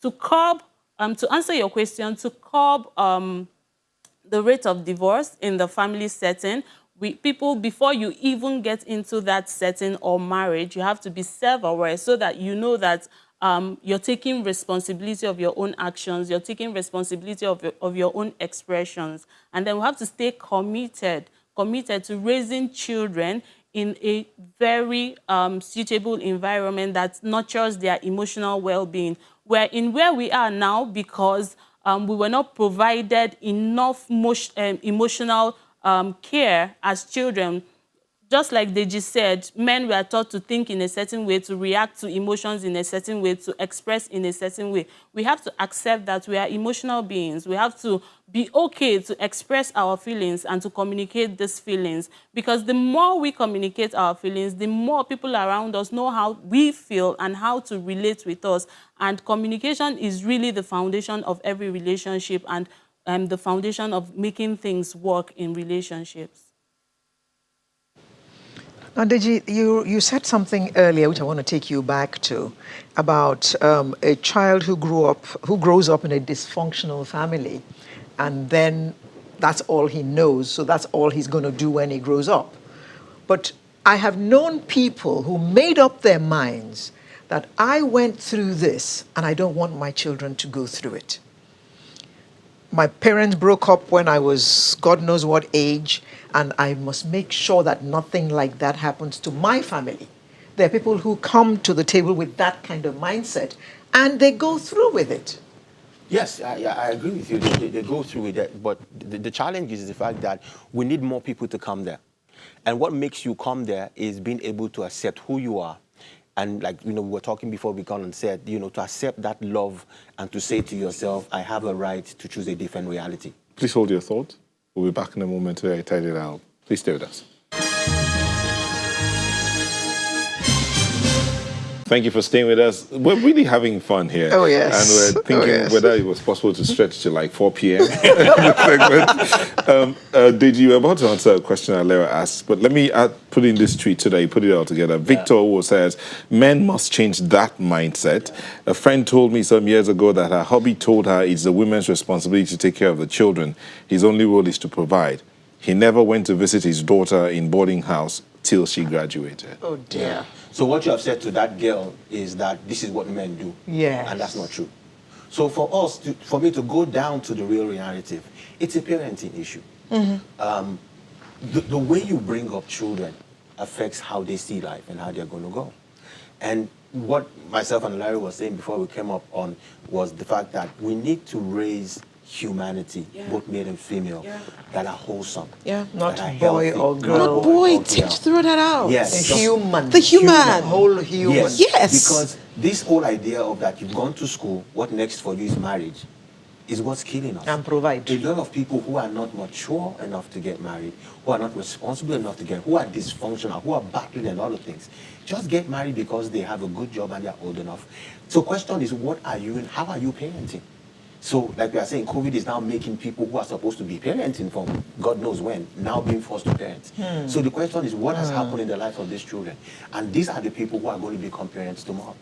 L: to answer your question, to curb the rate of divorce in the family setting, people, before you even get into that setting or marriage, you have to be self-aware so that you know that you're taking responsibility of your own actions, you're taking responsibility of your own expressions. And then we have to stay committed to raising children in a very suitable environment that nurtures their emotional well-being. We're in where we are now because we were not provided enough emotional care as children. Just like Deji said, men were taught to think in a certain way, to react to emotions in a certain way, to express in a certain way. We have to accept that we are emotional beings. We have to be okay to express our feelings and to communicate these feelings. Because the more we communicate our feelings, the more people around us know how we feel and how to relate with us. And communication is really the foundation of every relationship and the foundation of making things work in relationships.
A: Now, Deji, you said something earlier, which I want to take you back to, about a child who grows up in a dysfunctional family, and then that's all he knows, so that's all he's going to do when he grows up. But I have known people who made up their minds that I went through this, and I don't want my children to go through it. My parents broke up when I was God knows what age, and I must make sure that nothing like that happens to my family. There are people who come to the table with that kind of mindset, and they go through with it.
O: Yes, I agree with you. They go through with it, but the challenge is the fact that we need more people to come there. And what makes you come there is being able to accept who you are. And like, we were talking before we got on set, to accept that love and to say to yourself, I have a right to choose a different reality.
E: Please hold your thought. We'll be back in a moment to tidy it out. Please stay with us. Thank you for staying with us. We're really having fun here.
A: Oh, yes.
E: And we're thinking whether it was possible to stretch to like 4 p.m. Did you about to answer a question that Lara asked? But let me put in this tweet today, put it all together. Victor says, men must change that mindset. A friend told me some years ago that her hubby told her it's the women's responsibility to take care of the children. His only role is to provide. He never went to visit his daughter in boarding house till she graduated.
A: Oh, dear.
O: Yeah. So what you have said to that girl is that this is what men do.
A: Yes.
O: And that's not true. So for us, for me to go down to the real narrative, it's a parenting issue. Mm-hmm. The way you bring up children affects how they see life and how they're going to go. And what myself and Larry were saying before we came up on was the fact that we need to raise humanity, both male and female, that are wholesome.
A: Yeah, not
O: that are
A: boy
O: healthy,
A: or girl.
I: Not boy, throw that out.
O: Yes.
A: The human.
I: The human.
A: The whole human.
O: Yes.
I: Yes.
O: Because this whole idea of that you've gone to school, what next for you is marriage, is what's killing us.
A: And provide.
O: A lot of people who are not mature enough to get married, who are not responsible enough to get, who are dysfunctional, who are battling and other things, just get married because they have a good job and they're old enough. So question is, what are you and how are you parenting? So, like we are saying, COVID is now making people who are supposed to be parenting from God knows when, now being forced to parent. So the question is, what has happened in the life of these children? And these are the people who are going to become parents tomorrow.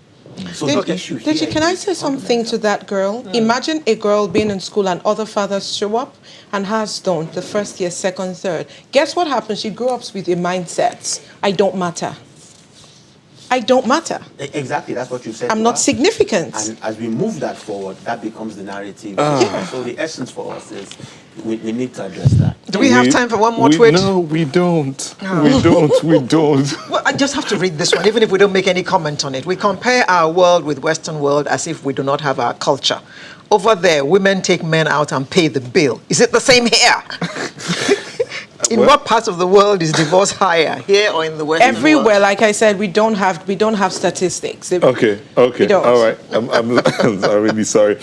O: So the issue here
I: Deji, can I say something to that girl? Imagine a girl being in school and other fathers show up and has done the first year, second, third. Guess what happens? She grew up with a mindset, I don't matter. I don't matter.
O: Exactly, that's what you said.
I: I'm not significant.
O: And as we move that forward, that becomes the narrative. So the essence for us is we need to address that.
A: Do we have time for one more tweet?
E: No, we don't. We don't. We don't.
A: Well, I just have to read this one, even if we don't make any comment on it. We compare our world with Western world as if we do not have our culture. Over there, women take men out and pay the bill. Is it the same here? In what parts of the world is divorce higher, here or in the Western world?
I: Everywhere, like I said, we don't have statistics.
E: Okay.
I: We don't.
E: All right. I'm really sorry.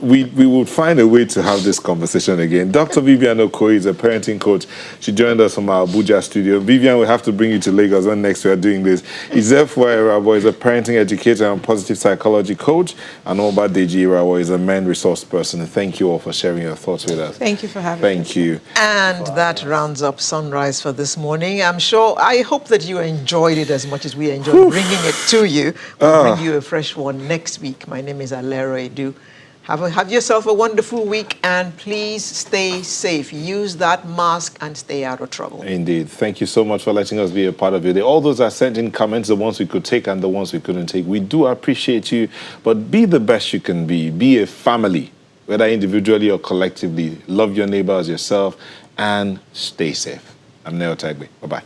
E: We would find a way to have this conversation again. Dr. Vivian Okoye is a parenting coach. She joined us from our Abuja studio. Vivian, we have to bring you to Lagos when next we are doing this. Izefwa Irabo is a parenting educator and positive psychology coach. And Oba Deji Irabo is a men resource person. Thank you all for sharing your thoughts with us.
I: Thank you for having me.
E: Thank you.
A: And that rounds up Sunrise for this morning. I hope that you enjoyed it as much as we enjoyed bringing it to you. We'll bring you a fresh one next week. My name is Alera Edu. Have yourself a wonderful week, and please stay safe. Use that mask and stay out of trouble.
E: Indeed. Thank you so much for letting us be a part of it. All those that sent in comments, the ones we could take and the ones we couldn't take, we do appreciate you, but be the best you can be. Be a family, whether individually or collectively. Love your neighbor as yourself, and stay safe. I'm Neo Tagbe. Bye-bye.